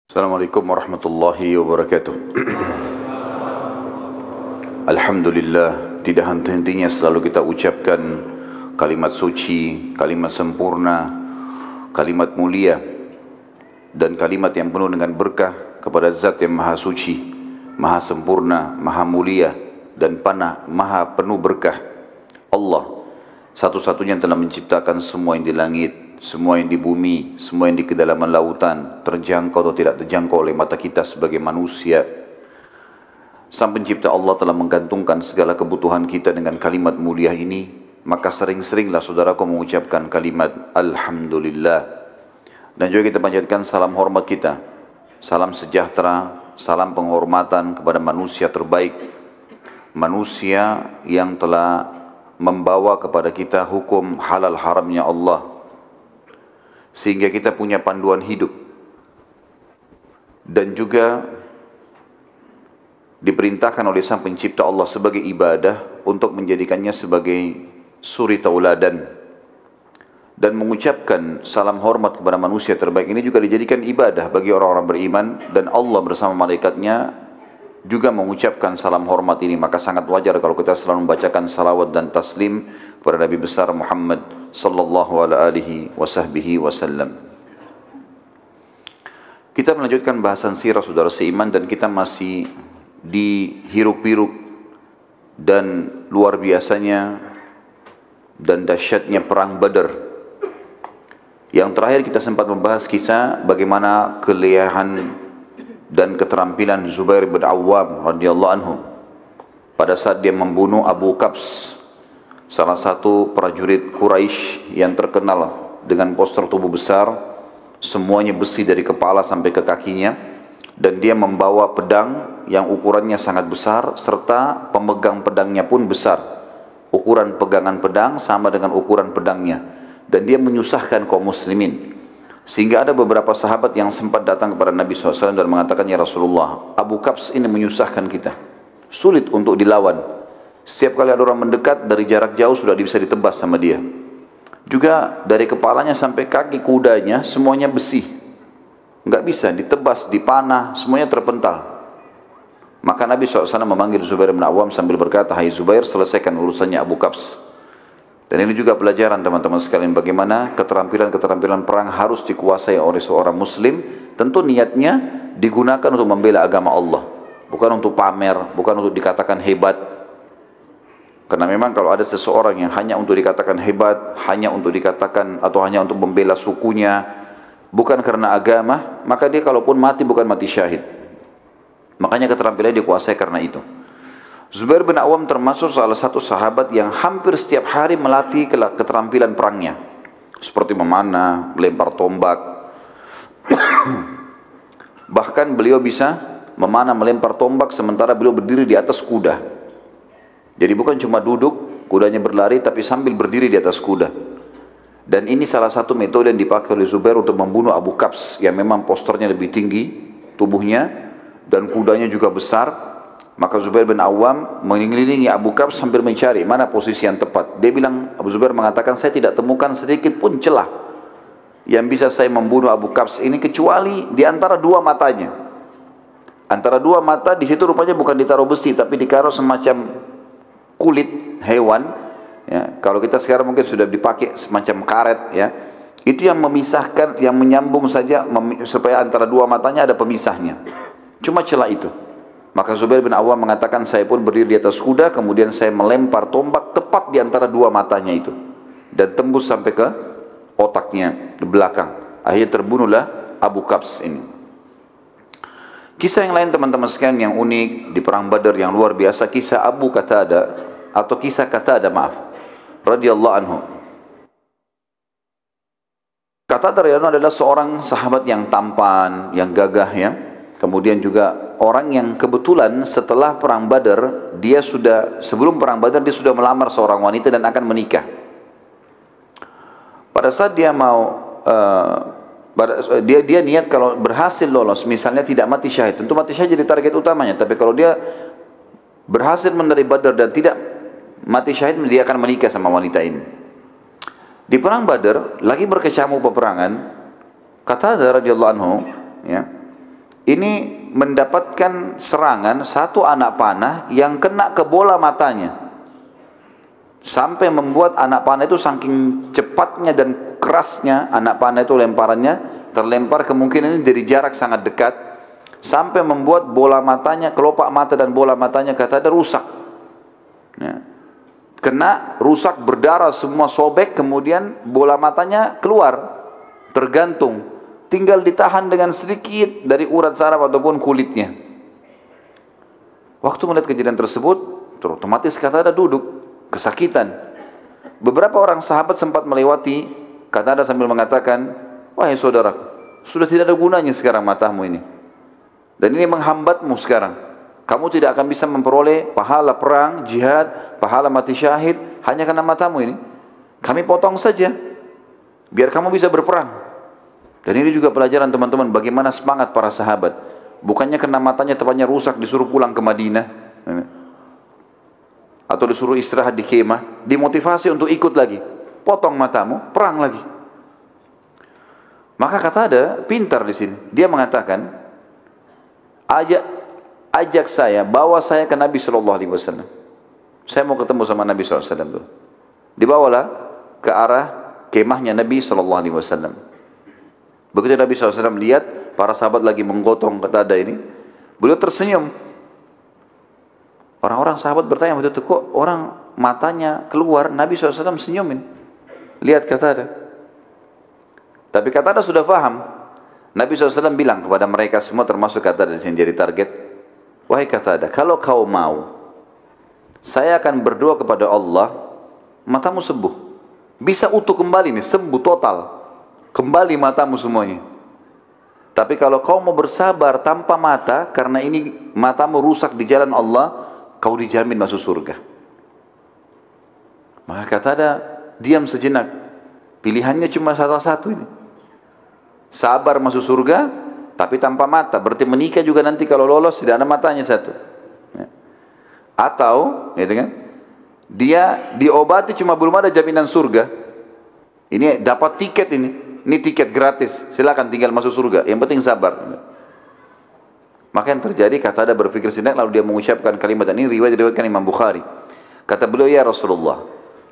Assalamualaikum warahmatullahi wabarakatuh. Alhamdulillah, tidak henti-hentinya selalu kita ucapkan kalimat suci, kalimat sempurna, kalimat mulia, dan kalimat yang penuh dengan berkah kepada Zat yang Maha Suci, Maha Sempurna, Maha Mulia, dan Maha penuh berkah. Allah satu-satunya yang telah menciptakan semua yang di langit, semua yang di bumi, semua yang di kedalaman lautan, terjangkau atau tidak terjangkau oleh mata kita sebagai manusia. Sang pencipta Allah telah menggantungkan segala kebutuhan kita dengan kalimat mulia ini, maka sering-seringlah saudaraku mengucapkan kalimat Alhamdulillah. Dan juga kita panjatkan salam hormat kita, salam sejahtera, salam penghormatan kepada manusia terbaik, manusia yang telah membawa kepada kita hukum halal haramnya Allah, sehingga kita punya panduan hidup, dan juga diperintahkan oleh Sang Pencipta Allah sebagai ibadah untuk menjadikannya sebagai suri tauladan, dan mengucapkan salam hormat kepada manusia terbaik ini juga dijadikan ibadah bagi orang-orang beriman, dan Allah bersama malaikatnya juga mengucapkan salam hormat ini. Maka sangat wajar kalau kita selalu membacakan salawat dan taslim kepada Nabi besar Muhammad sallallahu alaihi wasallam. Kita melanjutkan bahasan sirah saudara seiman, dan kita masih di hiruk-pikuk dan luar biasanya dan dahsyatnya perang Badar. Yang terakhir kita sempat membahas kisah bagaimana kelihayan dan keterampilan Zubair bin Awwam radhiyallahu anhu pada saat dia membunuh Abu Kabs, salah satu prajurit Quraisy yang terkenal dengan postur tubuh besar, semuanya besi dari kepala sampai ke kakinya, dan dia membawa pedang yang ukurannya sangat besar, serta pemegang pedangnya pun besar. Ukuran pegangan pedang sama dengan ukuran pedangnya, dan dia menyusahkan kaum muslimin. Sehingga ada beberapa sahabat yang sempat datang kepada Nabi SAW dan mengatakan, ya Rasulullah, Abu Kabs ini menyusahkan kita, sulit untuk dilawan. Setiap kali ada orang mendekat, dari jarak jauh sudah bisa ditebas sama dia. Juga dari kepalanya sampai kaki kudanya semuanya besi, nggak bisa ditebas, dipanah, semuanya terpental. Maka Nabi SAW memanggil Zubair bin Awwam sambil berkata, hai Zubair, selesaikan urusannya Abu Kabs. Dan ini juga pelajaran teman-teman sekalian, bagaimana keterampilan-keterampilan perang harus dikuasai oleh seorang muslim. Tentu niatnya digunakan untuk membela agama Allah, bukan untuk pamer, bukan untuk dikatakan hebat. Karena memang kalau ada seseorang yang hanya untuk dikatakan hebat, hanya untuk dikatakan atau hanya untuk membela sukunya, bukan karena agama, maka dia kalaupun mati bukan mati syahid. Makanya keterampilannya dikuasai karena itu. Zubair bin Awwam termasuk salah satu sahabat yang hampir setiap hari melatih keterampilan perangnya, seperti memanah, melempar tombak. Bahkan beliau bisa memanah, melempar tombak sementara beliau berdiri di atas kuda. Jadi bukan cuma duduk, kudanya berlari, tapi sambil berdiri di atas kuda. Dan ini salah satu metode yang dipakai oleh Zubair untuk membunuh Abu Kabs, yang memang posturnya lebih tinggi tubuhnya dan kudanya juga besar. Maka Zubair bin Awwam mengelilingi Abu Kabs sambil mencari mana posisi yang tepat. Dia bilang, Abu Zubair mengatakan, saya tidak temukan sedikit pun celah yang bisa saya membunuh Abu Kabs ini, kecuali di antara dua matanya. Antara dua mata, di situ rupanya bukan ditaruh besi, tapi ditaruh semacam kulit hewan. Ya, kalau kita sekarang mungkin sudah dipakai semacam karet, ya. Itu yang memisahkan, yang menyambung saja, supaya antara dua matanya ada pemisahnya. Cuma celah itu. Maka Zubair bin Awwam mengatakan, saya pun berdiri di atas kuda, kemudian saya melempar tombak tepat di antara dua matanya itu, dan tembus sampai ke otaknya di belakang. Akhirnya terbunuhlah Abu Kabs ini. Kisah yang lain teman-teman sekalian yang unik di perang Badar yang luar biasa, kisah Abu Qatada, atau kisah Qatada, radhiyallahu anhu. Qatada radhiyallahu anhu adalah seorang sahabat yang tampan, yang gagah, ya. Kemudian juga orang yang kebetulan setelah perang Badar, sebelum perang Badar dia sudah melamar seorang wanita dan akan menikah. Pada saat dia dia niat kalau berhasil lolos, misalnya tidak mati syahid, tentu mati syahid jadi target utamanya. Tapi kalau dia berhasil menerima Badar dan tidak mati syahid, dia akan menikah sama wanita ini. Di perang Badar lagi berkecamuk peperangan, Qatadah radhiyallahu anhu, ya, ini mendapatkan serangan satu anak panah yang kena ke bola matanya, sampai membuat anak panah itu saking cepatnya dan kerasnya anak panah itu lemparannya, terlempar kemungkinan ini dari jarak sangat dekat, sampai membuat bola matanya, kelopak mata dan bola matanya kata ada rusak ya. Kena rusak, berdarah semua, sobek, kemudian bola matanya keluar, tergantung, tinggal ditahan dengan sedikit dari urat saraf ataupun kulitnya. Waktu melihat kejadian tersebut, otomatis kata ada duduk, kesakitan. Beberapa orang sahabat sempat melewati, kata ada sambil mengatakan, wahai saudara, sudah tidak ada gunanya sekarang matamu ini, dan ini menghambatmu sekarang. Kamu tidak akan bisa memperoleh pahala perang, jihad, pahala mati syahid, hanya karena matamu ini. Kami potong saja, biar kamu bisa berperang. Dan ini juga pelajaran teman-teman, bagaimana semangat para sahabat. Bukannya kena matanya tepatnya rusak, disuruh pulang ke Madinah, atau disuruh istirahat di kemah, dimotivasi untuk ikut lagi. Potong matamu, perang lagi. Maka kata ada pintar di sini. Dia mengatakan, ajak saya, bawa saya ke Nabi SAW. Saya mau ketemu sama Nabi SAW. Dibawalah ke arah kemahnya Nabi SAW. Begitu Nabi SAW lihat para sahabat lagi menggotong Qatadah ini, beliau tersenyum. Orang-orang sahabat bertanya, betul kok orang matanya keluar, Nabi SAW senyumin. Lihat Qatadah. Tapi Qatadah sudah paham. Nabi SAW bilang kepada mereka semua, termasuk Qatadah di sini jadi target, wahai Qatadah, kalau kau mau, saya akan berdoa kepada Allah, matamu sembuh, bisa utuh kembali nih, sembuh total, kembali matamu semuanya. Tapi kalau kau mau bersabar tanpa mata, karena ini matamu rusak di jalan Allah, kau dijamin masuk surga. Maka Qatadah diam sejenak. Pilihannya cuma salah satu ini. Sabar masuk surga, tapi tanpa mata. Berarti menikah juga nanti kalau lolos tidak ada matanya satu. Atau, gitu kan? Dia diobati cuma belum ada jaminan surga. Ini dapat tiket ini. Ini tiket gratis, silakan tinggal masuk surga, yang penting sabar. Maka yang terjadi, Qatadah berpikir sejenak, lalu dia mengucapkan kalimat, ini riwayatkan Imam Bukhari. Kata beliau, ya Rasulullah,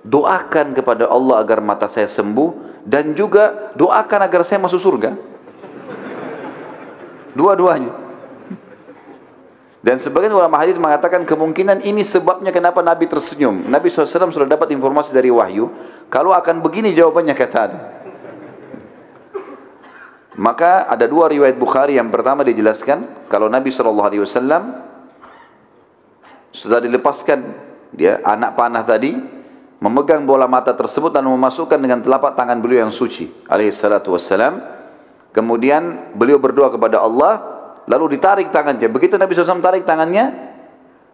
doakan kepada Allah agar mata saya sembuh, dan juga doakan agar saya masuk surga. Dua-duanya. Dan sebagian ulama hadis mengatakan kemungkinan ini sebabnya kenapa Nabi tersenyum. Nabi SAW sudah dapat informasi dari wahyu, kalau akan begini jawabannya Qatadah. Maka ada dua riwayat Bukhari. Yang pertama dijelaskan kalau Nabi SAW sudah dilepaskan dia anak panah tadi, memegang bola mata tersebut dan memasukkan dengan telapak tangan beliau yang suci alaihi salatu wassalam. Kemudian beliau berdoa kepada Allah, lalu ditarik tangannya. Begitu Nabi SAW tarik tangannya,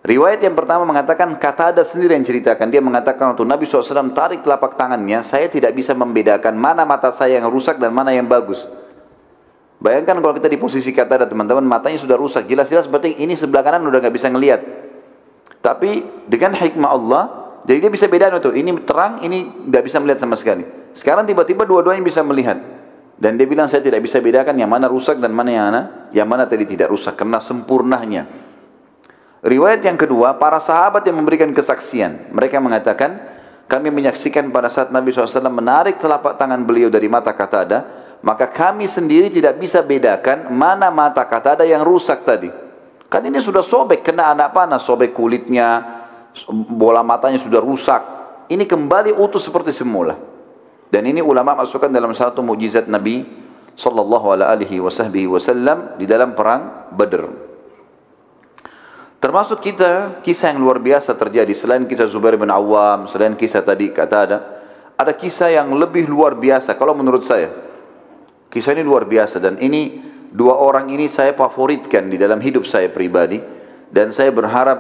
riwayat yang pertama mengatakan, Qatadah sendiri yang ceritakan, dia mengatakan waktu Nabi SAW tarik telapak tangannya, saya tidak bisa membedakan mana mata saya yang rusak dan mana yang bagus. Bayangkan kalau kita di posisi Qatadah, teman-teman, matanya sudah rusak, jelas-jelas berarti ini sebelah kanan udah nggak bisa ngelihat. Tapi dengan hikmah Allah, jadi dia bisa bedakan itu, ini terang, ini nggak bisa melihat sama sekali. Sekarang tiba-tiba dua-duanya bisa melihat. Dan dia bilang, saya tidak bisa bedakan yang mana rusak dan mana yang mana tadi tidak rusak, karena sempurnanya. Riwayat yang kedua, para sahabat yang memberikan kesaksian, mereka mengatakan, kami menyaksikan pada saat Nabi SAW menarik telapak tangan beliau dari mata Qatadah, maka kami sendiri tidak bisa bedakan mana mata Qatadah yang rusak tadi. Kan ini sudah sobek, kena anak panah, sobek kulitnya, bola matanya sudah rusak. Ini kembali utuh seperti semula. Dan ini ulama masukkan dalam satu mukjizat Nabi sallallahu alaihi wasallam di dalam perang Badr. Termasuk kisah yang luar biasa terjadi selain kisah Zubair bin Awam, selain kisah tadi Qatadah, ada kisah yang lebih luar biasa kalau menurut saya. Kisah ini luar biasa, dan ini dua orang ini saya favoritkan di dalam hidup saya pribadi, dan saya berharap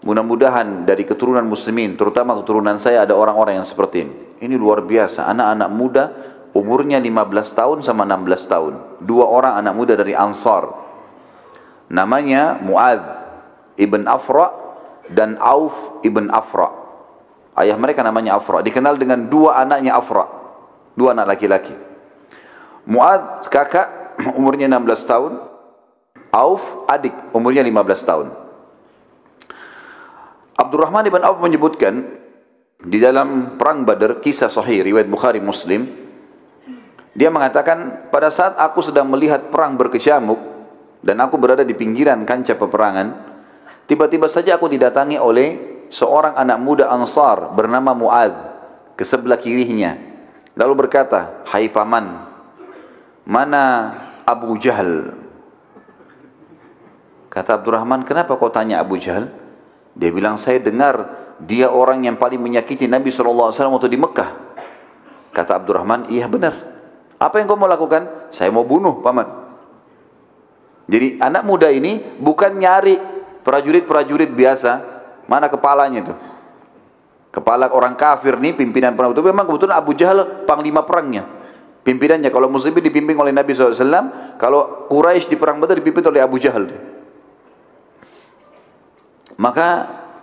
mudah-mudahan dari keturunan muslimin, terutama keturunan saya, ada orang-orang yang seperti ini. Ini luar biasa, anak-anak muda umurnya 15 tahun sama 16 tahun. Dua orang anak muda dari Ansar. Namanya Mu'adz ibn Afra dan Auf ibn Afra. Ayah mereka namanya Afra, dikenal dengan dua anaknya Afra, dua anak laki-laki. Mu'adz kakak umurnya 16 tahun, Auf adik, umurnya 15 tahun. Abdurrahman ibn Auf menyebutkan di dalam perang Badar, kisah sahih riwayat Bukhari Muslim, dia mengatakan pada saat aku sedang melihat perang berkecamuk dan aku berada di pinggiran kancah peperangan, tiba-tiba saja aku didatangi oleh seorang anak muda Ansar bernama Mu'adz ke sebelah kirinya, lalu berkata, "Hai paman, mana Abu Jahal?" Kata Abdurrahman, "Kenapa kau tanya Abu Jahal?" Dia bilang, "Saya dengar dia orang yang paling menyakiti Nabi SAW waktu di Mekah." Kata Abdurrahman, "Iya benar. Apa yang kau mau lakukan?" "Saya mau bunuh paman." Jadi anak muda ini bukan nyari prajurit-prajurit biasa, mana kepalanya itu. Kepala orang kafir nih, pimpinan perang itu memang kebetulan Abu Jahal panglima perangnya. Pimpinannya, kalau muslimin dipimpin oleh Nabi SAW, kalau Quraisy di perang Badar dipimpin oleh Abu Jahal. Maka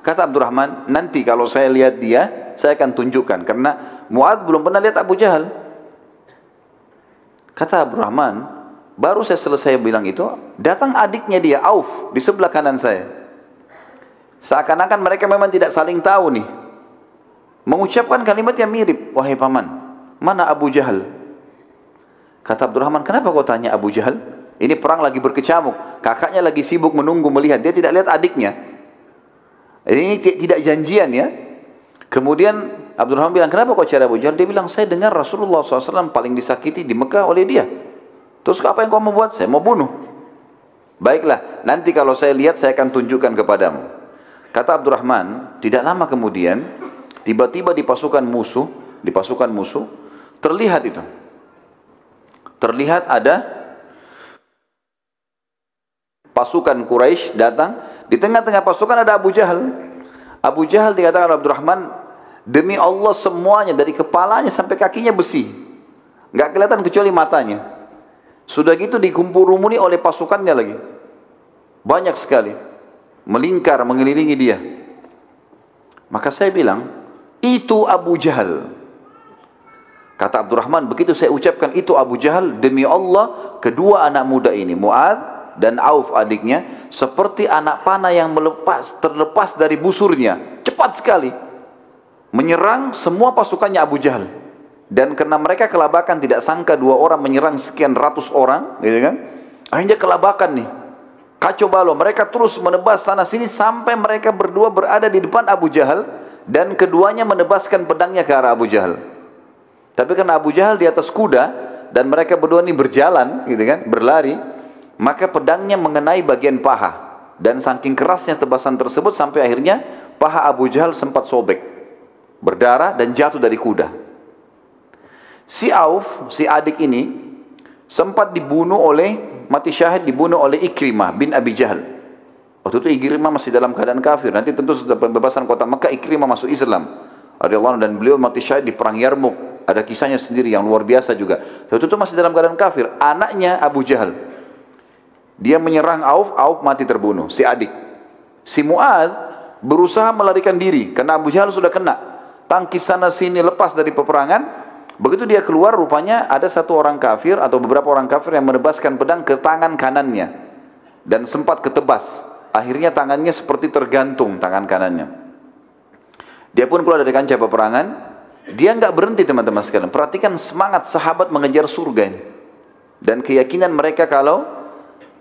kata Abdurrahman, nanti kalau saya lihat dia, saya akan tunjukkan. Karena Mu'adz belum pernah lihat Abu Jahal. Kata Abdurrahman, baru saya selesai bilang itu, datang adiknya dia, Auf, di sebelah kanan saya. Seakan-akan mereka memang tidak saling tahu nih. Mengucapkan kalimat yang mirip, "Wahai paman, mana Abu Jahal?" Kata Abdurrahman, "Kenapa kau tanya Abu Jahal? Ini perang lagi berkecamuk, kakaknya lagi sibuk menunggu melihat, dia tidak lihat adiknya. Ini tidak janjian ya." Kemudian Abdurrahman bilang, "Kenapa kau cari Abu Jahal?" Dia bilang, "Saya dengar Rasulullah SAW paling disakiti di Mekah oleh dia. Terus apa yang kau mau buat?" "Saya mau bunuh." "Baiklah, nanti kalau saya lihat saya akan tunjukkan kepadamu." Kata Abdurrahman, tidak lama kemudian tiba-tiba di pasukan musuh terlihat ada pasukan Quraisy datang. Di tengah-tengah pasukan ada Abu Jahal. Abu Jahal dikatakan Abdurrahman, demi Allah semuanya dari kepalanya sampai kakinya besi, nggak kelihatan kecuali matanya. Sudah gitu dikumpul-rumuni oleh pasukannya lagi, banyak sekali, melingkar mengelilingi dia. Maka saya bilang, itu Abu Jahal. Kata Abdurrahman, begitu saya ucapkan itu Abu Jahal, demi Allah kedua anak muda ini, Mu'adz dan Auf adiknya, seperti anak panah yang terlepas dari busurnya, cepat sekali menyerang semua pasukannya Abu Jahal. Dan karena mereka kelabakan, tidak sangka dua orang menyerang sekian ratus orang, gitu kan? Akhirnya kelabakan nih, kacau balau. Mereka terus menebas sana sini sampai mereka berdua berada di depan Abu Jahal dan keduanya menebaskan pedangnya ke arah Abu Jahal. Tapi karena Abu Jahal di atas kuda dan mereka berdua ini berjalan, gitu kan, berlari, maka pedangnya mengenai bagian paha, dan saking kerasnya tebasan tersebut sampai akhirnya paha Abu Jahal sempat sobek, berdarah dan jatuh dari kuda. Si Auf, si adik ini sempat dibunuh mati syahid dibunuh oleh Ikrimah bin Abi Jahal. Waktu itu Ikrimah masih dalam keadaan kafir. Nanti tentu setelah pembebasan kota Mekah, Ikrimah masuk Islam radhiyallahu anhu, dan beliau mati syahid di perang Yarmuk. Ada kisahnya sendiri yang luar biasa juga. Waktu itu masih dalam keadaan kafir. Anaknya Abu Jahal, dia menyerang Auf mati terbunuh, si adik. Si Mu'adz berusaha melarikan diri karena Abu Jahal sudah kena. Tangkis sana sini, lepas dari peperangan. Begitu dia keluar, rupanya ada satu orang kafir atau beberapa orang kafir yang menebaskan pedang ke tangan kanannya dan sempat ketebas. Akhirnya tangannya seperti tergantung, tangan kanannya. Dia pun keluar dari kancah peperangan. Dia nggak berhenti, teman-teman sekalian. Perhatikan semangat sahabat mengejar surga ini dan keyakinan mereka kalau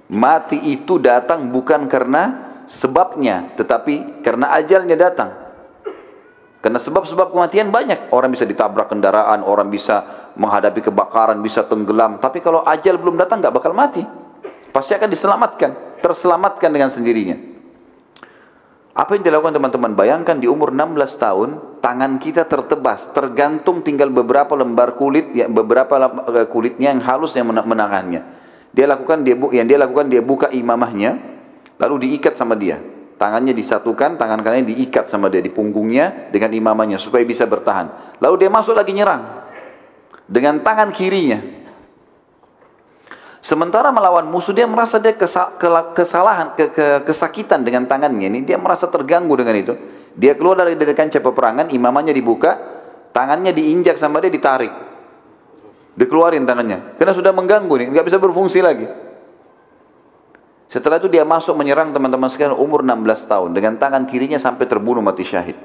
mati itu datang bukan karena sebabnya, tetapi karena ajalnya datang. Karena sebab-sebab kematian banyak. Orang bisa ditabrak kendaraan, orang bisa menghadapi kebakaran, bisa tenggelam. Tapi kalau ajal belum datang nggak bakal mati. Pasti akan terselamatkan dengan sendirinya. Apa yang dilakukan teman-teman? Bayangkan di umur 16 tahun, tangan kita tertebas, tergantung tinggal beberapa lembar kulit, beberapa kulitnya yang halus yang menangannya. Yang dia lakukan, dia buka imamahnya, lalu diikat sama dia. Tangannya disatukan, tangan kanannya diikat sama dia di punggungnya dengan imamahnya supaya bisa bertahan. Lalu dia masuk lagi nyerang dengan tangan kirinya. Sementara melawan musuh, dia merasa dia kesakitan dengan tangannya ini. Dia merasa terganggu dengan itu. Dia keluar dari kancah peperangan, imamahnya dibuka, tangannya diinjak sama dia, ditarik, dikeluarin tangannya, karena sudah mengganggu nih, nggak bisa berfungsi lagi. Setelah itu dia masuk menyerang teman-teman sekalian umur 16 tahun. Dengan tangan kirinya sampai terbunuh mati syahid.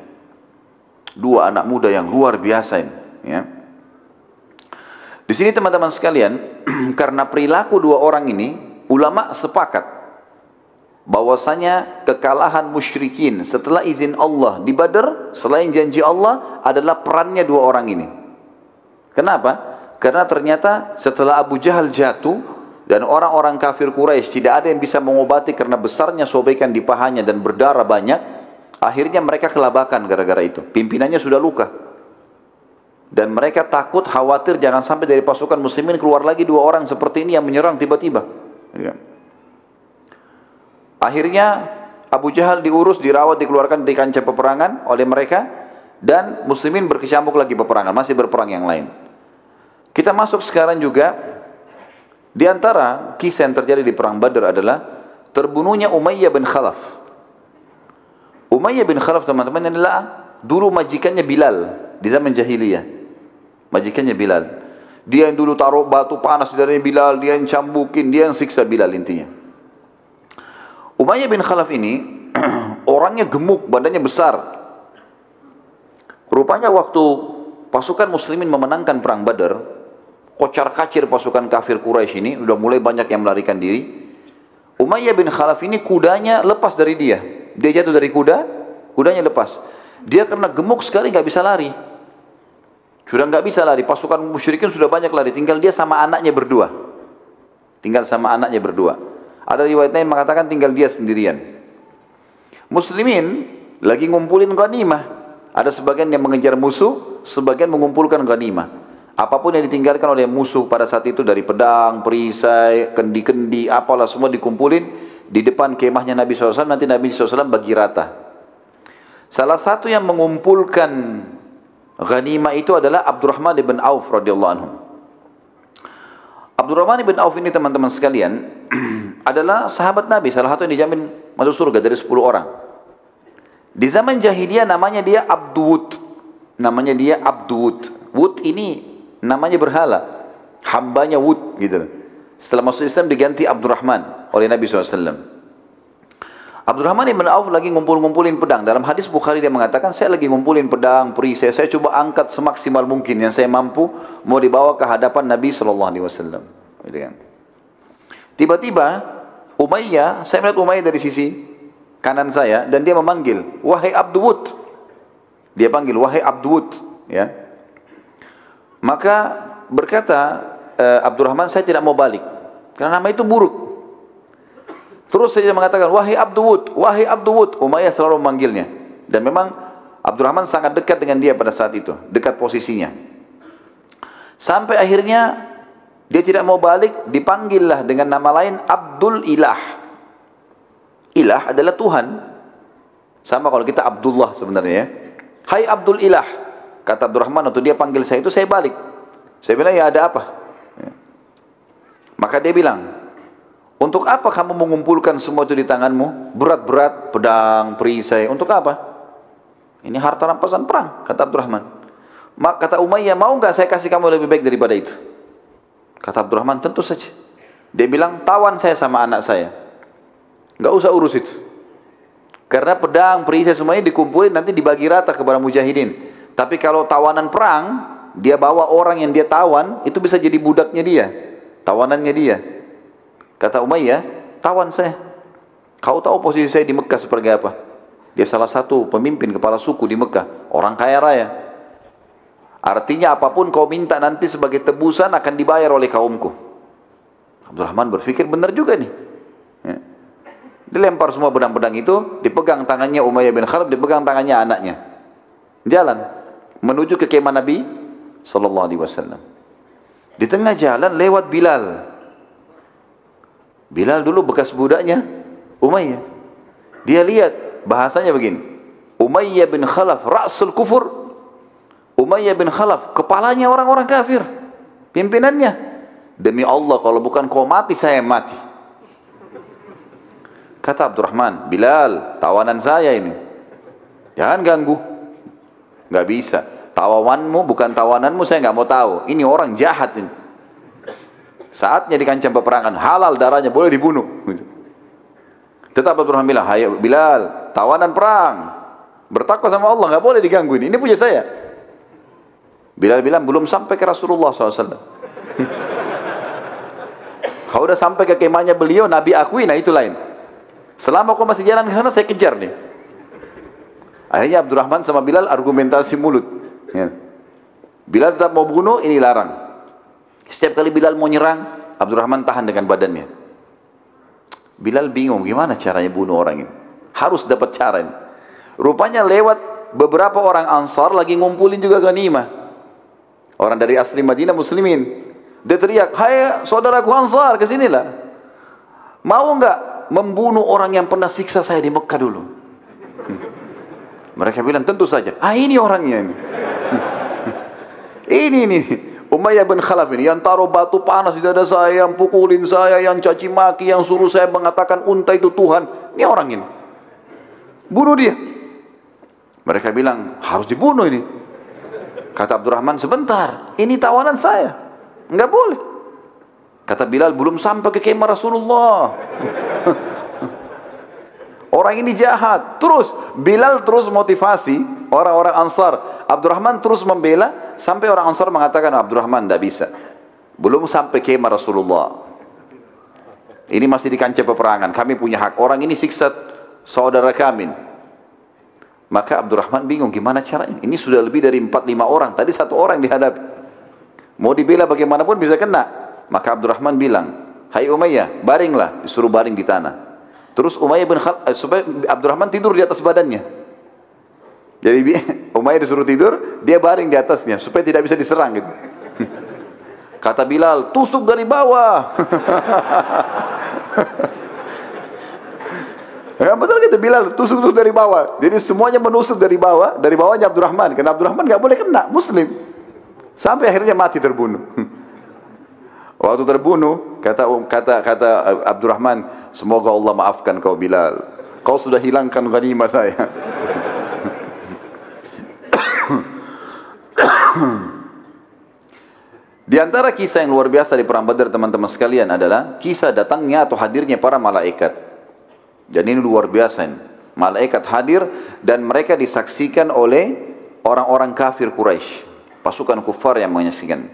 Dua anak muda yang luar biasa ini. Ya. Di sini teman-teman sekalian, karena perilaku dua orang ini, ulama sepakat bahwasanya kekalahan musyrikin setelah izin Allah di Badar, selain janji Allah, adalah perannya dua orang ini. Kenapa? Karena ternyata setelah Abu Jahal jatuh dan orang-orang kafir Quraisy tidak ada yang bisa mengobati karena besarnya sobekan di pahanya dan berdarah banyak, akhirnya mereka kelabakan gara-gara itu. Pimpinannya sudah luka. Dan mereka takut, khawatir jangan sampai dari pasukan muslimin keluar lagi dua orang seperti ini yang menyerang tiba-tiba. Akhirnya Abu Jahal diurus, dirawat, dikeluarkan dari kancah peperangan oleh mereka, dan muslimin berkecamuk lagi peperangan, masih berperang yang lain. Kita masuk sekarang juga, di antara kisah yang terjadi di perang Badar adalah terbunuhnya Umayyah bin Khalaf. Umayyah bin Khalaf teman-teman adalah dulu majikannya Bilal di zaman jahiliyah. Majikannya Bilal. Dia yang dulu taruh batu panas dari Bilal, dia yang cambukin, dia yang siksa Bilal intinya. Umayyah bin Khalaf ini orangnya gemuk, badannya besar. Rupanya waktu pasukan muslimin memenangkan perang Badar, kocar-kacir pasukan kafir Quraisy ini, udah mulai banyak yang melarikan diri. Umayyah bin Khalaf ini kudanya lepas dari dia. Dia jatuh dari kuda, kudanya lepas. Dia karena gemuk sekali nggak bisa lari. Sudah nggak bisa lari, pasukan musyrikin sudah banyak lari, tinggal dia sama anaknya berdua. Tinggal sama anaknya berdua. Ada riwayat lain mengatakan tinggal dia sendirian. Muslimin lagi ngumpulin ghanimah. Ada sebagian yang mengejar musuh, sebagian mengumpulkan ghanimah. Apapun yang ditinggalkan oleh musuh pada saat itu dari pedang, perisai, kendi-kendi, apalah semua dikumpulin di depan kemahnya Nabi SAW. Nanti Nabi SAW bagi rata. Salah satu yang mengumpulkan ghanimah itu adalah Abdurrahman bin Auf radhiyallahu anhu. Abdurrahman bin Auf ini teman-teman sekalian adalah sahabat Nabi, salah satu yang dijamin masuk surga dari 10 orang. Di zaman jahiliyah namanya dia Abdud. Namanya dia Abdud. Wud ini namanya berhala, hambanya Wud gitu. Setelah masuk Islam diganti Abdurrahman oleh Nabi SAW. Abdurrahman ibn Auf lagi ngumpulin pedang. Dalam hadis Bukhari dia mengatakan, saya lagi ngumpulin pedang, perisai, saya coba angkat semaksimal mungkin yang saya mampu, mau dibawa ke hadapan Nabi SAW. Tiba-tiba Umayyah, saya melihat Umayyah dari sisi kanan saya, dan dia memanggil, wahai Abdud. Dia panggil, wahai Abdud, ya. Maka berkata Abdurrahman, saya tidak mau balik karena nama itu buruk. Terus dia mengatakan, wahai Abdud, wahai Abdud. Umayyah selalu memanggilnya. Dan memang Abdurrahman sangat dekat dengan dia pada saat itu, dekat posisinya. Sampai akhirnya dia tidak mau balik, dipanggillah dengan nama lain Abdul Ilah. Ilah adalah Tuhan. Sama kalau kita Abdullah sebenarnya ya. Hai Abdul Ilah. Kata Abdurrahman, waktu dia panggil saya itu, saya balik. Saya bilang, ya ada apa? Ya. Maka dia bilang, untuk apa kamu mengumpulkan semua itu di tanganmu? Berat-berat, pedang, perisai, untuk apa? Ini harta rampasan perang, kata Abdurrahman. Maka kata Umayyah, mau nggak saya kasih kamu lebih baik daripada itu? Kata Abdurrahman, tentu saja. Dia bilang, tawan saya sama anak saya. Nggak usah urus itu. Karena pedang, perisai semuanya dikumpulin, nanti dibagi rata kepada mujahidin. Tapi kalau tawanan perang, dia bawa orang yang dia tawan, itu bisa jadi budaknya dia, tawanannya dia. Kata Umayyah, tawan saya. Kau tahu posisi saya di Mekah seperti apa? Dia salah satu pemimpin kepala suku di Mekah, orang kaya raya. Artinya apapun kau minta nanti sebagai tebusan akan dibayar oleh kaumku. Abdurrahman berpikir, benar juga nih. Ya. Dilempar semua pedang-pedang itu, dipegang tangannya Umayyah bin Khalaf, dipegang tangannya anaknya. Jalan menuju ke kemah Nabi sallallahu alaihi wasallam. Di tengah jalan lewat Bilal. Bilal dulu bekas budaknya Umayyah. Dia lihat bahasanya begini. Umayyah bin Khalaf ra'sul kufur. Umayyah bin Khalaf kepalanya orang-orang kafir, pimpinannya. Demi Allah kalau bukan kau mati, saya mati. Kata Abdurrahman, Bilal, tawanan saya ini. Jangan ganggu. Nggak bisa. Tawananmu bukan tawananmu, saya nggak mau tahu. Ini orang jahat ini. Saatnya di kancah peperangan, halal darahnya, boleh dibunuh. Tetap Abdurrahman bilang, "Hai Bilal, tawanan perang. Bertakwa sama Allah, nggak boleh diganggu ini punya saya." Bilal bilang, "Belum sampai ke Rasulullah SAW." Kalau udah sampai ke kemahnya beliau, Nabi akui, nah itu lain. Selama kau masih jalan ke sana, saya kejar nih. Akhirnya Abdurrahman sama Bilal argumentasi mulut. Ya. Bilal tetap mau bunuh, ini larang. Setiap kali Bilal mau nyerang, Abdurrahman tahan dengan badannya. Bilal bingung, gimana caranya bunuh orang ini? Harus dapat cara ini. Rupanya lewat beberapa orang Ansar lagi ngumpulin juga ghanimah. Orang dari asli Madinah muslimin. Dia teriak, "Hai saudaraku Ansar, kesinilah. Mau enggak membunuh orang yang pernah siksa saya di Mekah dulu?" Mereka bilang, "Tentu saja." "Ah, ini orangnya ini." Ini Umayyah bin Khalaf ini yang taruh batu panas di dada saya, yang pukulin saya, yang caci maki, yang suruh saya mengatakan unta itu Tuhan. Ini orang ini. Bunuh dia. Mereka bilang, harus dibunuh ini. Kata Abdurrahman, "Sebentar, ini tawanan saya. Enggak boleh." Kata Bilal, "Belum sampai ke kemah Rasulullah." Orang ini jahat. Terus Bilal terus motivasi orang-orang Ansar. Abdurrahman terus membela sampai orang Ansar mengatakan, "Abdurrahman tidak bisa. Belum sampai kemah Rasulullah. Ini masih di kancah peperangan. Kami punya hak. Orang ini siksa saudara kami." Maka Abdurrahman bingung gimana caranya. Ini sudah lebih dari 4-5 orang. Tadi 1 orang dihadapi. Mau dibela bagaimanapun bisa kena. Maka Abdurrahman bilang, "Hai Umayyah, baringlah." Disuruh baring di tanah. Terus Umayyah bin Khalaf, supaya Abdurrahman tidur di atas badannya. Jadi Umayyah disuruh tidur, dia baring di atasnya supaya tidak bisa diserang gitu. Kata Bilal, "Tusuk dari bawah." Ya, betul kata Bilal, tusuk dari bawah. Jadi semuanya menusuk dari bawah, dari bawahnya Abdurrahman. Karena Abdurrahman nggak boleh kena, Muslim. Sampai akhirnya mati terbunuh. Waktu terbunuh, kata Abdurrahman, "Semoga Allah maafkan kau Bilal. Kau sudah hilangkan ghanimah saya." Di antara kisah yang luar biasa di perang Badar teman-teman sekalian adalah kisah datangnya atau hadirnya para malaikat. Dan ini luar biasa ini. Malaikat hadir dan mereka disaksikan oleh orang-orang kafir Quraisy, pasukan kufar yang menyaksikan.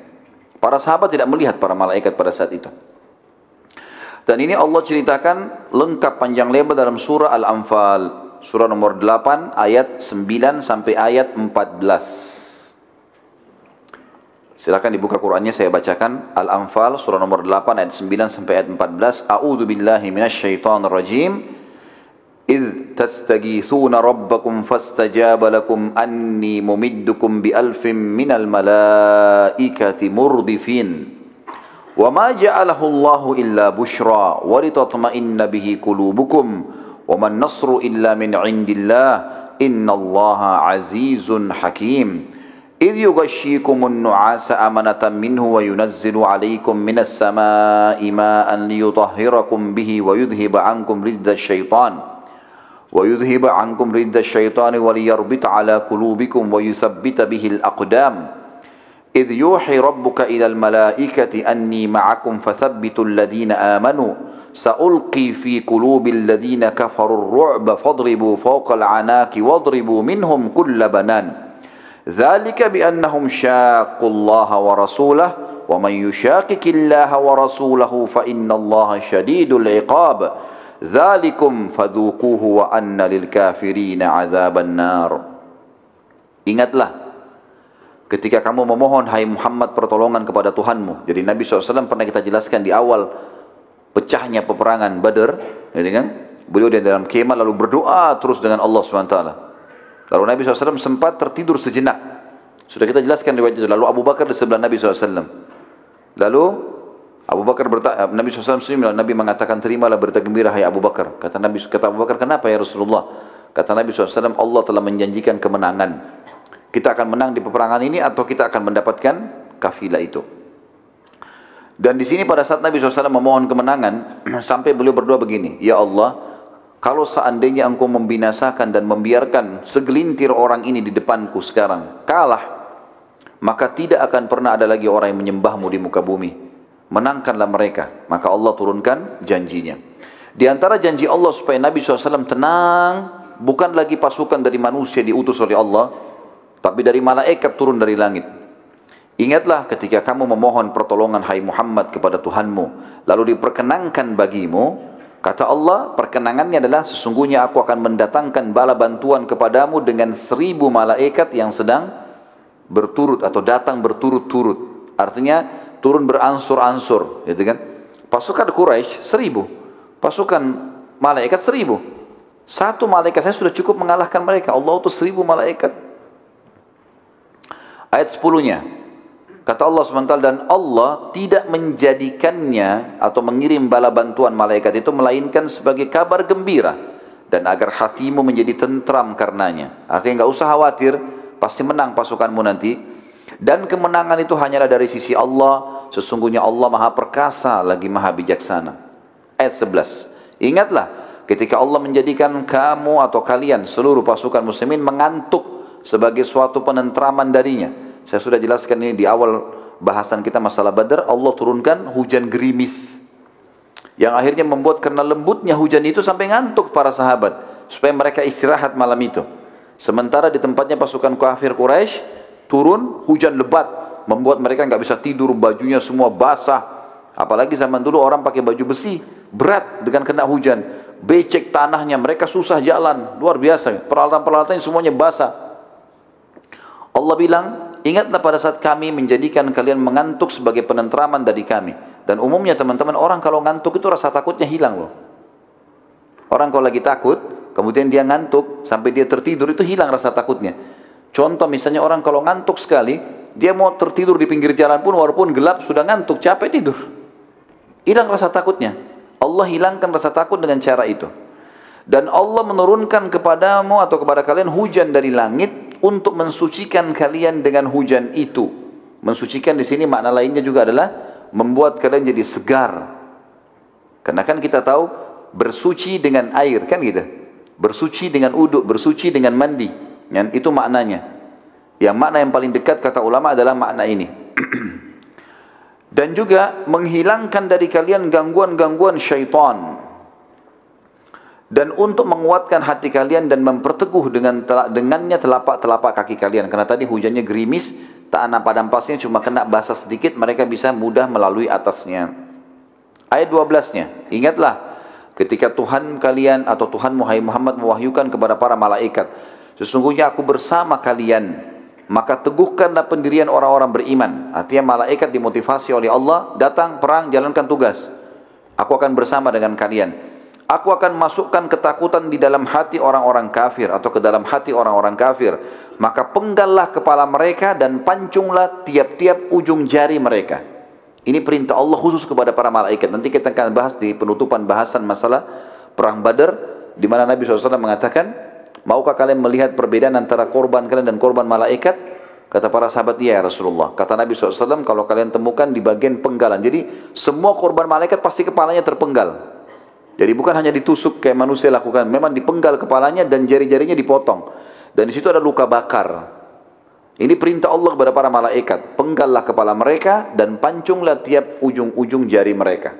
Para sahabat tidak melihat para malaikat pada saat itu. Dan ini Allah ceritakan lengkap panjang lebar dalam surah Al-Anfal, surah nomor 8 ayat 9 sampai ayat 14. Silakan dibuka Qur'annya, saya bacakan. Al-Anfal surah nomor 8 ayat 9 sampai ayat 14. A'udzu billahi minasyaitonir rajim. إذ تستغيثون ربكم فاستجاب لكم أني ممدكم بألف من الملائكة مردفين وما جعله الله إلا بشرى ولتطمئن به قلوبكم وما النصر إلا من عند الله إن الله عزيز حكيم إذ يغشيكم النعاس أمنة منه وينزل عليكم من السماء ماء ليطهركم به ويذهب عنكم رجز الشيطان وليربط على قلوبكم ويثبت به الأقدام إذ يوحي ربك إلى الملائكة أني معكم فثبتوا الذين آمنوا سألقي في قلوب الذين كفروا الرعب فاضربوا فوق العناق واضربوا منهم كل بنان ذلك بأنهم شاقوا الله ورسوله ومن يشاقق الله ورسوله فإن الله شديد العقاب Dzalikum fadzuquhu wa anna lil kafirina adzaban nar. Ingatlah ketika kamu memohon, hai Muhammad, pertolongan kepada Tuhanmu. Jadi Nabi SAW pernah kita jelaskan di awal pecahnya peperangan Badar, gitu kan? Beliau di dalam kemah lalu berdoa terus dengan Allah SWT. Lalu Nabi SAW sempat tertidur sejenak. Sudah kita jelaskan riwayat itu. Lalu Abu Bakar di sebelah Nabi SAW. Lalu Abu Bakar Nabi SAW Nabi mengatakan, "Terimalah berita gembira hai Abu Bakar." Kata Abu Bakar, "Kenapa ya Rasulullah?" Kata Nabi SAW, "Allah telah menjanjikan kemenangan. Kita akan menang di peperangan ini atau kita akan mendapatkan kafilah itu." Dan di sini pada saat Nabi SAW memohon kemenangan, sampai beliau berdoa begini, "Ya Allah, kalau seandainya Engkau membinasakan dan membiarkan segelintir orang ini di depanku sekarang kalah, maka tidak akan pernah ada lagi orang yang menyembahmu di muka bumi. Menangkanlah mereka." Maka Allah turunkan janjinya. Di antara janji Allah supaya Nabi SAW tenang, bukan lagi pasukan dari manusia diutus oleh Allah, tapi dari malaikat turun dari langit. Ingatlah ketika kamu memohon pertolongan hai Muhammad kepada Tuhanmu, lalu diperkenankan bagimu, kata Allah, perkenangannya adalah sesungguhnya aku akan mendatangkan bala bantuan kepadamu dengan 1000 malaikat yang sedang berturut atau datang berturut-turut. Artinya turun beransur-ansur, gitu kan? Pasukan Quraisy 1000. Pasukan malaikat 1000. Satu malaikat saya sudah cukup mengalahkan mereka. Allah utus 1000 malaikat. Ayat 10-nya. Kata Allah SWT, dan Allah tidak menjadikannya atau mengirim bala bantuan malaikat itu melainkan sebagai kabar gembira dan agar hatimu menjadi tentram karenanya. Artinya enggak usah khawatir, pasti menang pasukanmu nanti. Dan kemenangan itu hanyalah dari sisi Allah. Sesungguhnya Allah Maha Perkasa lagi Maha Bijaksana. Ayat 11. Ingatlah ketika Allah menjadikan kamu atau kalian seluruh pasukan muslimin mengantuk sebagai suatu penentraman darinya. Saya sudah jelaskan ini di awal bahasan kita masalah Badar. Allah turunkan hujan gerimis yang akhirnya membuat karena lembutnya hujan itu sampai ngantuk para sahabat supaya mereka istirahat malam itu. Sementara di tempatnya pasukan kafir Quraisy turun hujan lebat membuat mereka nggak bisa tidur, bajunya semua basah. Apalagi zaman dulu orang pakai baju besi, berat dengan kena hujan, becek tanahnya, mereka susah jalan, luar biasa. Peralatan-peralatannya semuanya basah. Allah bilang, ingatlah pada saat kami menjadikan kalian mengantuk sebagai penentraman dari kami. Dan umumnya teman-teman, orang kalau ngantuk itu rasa takutnya hilang loh. Orang kalau lagi takut, kemudian dia ngantuk, sampai dia tertidur, itu hilang rasa takutnya. Contoh misalnya orang kalau ngantuk sekali, dia mau tertidur di pinggir jalan pun, walaupun gelap, sudah ngantuk, capek tidur. Hilang rasa takutnya. Allah hilangkan rasa takut dengan cara itu. Dan Allah menurunkan kepadamu atau kepada kalian hujan dari langit untuk mensucikan kalian dengan hujan itu. Mensucikan di sini makna lainnya juga adalah membuat kalian jadi segar. Karena kan kita tahu bersuci dengan air, kan gitu. Bersuci dengan uduk, bersuci dengan mandi. Itu maknanya. Yang makna yang paling dekat kata ulama adalah makna ini. Dan juga menghilangkan dari kalian gangguan-gangguan syaitan. Dan untuk menguatkan hati kalian dan memperteguh dengannya telapak-telapak kaki kalian. Karena tadi hujannya gerimis, tanah padang pasirnya cuma kena basah sedikit, mereka bisa mudah melalui atasnya. Ayat 12-nya, ingatlah ketika Tuhan kalian atau Tuhan Muhammad mewahyukan kepada para malaikat, sesungguhnya aku bersama kalian. Maka teguhkanlah pendirian orang-orang beriman. Artinya malaikat dimotivasi oleh Allah, datang perang, jalankan tugas. Aku akan bersama dengan kalian. Aku akan masukkan ketakutan di dalam hati orang-orang kafir atau ke dalam hati orang-orang kafir. Maka penggallah kepala mereka dan pancunglah tiap-tiap ujung jari mereka. Ini perintah Allah khusus kepada para malaikat. Nanti kita akan bahas di penutupan bahasan masalah perang Badar, di mana Nabi SAW mengatakan, maukah kalian melihat perbedaan antara korban kalian dan korban malaikat? Kata para sahabat, iya ya Rasulullah. Kata Nabi SAW, kalau kalian temukan di bagian penggalan. Jadi semua korban malaikat pasti kepalanya terpenggal. Jadi bukan hanya ditusuk kayak manusia lakukan. Memang dipenggal kepalanya dan jari-jarinya dipotong. Dan di situ ada luka bakar. Ini perintah Allah kepada para malaikat. Penggallah kepala mereka dan pancunglah tiap ujung-ujung jari mereka.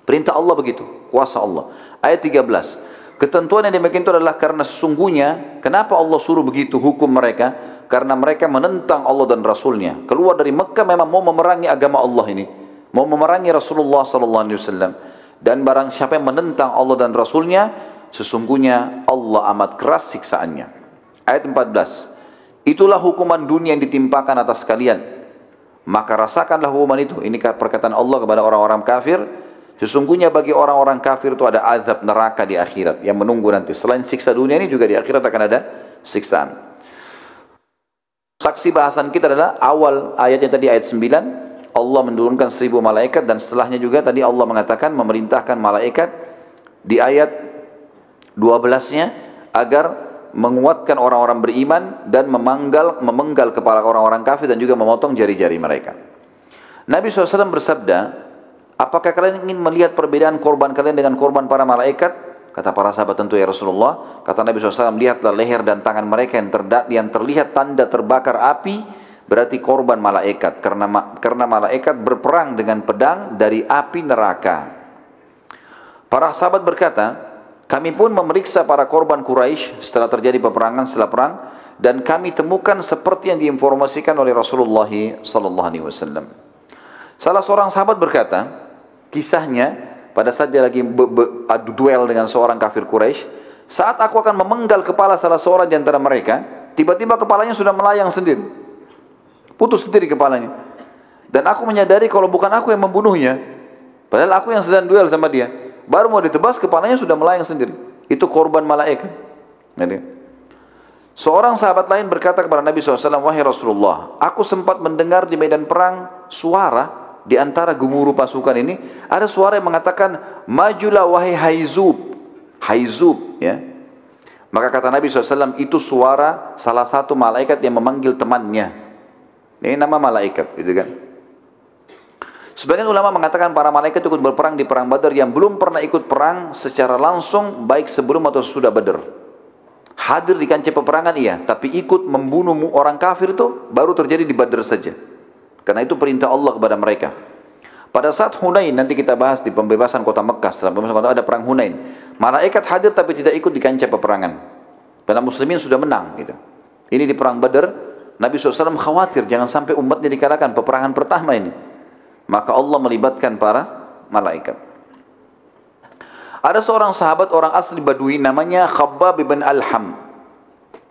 Perintah Allah begitu. Kuasa Allah. Ayat 13. Ketentuan yang demikian itu adalah karena sesungguhnya, kenapa Allah suruh begitu hukum mereka? Karena mereka menentang Allah dan Rasulnya. Keluar dari Mekah memang mau memerangi agama Allah ini. Mau memerangi Rasulullah SAW. Dan barang siapa yang menentang Allah dan Rasulnya, sesungguhnya Allah amat keras siksaannya. Ayat 14. Itulah hukuman dunia yang ditimpakan atas kalian. Maka rasakanlah hukuman itu. Ini perkataan Allah kepada orang-orang kafir. Sesungguhnya bagi orang-orang kafir itu ada azab neraka di akhirat yang menunggu nanti. Selain siksa dunia ini juga di akhirat akan ada siksaan. Saksi bahasan kita adalah awal ayatnya tadi ayat 9. Allah menurunkan 1000 malaikat dan setelahnya juga tadi Allah mengatakan memerintahkan malaikat di ayat 12-nya agar menguatkan orang-orang beriman dan memenggal kepala orang-orang kafir dan juga memotong jari-jari mereka. Nabi SAW bersabda, apakah kalian ingin melihat perbedaan korban kalian dengan korban para malaikat? Kata para sahabat, tentu ya Rasulullah. Kata Nabi SAW, lihatlah leher dan tangan mereka yang terlihat tanda terbakar api, berarti korban malaikat. Karena malaikat berperang dengan pedang dari api neraka. Para sahabat berkata, kami pun memeriksa para korban Quraisy setelah terjadi peperangan, setelah perang, dan kami temukan seperti yang diinformasikan oleh Rasulullah sallallahu alaihi wasallam. Salah seorang sahabat berkata, kisahnya pada saat dia lagi adu duel dengan seorang kafir Quraisy, saat aku akan memenggal kepala salah seorang di antara mereka, tiba-tiba kepalanya sudah melayang sendiri. Putus sendiri kepalanya. Dan aku menyadari kalau bukan aku yang membunuhnya, padahal aku yang sedang duel sama dia. Baru mau ditebas, kepalanya sudah melayang sendiri. Itu korban malaikat. Seorang sahabat lain berkata kepada Nabi SAW, wahai Rasulullah, aku sempat mendengar di medan perang suara di antara gemuruh pasukan ini, ada suara yang mengatakan, majulah wahai Haizub. Haizub, ya. Maka kata Nabi SAW, itu suara salah satu malaikat yang memanggil temannya. Ini nama malaikat, gitu kan. Sebagian ulama mengatakan para malaikat ikut berperang di perang Badar yang belum pernah ikut perang secara langsung, baik sebelum atau sudah Badar. Hadir di kancah peperangan iya, tapi ikut membunuh orang kafir itu baru terjadi di Badar saja. Karena itu perintah Allah kepada mereka. Pada saat Hunain, nanti kita bahas di pembebasan kota Mekah, setelah pembebasan kota ada perang Hunain. Malaikat hadir tapi tidak ikut di kancah peperangan. Karena muslimin sudah menang. Gitu. Ini di perang Badar, Nabi SAW khawatir jangan sampai umatnya dikalahkan peperangan pertama ini. Maka Allah melibatkan para malaikat. Ada seorang sahabat orang asli Badui namanya Khabbab bin Alham.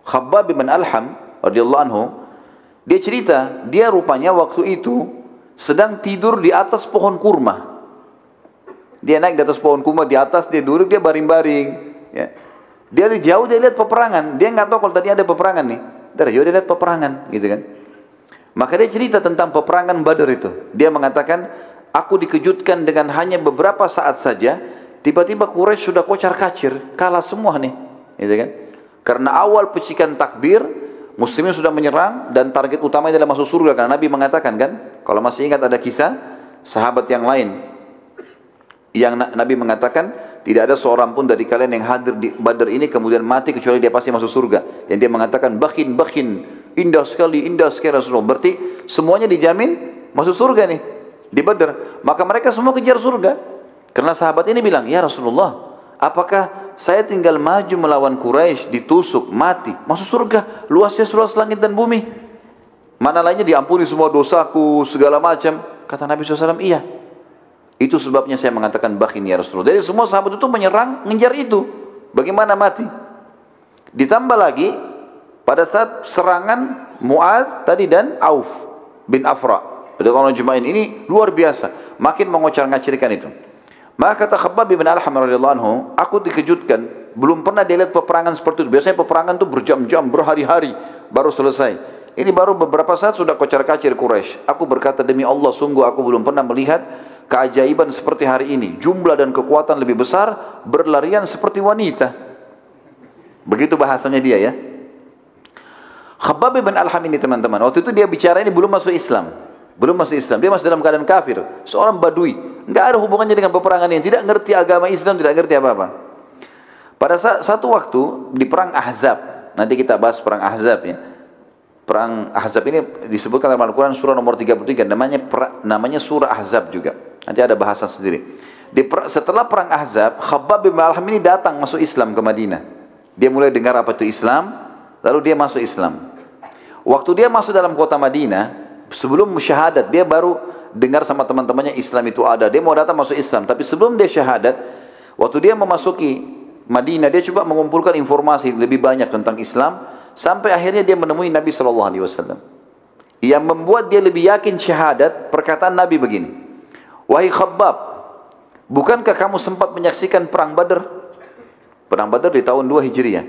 Khabbab bin Alham radhiyallahu anhu, dia cerita, dia rupanya waktu itu sedang tidur di atas pohon kurma. Dia naik di atas pohon kurma, di atas dia duduk, dia baring-baring. Ya. Dia dari jauh dia lihat peperangan. Dia nggak tahu kalau tadi ada peperangan nih. Dari jauh dia lihat peperangan, gitu kan. Maka dia cerita tentang peperangan Badar itu. Dia mengatakan, aku dikejutkan dengan hanya beberapa saat saja, tiba-tiba Quraisy sudah kocar-kacir, kalah semua nih, gitu kan? Karena awal pecikan takbir, muslimin sudah menyerang dan target utamanya adalah masuk surga. Karena Nabi mengatakan kan, kalau masih ingat ada kisah sahabat yang lain, yang Nabi mengatakan, tidak ada seorang pun dari kalian yang hadir di Badar ini kemudian mati kecuali dia pasti masuk surga. Yang dia mengatakan, bakhin, indah sekali Rasulullah. Berarti semuanya dijamin masuk surga nih di Badar. Maka mereka semua kejar surga. Karena sahabat ini bilang, ya Rasulullah, apakah saya tinggal maju melawan Quraisy, ditusuk, mati, masuk surga, luasnya seluas langit dan bumi, mana lainnya diampuni semua dosaku, segala macam. Kata Nabi SAW, iya. Itu sebabnya saya mengatakan bakhin ya Rasulullah. Jadi semua sahabat itu menyerang, ngejar itu. Bagaimana mati? Ditambah lagi, pada saat serangan Mu'adz tadi dan Auf bin Afra, pada orang Jumain ini luar biasa, makin mengocar-ngacirkan itu. Maka kata Khabbab bin Alham radhiyallahu anhu, aku dikejutkan, belum pernah dia lihat peperangan seperti itu. Biasanya peperangan itu berjam-jam, berhari-hari baru selesai. Ini baru beberapa saat sudah kocar-kacir Quraisy. Aku berkata, demi Allah, sungguh aku belum pernah melihat keajaiban seperti hari ini. Jumlah dan kekuatan lebih besar, berlarian seperti wanita. Begitu bahasanya dia ya. Khabbab bin Alham ini teman-teman, waktu itu dia bicara ini belum masuk Islam. Belum masuk Islam, dia masih dalam keadaan kafir. Seorang Badui, enggak ada hubungannya dengan peperangan ini, tidak ngerti agama Islam, tidak ngerti apa-apa. Pada satu waktu di perang Ahzab, nanti kita bahas perang Ahzab ya. Perang Ahzab ini disebutkan dalam Al-Quran surah nomor 33, namanya surah Ahzab juga. Nanti ada bahasan sendiri. Setelah perang Ahzab, Khabbab bin Alham ini datang masuk Islam ke Madinah. Dia mulai dengar apa itu Islam, lalu dia masuk Islam. Waktu dia masuk dalam kota Madinah, sebelum syahadat, dia baru dengar sama teman-temannya Islam itu ada. Dia mau datang masuk Islam, tapi sebelum dia syahadat, waktu dia memasuki Madinah, dia coba mengumpulkan informasi lebih banyak tentang Islam, sampai akhirnya dia menemui Nabi SAW. Yang membuat dia lebih yakin syahadat, perkataan Nabi begini, wahai Khabbab, bukankah kamu sempat menyaksikan perang Badar? Perang Badar di tahun 2 Hijriah.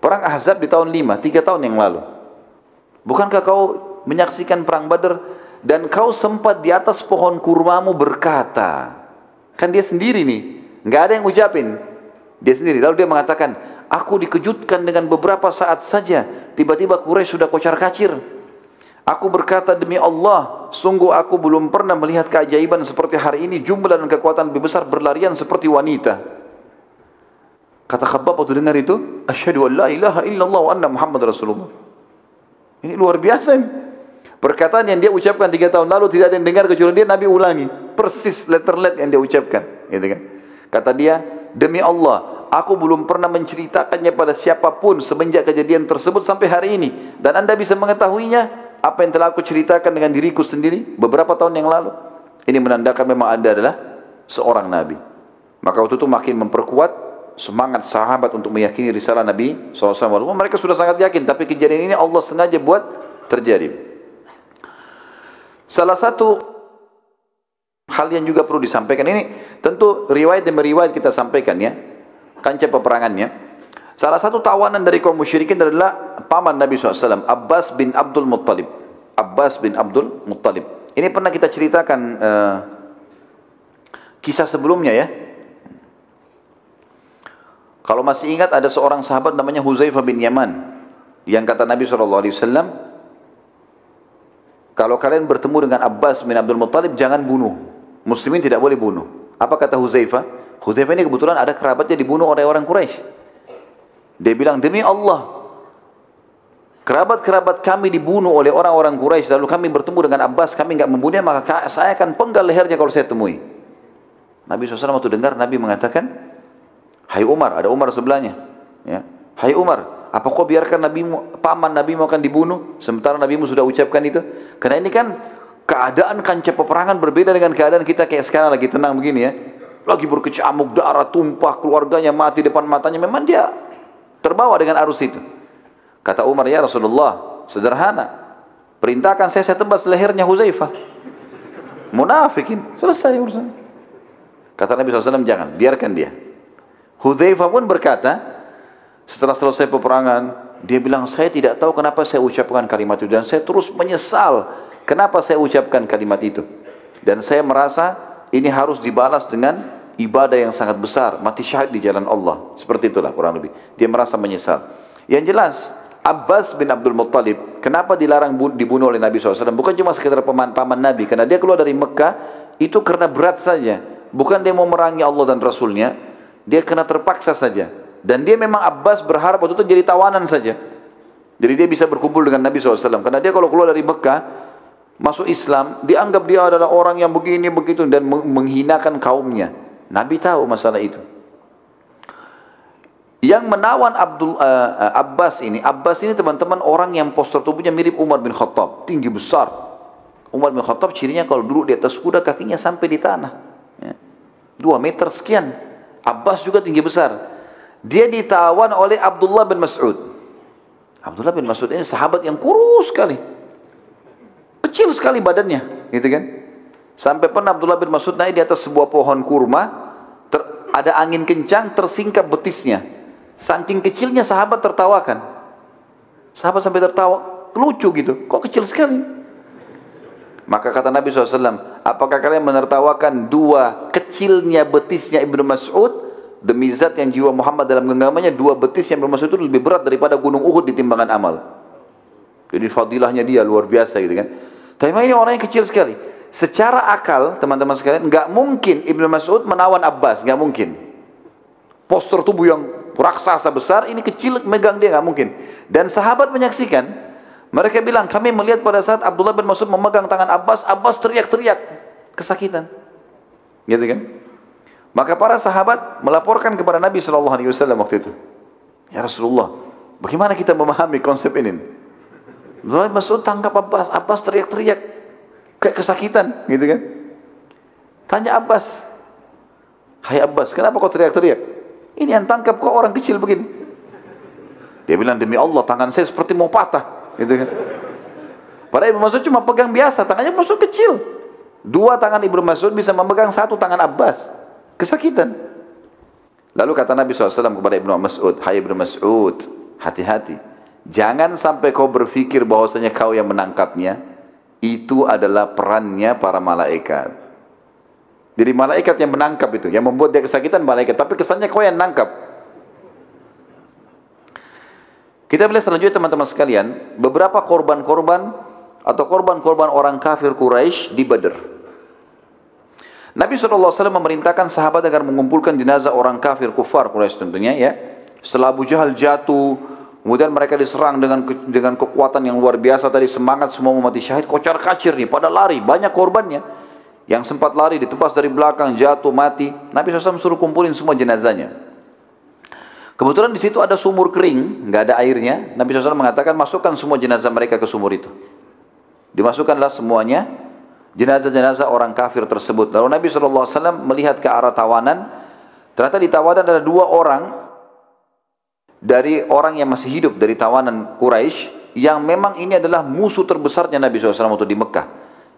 Perang Ahzab di tahun 5, 3 tahun yang lalu. Bukankah kau menyaksikan perang Badar dan kau sempat di atas pohon kurmamu berkata, kan dia sendiri nih, nggak ada yang ucapin, dia sendiri. Lalu dia mengatakan, aku dikejutkan dengan beberapa saat saja, tiba-tiba Quraisy sudah kocar-kacir. Aku berkata, demi Allah, sungguh aku belum pernah melihat keajaiban seperti hari ini, jumlah dan kekuatan lebih besar, berlarian seperti wanita. Kata Khabbab waktu dengar itu, asyhadu an la ilaha illallah wa anna Muhammad Rasulullah. Ini luar biasa ini. Perkataan yang dia ucapkan 3 tahun lalu tidak ada yang dengar kecuali dia, Nabi ulangi persis letter-let yang dia ucapkan, gitu kan. Kata dia, demi Allah, aku belum pernah menceritakannya pada siapapun semenjak kejadian tersebut sampai hari ini. Dan anda bisa mengetahuinya, apa yang telah aku ceritakan dengan diriku sendiri beberapa tahun yang lalu. Ini menandakan memang anda adalah seorang Nabi. Maka waktu itu makin memperkuat semangat sahabat untuk meyakini risalah Nabi SAW. Mereka sudah sangat yakin, tapi kejadian ini Allah sengaja buat terjadi. Salah satu hal yang juga perlu disampaikan ini, tentu riwayat demi riwayat kita sampaikan ya, kancah peperangannya. Salah satu tawanan dari kaum musyrikin adalah paman Nabi SAW, Abbas bin Abdul Muttalib. Abbas bin Abdul Muttalib. Ini pernah kita ceritakan kisah sebelumnya ya. Kalau masih ingat, ada seorang sahabat namanya Huzaifah bin Yaman, yang kata Nabi SAW, kalau kalian bertemu dengan Abbas bin Abdul Muttalib, jangan bunuh. Muslimin tidak boleh bunuh. Apa kata Huzaifah? Huzaifah ini kebetulan ada kerabatnya dibunuh oleh orang Quraisy. Dia bilang, demi Allah, kerabat-kerabat kami dibunuh oleh orang-orang Quraisy, lalu kami bertemu dengan Abbas, kami enggak membunuhnya, maka saya akan penggal lehernya kalau saya temui. Nabi SAW waktu dengar, Nabi mengatakan, hai Umar, ada Umar sebelahnya. Ya. Hai Umar, apa kau biarkan paman Nabimu akan dibunuh, sementara Nabimu sudah ucapkan itu? Karena ini kan keadaan kancah peperangan berbeda dengan keadaan kita kayak sekarang lagi tenang begini ya. Lagi berkecamuk, darah tumpah, keluarganya mati depan matanya. Memang dia terbawa dengan arus itu. Kata Umar, ya Rasulullah, sederhana. Perintahkan saya tebas lehernya Huzaifah. Munafikin, selesai urusan. Kata Nabi SAW, jangan, biarkan dia. Huzaifah pun berkata, setelah selesai peperangan, dia bilang, saya tidak tahu kenapa saya ucapkan kalimat itu. Dan saya terus menyesal kenapa saya ucapkan kalimat itu. Dan saya merasa ini harus dibalas dengan ibadah yang sangat besar, mati syahid di jalan Allah. Seperti itulah kurang lebih. Dia merasa menyesal. Yang jelas, Abbas bin Abdul Muttalib, kenapa dilarang dibunuh oleh Nabi SAW? Bukan cuma sekedar paman Nabi, karena dia keluar dari Mekah, itu karena berat saja. Bukan dia mau merangi Allah dan Rasulnya, dia kena terpaksa saja. Dan dia memang Abbas berharap waktu itu jadi tawanan saja. Jadi dia bisa berkumpul dengan Nabi SAW. Karena dia kalau keluar dari Mekah, masuk Islam, dianggap dia adalah orang yang begini, begitu, dan menghinakan kaumnya. Nabi tahu masalah itu. Yang menawan Abbas ini teman-teman orang yang postur tubuhnya mirip Umar bin Khattab, tinggi besar. Umar bin Khattab cirinya kalau duduk di atas kuda kakinya sampai di tanah, ya. 2 meter sekian. Abbas juga tinggi besar. Dia ditawan oleh Abdullah bin Mas'ud. Abdullah bin Mas'ud ini sahabat yang kurus sekali, kecil sekali badannya, gitu kan? Sampai pernah Abdullah bin Mas'ud naik di atas sebuah pohon kurma, ada angin kencang, tersingkap betisnya. Saking kecilnya sahabat tertawakan. Sahabat sampai tertawa, lucu gitu, kok kecil sekali? Maka kata Nabi SAW, apakah kalian menertawakan 2 kecilnya betisnya Ibnu Mas'ud? Demi zat yang jiwa Muhammad dalam genggamannya, 2 betis yang Ibnu Mas'ud itu lebih berat daripada gunung Uhud di timbangan amal. Jadi fadilahnya dia luar biasa gitu kan. Tapi ini orangnya kecil sekali. Secara akal, teman-teman sekalian, enggak mungkin Ibnu Mas'ud menawan Abbas, enggak mungkin. Postur tubuh yang raksasa besar, ini kecil megang dia, enggak mungkin. Dan sahabat menyaksikan, mereka bilang, kami melihat pada saat Abdullah bin Mas'ud memegang tangan Abbas, Abbas teriak-teriak kesakitan. Gitu kan? Maka para sahabat melaporkan kepada Nabi SAW waktu itu. Ya Rasulullah, bagaimana kita memahami konsep ini? Abdullah bin Mas'ud tangkap Abbas, Abbas teriak-teriak kayak kesakitan, gitu kan? Tanya Abbas, hai Abbas, kenapa kau teriak-teriak? Ini yang tangkap kok orang kecil begini. Dia bilang, demi Allah, tangan saya seperti mau patah, gitu kan? Padahal Ibnu Mas'ud cuma pegang biasa, tangannya Ibnu Mas'ud kecil. 2 tangan Ibnu Mas'ud bisa memegang 1 tangan Abbas, kesakitan. Lalu kata Nabi SAW kepada Ibnu Mas'ud, hai Ibnu Mas'ud, hati-hati. Jangan sampai kau berpikir bahwasanya kau yang menangkapnya. Itu adalah perannya para malaikat. Jadi malaikat yang menangkap itu, yang membuat dia kesakitan malaikat, tapi kesannya kau yang menangkap. Kita lihat selanjutnya teman-teman sekalian, beberapa korban-korban atau korban-korban orang kafir Quraisy di Badr. Nabi SAW memerintahkan sahabat agar mengumpulkan jenazah orang kafir kufar Quraisy tentunya ya. Setelah Abu Jahal jatuh, kemudian mereka diserang dengan kekuatan yang luar biasa tadi, semangat semua mau mati syahid, kocar kacir nih, pada lari, banyak korbannya. Yang sempat lari ditebas dari belakang, jatuh, mati. Nabi SAW suruh kumpulin semua jenazahnya. Kebetulan di situ ada sumur kering, nggak ada airnya. Nabi SAW mengatakan, masukkan semua jenazah mereka ke sumur itu. Dimasukkanlah semuanya jenazah-jenazah orang kafir tersebut. Lalu Nabi SAW melihat ke arah tawanan. Ternyata di tawanan ada 2 orang dari orang yang masih hidup dari tawanan Quraisy, yang memang ini adalah musuh terbesarnya Nabi SAW waktu di Mekah.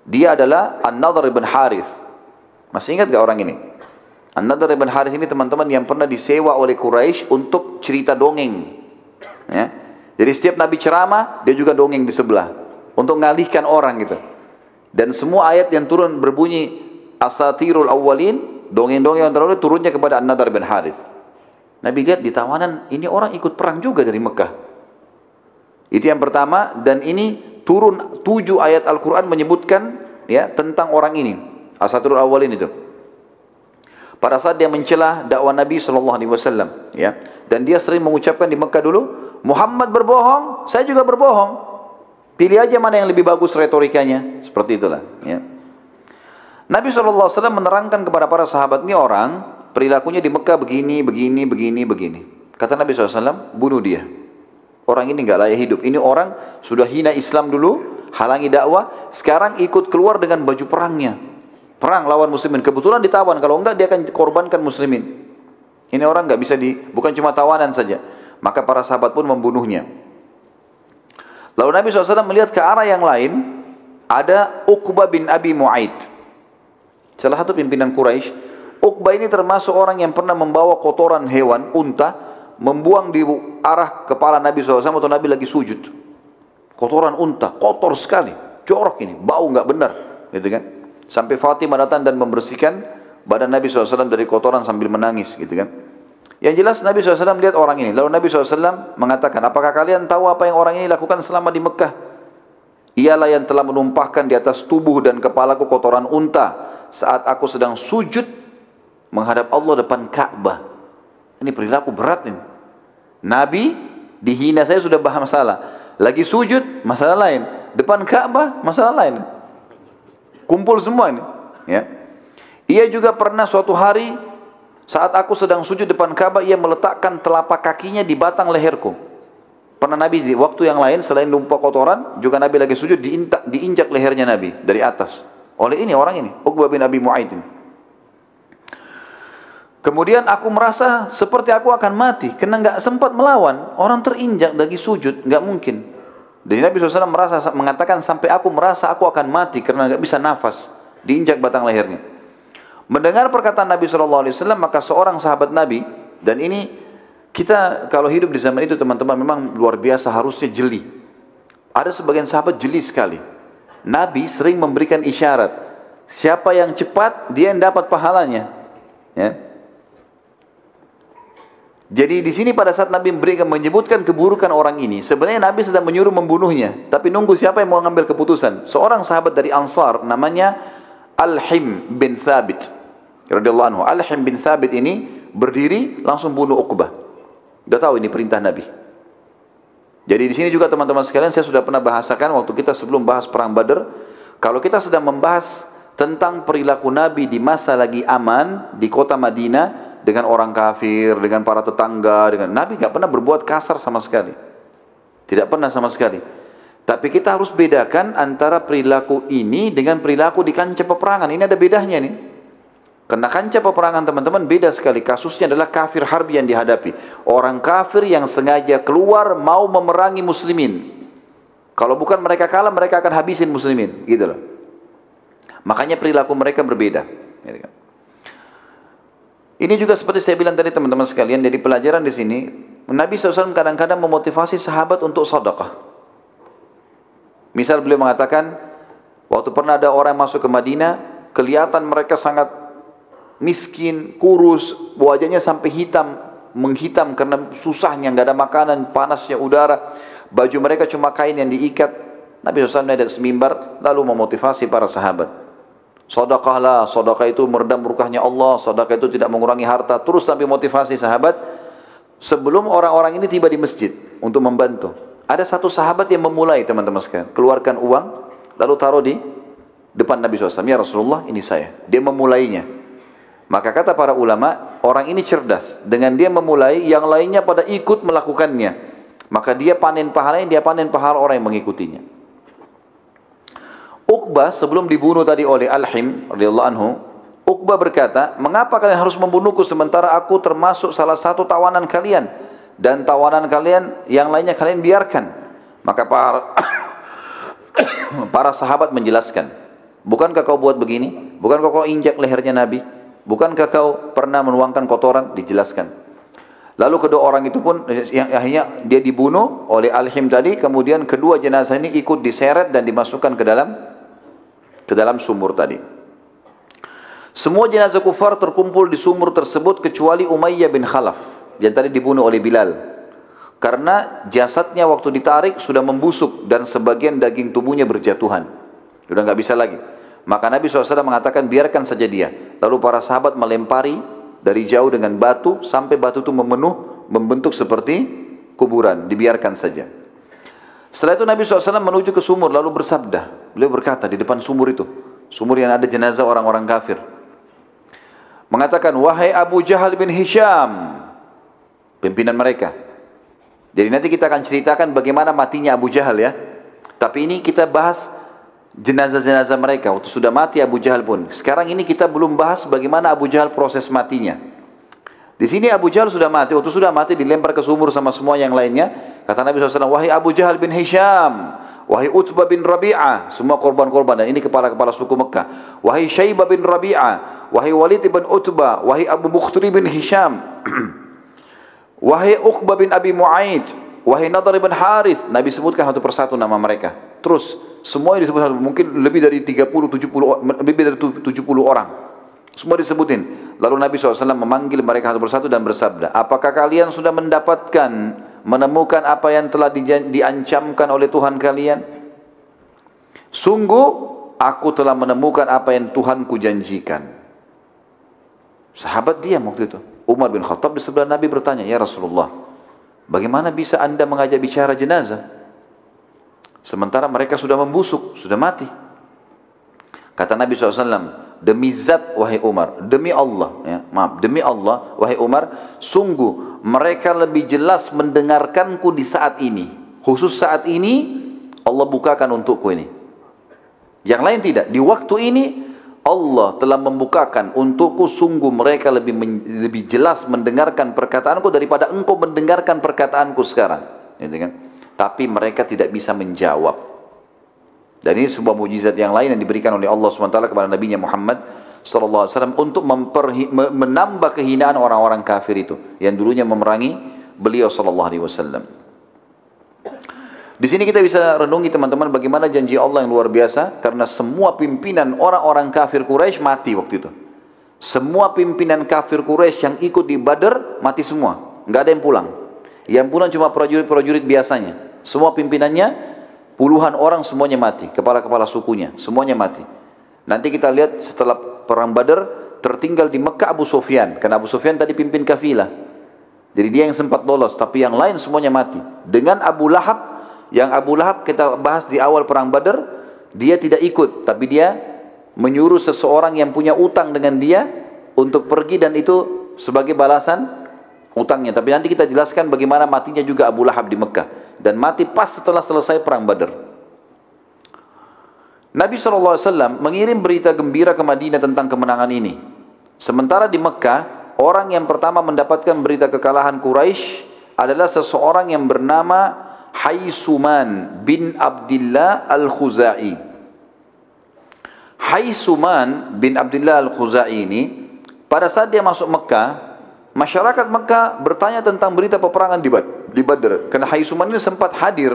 Dia adalah An-Nadhr ibn Harith. Masih ingat gak orang ini? An-Nadhr ibn Harith ini teman-teman yang pernah disewa oleh Quraisy untuk cerita dongeng. Ya. Jadi setiap Nabi ceramah, dia juga dongeng di sebelah. Untuk mengalihkan orang gitu. Dan semua ayat yang turun berbunyi Asatirul Awwalin, dongeng-dongeng yang terdahulu turunnya kepada An-Nadhr ibn Harith. Nabi lihat di tawanan, ini orang ikut perang juga dari Mekah. Itu yang pertama, dan ini turun 7 ayat Al-Quran menyebutkan ya tentang orang ini, Asatirul Awwalin itu. Pada saat dia mencela dakwah Nabi SAW, ya, dan dia sering mengucapkan di Mekah dulu, Muhammad berbohong, saya juga berbohong. Pilih aja mana yang lebih bagus retorikanya, seperti itulah. Ya. Nabi SAW menerangkan kepada para sahabat, ini orang perilakunya di Mekah begini, begini, begini, begini. Kata Nabi SAW, bunuh dia. Orang ini nggak layak hidup. Ini orang sudah hina Islam dulu, halangi dakwah, sekarang ikut keluar dengan baju perangnya. Perang lawan muslimin. Kebetulan ditawan, kalau enggak dia akan korbankan muslimin. Ini orang nggak bisa bukan cuma tawanan saja. Maka para sahabat pun membunuhnya. Lalu Nabi SAW melihat ke arah yang lain, ada Uqbah bin Abi Mu'aid. Salah satu pimpinan Quraisy. Uqbah ini termasuk orang yang pernah membawa kotoran hewan, unta, membuang di arah kepala Nabi SAW atau Nabi lagi sujud. Kotoran unta, kotor sekali, jorok ini, bau nggak benar, gitu kan? Sampai Fatimah datang dan membersihkan badan Nabi SAW dari kotoran sambil menangis, gitu kan? Yang jelas Nabi SAW lihat orang ini. Lalu Nabi SAW mengatakan, apakah kalian tahu apa yang orang ini lakukan selama di Mekah? Ialah yang telah menumpahkan di atas tubuh dan kepalaku kotoran unta saat aku sedang sujud menghadap Allah depan Ka'bah. Ini perilaku berat ini. Nabi dihina saya sudah bahas masalah. Lagi sujud masalah lain. Depan Ka'bah masalah lain. Kumpul semua ini. Ya. Ia juga pernah suatu hari saat aku sedang sujud depan Ka'bah, ia meletakkan telapak kakinya di batang leherku. Pernah Nabi di waktu yang lain selain numpah kotoran, juga Nabi lagi sujud diinjak lehernya Nabi dari atas. Oleh ini orang ini, Uqbah bin Abi Mu'aid ini. Kemudian aku merasa seperti aku akan mati, karena nggak sempat melawan. Orang terinjak lagi sujud, nggak mungkin. Dan Nabi SAW mengatakan sampai aku merasa aku akan mati karena nggak bisa nafas, diinjak batang lehernya. Mendengar perkataan Nabi SAW, maka seorang sahabat Nabi, dan ini kita kalau hidup di zaman itu teman-teman memang luar biasa harusnya jeli. Ada sebagian sahabat jeli sekali. Nabi sering memberikan isyarat, siapa yang cepat dia yang dapat pahalanya. Ya. Jadi di sini pada saat Nabi menyebutkan keburukan orang ini, sebenarnya Nabi sedang menyuruh membunuhnya, tapi nunggu siapa yang mau mengambil keputusan. Seorang sahabat dari Ansar namanya Al-Him bin Thabit radhiyallahu anhu. Al-Him bin Thabit ini berdiri langsung bunuh Uqbah. Sudah tahu ini perintah Nabi. Jadi di sini juga teman-teman sekalian, saya sudah pernah bahasakan waktu kita sebelum bahas perang Badar, kalau kita sedang membahas tentang perilaku Nabi di masa lagi aman di kota Madinah dengan orang kafir, dengan para tetangga, dengan Nabi nggak pernah berbuat kasar sama sekali. Tidak pernah sama sekali. Tapi kita harus bedakan antara perilaku ini dengan perilaku di kancah peperangan. Ini ada bedanya nih. Karena kancah peperangan teman-teman beda sekali. Kasusnya adalah kafir harbi yang dihadapi. Orang kafir yang sengaja keluar mau memerangi muslimin. Kalau bukan mereka kalah, mereka akan habisin muslimin. Gitu loh. Makanya perilaku mereka berbeda. Ini juga seperti saya bilang tadi teman-teman sekalian, jadi pelajaran di sini, Nabi SAW kadang-kadang memotivasi sahabat untuk sedekah. Misal beliau mengatakan, waktu pernah ada orang masuk ke Madinah, kelihatan mereka sangat miskin, kurus, wajahnya sampai hitam, menghitam karena susahnya, nggak ada makanan, panasnya udara, baju mereka cuma kain yang diikat. Nabi SAW ada semimbar, lalu memotivasi para sahabat. Sedekahlah, sedekah itu meredam murkahnya Allah, sedekah itu tidak mengurangi harta. Terus Nabi motivasi sahabat. Sebelum orang-orang ini tiba di masjid untuk membantu, ada satu sahabat yang memulai teman-teman sekalian, keluarkan uang lalu taruh di depan Nabi SAW, ya Rasulullah ini saya. Dia memulainya. Maka kata para ulama, orang ini cerdas. Dengan dia memulai, yang lainnya pada ikut melakukannya. Maka dia panen pahalanya, dia panen pahala orang yang mengikutinya. Uqbah sebelum dibunuh tadi oleh Al-Him radhiyallahu anhu, Uqbah berkata, mengapa kalian harus membunuhku sementara aku termasuk salah satu tawanan kalian, dan tawanan kalian yang lainnya kalian biarkan. Maka para sahabat menjelaskan, bukankah kau buat begini? Bukankah kau injak lehernya Nabi? Bukankah kau pernah menuangkan kotoran? Dijelaskan. Lalu kedua orang itu pun yang akhirnya dia dibunuh oleh Al-Him tadi, kemudian kedua jenazah ini ikut diseret dan dimasukkan ke dalam sumur tadi. Semua jenazah kufar terkumpul di sumur tersebut kecuali Umayyah bin Khalaf yang tadi dibunuh oleh Bilal. Karena jasadnya waktu ditarik sudah membusuk dan sebagian daging tubuhnya berjatuhan. Sudah nggak bisa lagi. Maka Nabi SAW mengatakan biarkan saja dia. Lalu para sahabat melempari dari jauh dengan batu sampai batu itu membentuk seperti kuburan. Dibiarkan saja. Setelah itu Nabi SAW menuju ke sumur lalu bersabda. Beliau berkata di depan sumur itu. Sumur yang ada jenazah orang-orang kafir. Mengatakan, wahai Abu Jahal bin Hisham. Pimpinan mereka. Jadi nanti kita akan ceritakan bagaimana matinya Abu Jahal ya. Tapi ini kita bahas jenazah-jenazah mereka. Waktu sudah mati Abu Jahal pun. Sekarang ini kita belum bahas bagaimana Abu Jahal proses matinya. Di sini Abu Jahal sudah mati. Waktu sudah mati dilempar ke sumur sama semua yang lainnya. Kata Nabi SAW, wahai Abu Jahal bin Hisham. Wahai Utbah bin Rabi'ah. Semua korban-korban. Dan ini kepala-kepala suku Mekah. Wahai Syaibah bin Rabi'ah. Wahai Walid bin Utbah. Wahai Abu Bukhtri bin Hisham. Wahai Uqbah bin Abi Mu'aid, wahai Nadar bin Harith. Nabi sebutkan satu persatu nama mereka. Terus semua disebutkan, mungkin lebih dari 70 orang. Semua disebutin. Lalu Nabi SAW memanggil mereka satu persatu dan bersabda, apakah kalian sudah mendapatkan, menemukan apa yang telah diancamkan oleh Tuhan kalian? Sungguh aku telah menemukan apa yang Tuhanku janjikan. Sahabat diam waktu itu. Umar bin Khattab di sebelah Nabi bertanya, ya Rasulullah, bagaimana bisa anda mengajak bicara jenazah? Sementara mereka sudah membusuk, sudah mati. Kata Nabi SAW, demi zat wahai Umar, demi Allah, ya, maaf, demi Allah wahai Umar, sungguh mereka lebih jelas mendengarkanku di saat ini. Khusus saat ini, Allah bukakan untukku ini. Yang lain tidak, di waktu ini, Allah telah membukakan untukku, sungguh mereka lebih jelas mendengarkan perkataanku daripada engkau mendengarkan perkataanku sekarang. Gitu kan? Tapi mereka tidak bisa menjawab. Dan ini sebuah mujizat yang lain yang diberikan oleh Allah SWT kepada Nabi Muhammad SAW untuk menambah kehinaan orang-orang kafir itu yang dulunya memerangi beliau SAW. Di sini kita bisa renungi teman-teman bagaimana janji Allah yang luar biasa, karena semua pimpinan orang-orang kafir Quraisy mati waktu itu. Semua pimpinan kafir Quraisy yang ikut di Badar mati semua, nggak ada yang pulang. Yang pulang cuma prajurit-prajurit biasanya. Semua pimpinannya puluhan orang semuanya mati, kepala-kepala sukunya semuanya mati. Nanti kita lihat setelah perang Badar tertinggal di Mekah Abu Sufyan, karena Abu Sufyan tadi pimpin kafilah. Jadi dia yang sempat lolos, tapi yang lain semuanya mati. Dengan Abu Lahab. Yang Abu Lahab kita bahas di awal perang Badar, dia tidak ikut, tapi dia menyuruh seseorang yang punya utang dengan dia untuk pergi, dan itu sebagai balasan utangnya. Tapi nanti kita jelaskan bagaimana matinya juga Abu Lahab di Mekah, dan mati pas setelah selesai perang Badar. Nabi SAW mengirim berita gembira ke Madinah tentang kemenangan ini. Sementara di Mekah, orang yang pertama mendapatkan berita kekalahan Quraisy adalah seseorang yang bernama Haisuman bin Abdullah Al-Khuzai. Haisuman bin Abdullah Al-Khuzai ini, pada saat dia masuk Mekah, masyarakat Mekah bertanya tentang berita peperangan di Badar. Karena Haisuman ini sempat hadir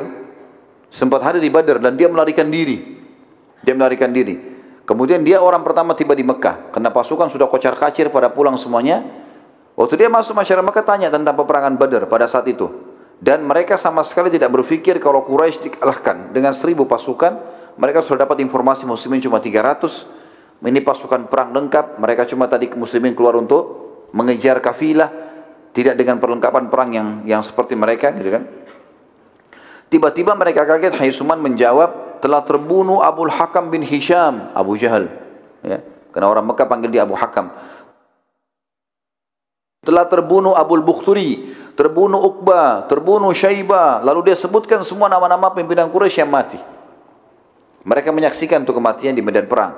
di Badar, dan dia melarikan diri. Kemudian dia orang pertama tiba di Mekah, karena pasukan sudah kocar-kacir pada pulang semuanya. Waktu dia masuk, masyarakat Mekah tanya tentang peperangan Badar pada saat itu. Dan mereka sama sekali tidak berpikir kalau Quraisy dikalahkan dengan 1000 pasukan. Mereka sudah dapat informasi muslimin cuma 300. Ini pasukan perang lengkap. Mereka cuma tadi muslimin keluar untuk mengejar kafilah, tidak dengan perlengkapan perang yang seperti mereka, gitu kan. Tiba-tiba mereka kaget. Haisuman menjawab, telah terbunuh Abu Hakam bin Hisham, Abu Jahal. Ya, karena orang Mekah panggil dia Abu Hakam. Telah terbunuh Abu Bukhturi, terbunuh Uqbah, terbunuh Syaibah. Lalu dia sebutkan semua nama-nama pimpinan Quraisy yang mati. Mereka menyaksikan untuk kematian di medan perang.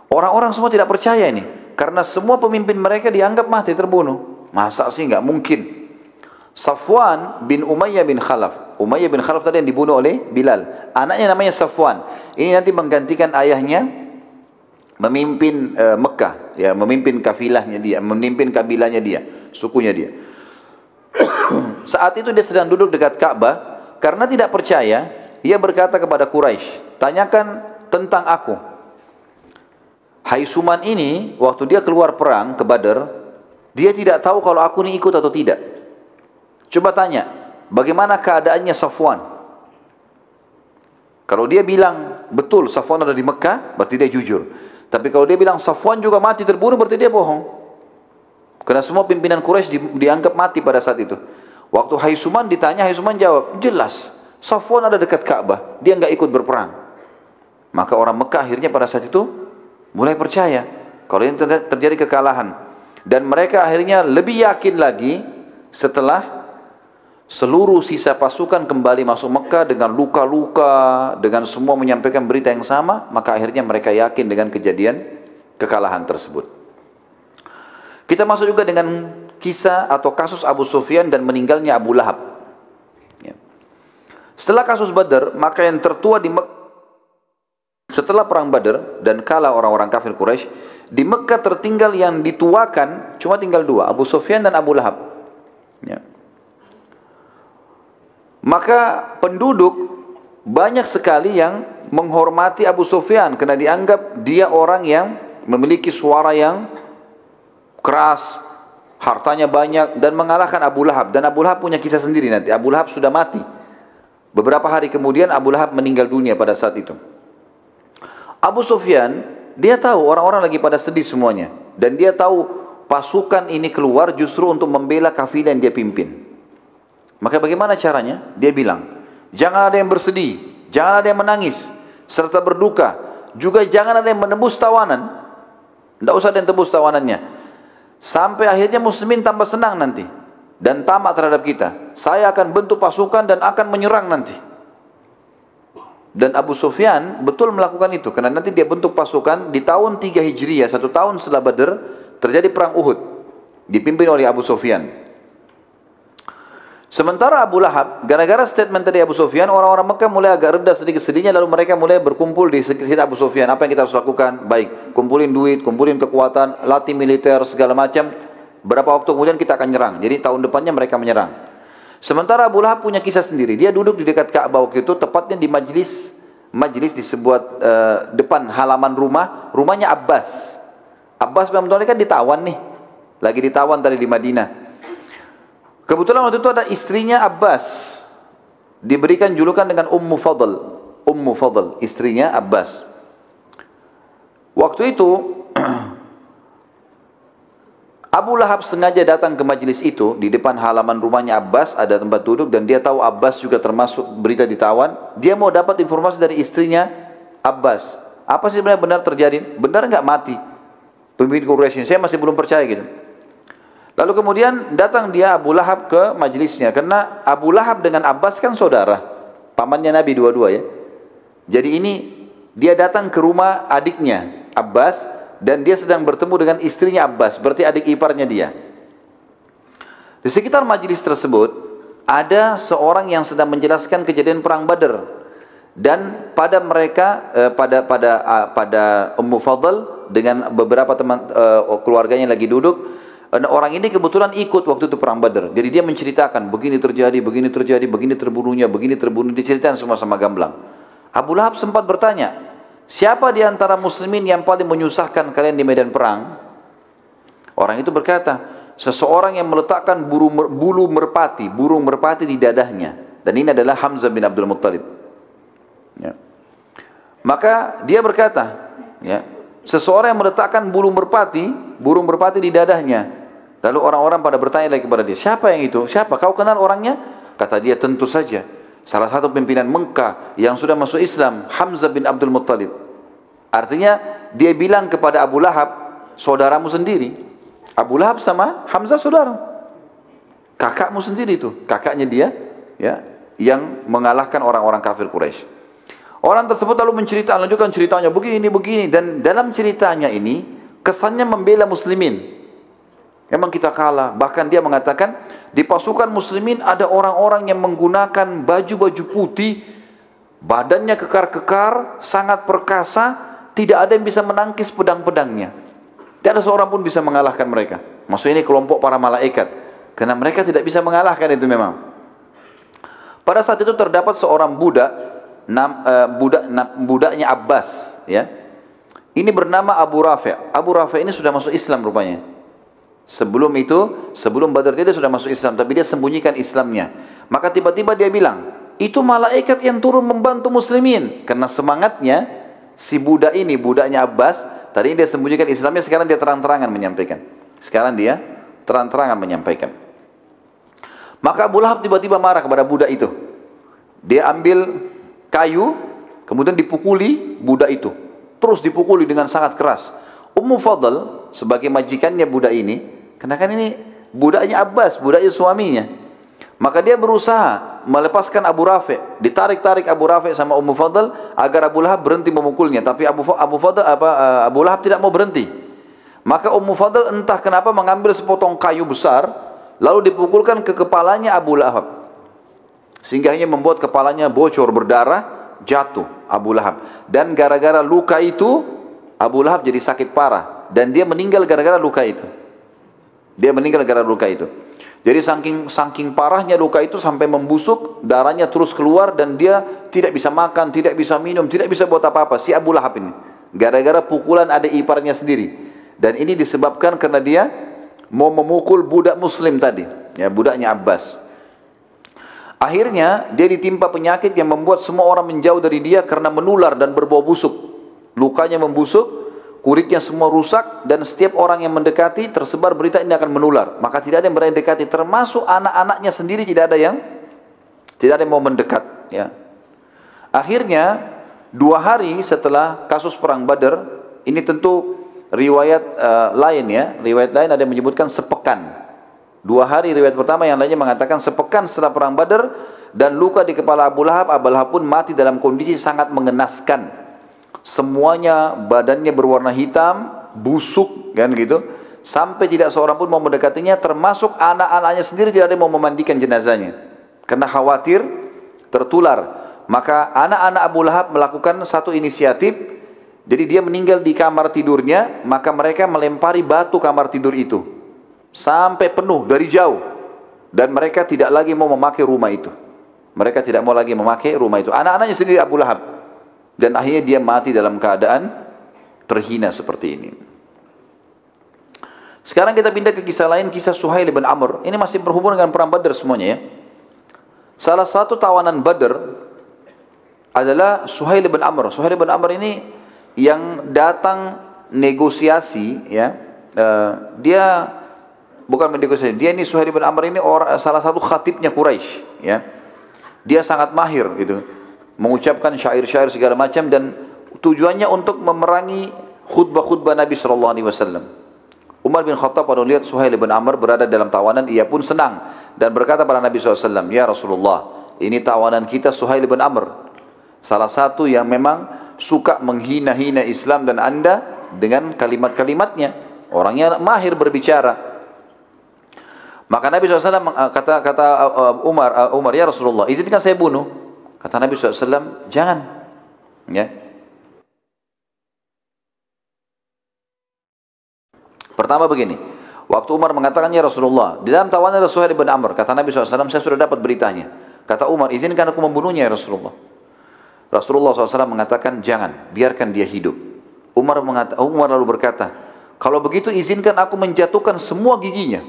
Orang-orang semua tidak percaya ini, karena semua pemimpin mereka dianggap mati, terbunuh. Masa sih, nggak mungkin. Safwan bin Umayyah bin Khalaf. Umayyah bin Khalaf tadi yang dibunuh oleh Bilal. Anaknya namanya Safwan. Ini nanti menggantikan ayahnya memimpin Mekah, ya, memimpin kafilahnya dia, memimpin kabilahnya dia, sukunya dia. Saat itu dia sedang duduk dekat Ka'bah. Karena tidak percaya, ia berkata kepada Quraisy, tanyakan tentang aku. Hai Suman ini, waktu dia keluar perang ke Badar, dia tidak tahu kalau aku ini ikut atau tidak. Coba tanya, bagaimana keadaannya Safwan? Kalau dia bilang, betul Safwan ada di Mekah, berarti dia jujur. Tapi kalau dia bilang Safwan juga mati terbunuh, berarti dia bohong. Karena semua pimpinan Quraisy dianggap mati pada saat itu. Waktu Haisuman ditanya, Haisuman jawab, jelas Safwan ada dekat Ka'bah, dia nggak ikut berperang. Maka orang Mekah akhirnya pada saat itu mulai percaya kalau ini terjadi kekalahan. Dan mereka akhirnya lebih yakin lagi setelah seluruh sisa pasukan kembali masuk Mekah dengan luka-luka, dengan semua menyampaikan berita yang sama, maka akhirnya mereka yakin dengan kejadian kekalahan tersebut. Kita masuk juga dengan kisah atau kasus Abu Sufyan dan meninggalnya Abu Lahab. Ya. Setelah kasus Badar, maka yang tertua di Mekah, setelah perang Badar dan kalah orang-orang kafir Quraisy, di Mekah tertinggal yang dituakan cuma tinggal dua, Abu Sufyan dan Abu Lahab. Ya. Maka penduduk banyak sekali yang menghormati Abu Sufyan karena dianggap dia orang yang memiliki suara yang keras, hartanya banyak, dan mengalahkan Abu Lahab. Dan Abu Lahab punya kisah sendiri nanti. Abu Lahab sudah mati. Beberapa hari kemudian Abu Lahab meninggal dunia pada saat itu. Abu Sufyan, dia tahu orang-orang lagi pada sedih semuanya. Dan dia tahu pasukan ini keluar justru untuk membela kafilah yang dia pimpin. Maka bagaimana caranya? Dia bilang, jangan ada yang bersedih, jangan ada yang menangis, serta berduka. Juga jangan ada yang menebus tawanan. Tidak usah ada yang tebus tawanannya. Sampai akhirnya muslimin tambah senang nanti. Dan tamak terhadap kita. Saya akan bentuk pasukan dan akan menyerang nanti. Dan Abu Sufyan betul melakukan itu. Karena nanti dia bentuk pasukan di tahun 3 Hijriah, 1 tahun setelah Badar, terjadi perang Uhud. Dipimpin oleh Abu Sufyan. Sementara Abu Lahab, gara-gara statement tadi Abu Sufyan, orang-orang Mekah mulai agak reda sedikit sedihnya, lalu mereka mulai berkumpul di sekitar Abu Sufyan. Apa yang kita harus lakukan? Baik, kumpulin duit, kumpulin kekuatan, latih militer, segala macam. Berapa waktu kemudian kita akan nyerang. Jadi tahun depannya mereka menyerang. Sementara Abu Lahab punya kisah sendiri. Dia duduk di dekat Ka'bah waktu itu, tepatnya di majlis di sebuah depan halaman rumahnya Abbas. Abbas bin Abdul Muthalib kan ditawan nih. Lagi ditawan tadi di Madinah. Kebetulan waktu itu ada istrinya Abbas, diberikan julukan dengan Ummu Fadl, istrinya Abbas. Waktu itu Abu Lahab sengaja datang ke majelis itu. Di depan halaman rumahnya Abbas ada tempat duduk, dan dia tahu Abbas juga termasuk berita ditawan. Dia mau dapat informasi dari istrinya Abbas. Apa sih sebenarnya benar terjadi? Benar nggak mati pemimpin Quraisy? Saya masih belum percaya gitu. Lalu kemudian datang dia Abu Lahab ke majelisnya, karena Abu Lahab dengan Abbas kan saudara, pamannya Nabi dua-dua ya. Jadi ini dia datang ke rumah adiknya Abbas, dan dia sedang bertemu dengan istrinya Abbas, berarti adik iparnya dia. Di sekitar majelis tersebut ada seorang yang sedang menjelaskan kejadian perang Badar, dan pada mereka pada Ummu Fadl dengan beberapa teman keluarganya lagi duduk. Orang ini kebetulan ikut waktu itu perang Badar. Jadi dia menceritakan begini terjadi, begini terjadi, begini terbunuhnya, begini terbunuh, diceritakan semua sama gamblang. Abu Lahab sempat bertanya, siapa di antara muslimin yang paling menyusahkan kalian di medan perang? Orang itu berkata, seseorang yang meletakkan burung merpati di dadahnya. Dan ini adalah Hamzah bin Abdul Muttalib. Ya. Maka dia berkata, ya, seseorang yang meletakkan burung merpati di dadahnya. Lalu orang-orang pada bertanya lagi kepada dia, siapa yang itu? Siapa? Kau kenal orangnya? Kata dia, tentu saja. salah satu pimpinan Mekah yang sudah masuk Islam, Hamzah bin Abdul Muttalib. Artinya dia bilang kepada Abu Lahab, saudaramu sendiri. Abu Lahab sama Hamzah saudara, kakakmu sendiri itu, kakaknya dia, ya, yang mengalahkan orang-orang kafir Quraisy. Orang tersebut lalu lanjutkan ceritanya begini, dan dalam ceritanya ini kesannya membela muslimin. Memang kita kalah. Bahkan dia mengatakan di pasukan muslimin ada orang-orang yang menggunakan baju-baju putih, badannya kekar-kekar, sangat perkasa, tidak ada yang bisa menangkis pedang-pedangnya. Tidak ada seorang pun bisa mengalahkan mereka. Maksudnya ini kelompok para malaikat, karena mereka tidak bisa mengalahkan itu memang. Pada saat itu terdapat seorang budak, budaknya Abbas, ya. Ini bernama Abu Rafi'. Abu Rafi' ini sudah masuk Islam rupanya. Sebelum itu, sebelum Badar dia sudah masuk Islam, tapi dia sembunyikan Islamnya. Maka tiba-tiba dia bilang, itu malaikat yang turun membantu muslimin. Karena semangatnya, si budak ini, budaknya Abbas, tadi dia sembunyikan Islamnya, sekarang dia terang-terangan menyampaikan. Maka Abu Lahab tiba-tiba marah kepada budak itu. Dia ambil kayu, kemudian dipukuli budak itu. Terus dipukuli dengan sangat keras. Ummu Fadl, sebagai majikannya budak ini, karena kan ini budaknya Abbas, budaknya suaminya. Maka dia berusaha melepaskan Abu Rafi'. Ditarik-tarik Abu Rafi' sama Ummu Fadl agar Abu Lahab berhenti memukulnya. Tapi Abu Lahab tidak mau berhenti. Maka Ummu Fadl entah kenapa mengambil sepotong kayu besar, lalu dipukulkan ke kepalanya Abu Lahab. Sehingga hanya membuat kepalanya bocor, berdarah, jatuh Abu Lahab. Dan gara-gara luka itu, Abu Lahab jadi sakit parah. Dan dia meninggal gara-gara luka itu. Jadi saking parahnya luka itu sampai membusuk, darahnya terus keluar dan dia tidak bisa makan, tidak bisa minum, tidak bisa buat apa-apa. Si Abu Lahab ini, gara-gara pukulan adik iparnya sendiri. Dan ini disebabkan karena dia mau memukul budak muslim tadi, ya, budaknya Abbas. Akhirnya dia ditimpa penyakit yang membuat semua orang menjauh dari dia karena menular dan berbau busuk. Lukanya membusuk, kulitnya semua rusak, dan setiap orang yang mendekati tersebar berita ini akan menular. Maka tidak ada yang berani dekati, termasuk anak-anaknya sendiri tidak ada yang mau mendekat, ya. Akhirnya 2 hari setelah kasus perang Badar, ini tentu riwayat lain, ya. Riwayat lain ada yang menyebutkan sepekan. 2 hari riwayat pertama, yang lainnya mengatakan sepekan setelah perang Badar, dan luka di kepala Abu Lahab pun mati dalam kondisi sangat mengenaskan. Semuanya badannya berwarna hitam, busuk, kan gitu. Sampai tidak seorang pun mau mendekatinya, termasuk anak-anaknya sendiri tidak ada yang mau memandikan jenazahnya. Karena khawatir tertular. Maka anak-anak Abu Lahab melakukan satu inisiatif. Jadi dia meninggal di kamar tidurnya, maka mereka melempari batu kamar tidur itu sampai penuh dari jauh, dan mereka tidak lagi mau memakai rumah itu. Anak-anaknya sendiri Abu Lahab, dan akhirnya dia mati dalam keadaan terhina seperti ini. Sekarang kita pindah ke kisah lain, kisah Suhail bin Amr. Ini masih berhubungan dengan perang Badar semuanya, ya. Salah satu tawanan Badar adalah Suhail bin Amr. Suhail bin Amr ini yang datang negosiasi, ya. Dia bukan bernegosiasi. Dia ini, Suhail bin Amr ini salah satu khatibnya Quraisy, ya. Dia sangat mahir gitu, mengucapkan syair-syair segala macam, dan tujuannya untuk memerangi khutbah-khutbah Nabi SAW. Umar bin Khattab pada lihat Suhail bin Amr berada dalam tawanan, ia pun senang dan berkata pada Nabi SAW, "Ya Rasulullah, ini tawanan kita Suhail bin Amr, salah satu yang memang suka menghina-hina Islam dan Anda dengan kalimat-kalimatnya. Orangnya mahir berbicara." Maka Nabi SAW kata Umar, "Ya Rasulullah, izinkan saya bunuh." Kata Nabi SAW, "Jangan." Ya. Pertama begini, waktu Umar mengatakan, "Ya Rasulullah, di dalam tawanan ada Suhail bin Amr." Kata Nabi SAW, "Saya sudah dapat beritanya." Kata Umar, "Izinkan aku membunuhnya, ya Rasulullah." Rasulullah SAW mengatakan, "Jangan, biarkan dia hidup." Umar lalu berkata, "Kalau begitu izinkan aku menjatuhkan semua giginya,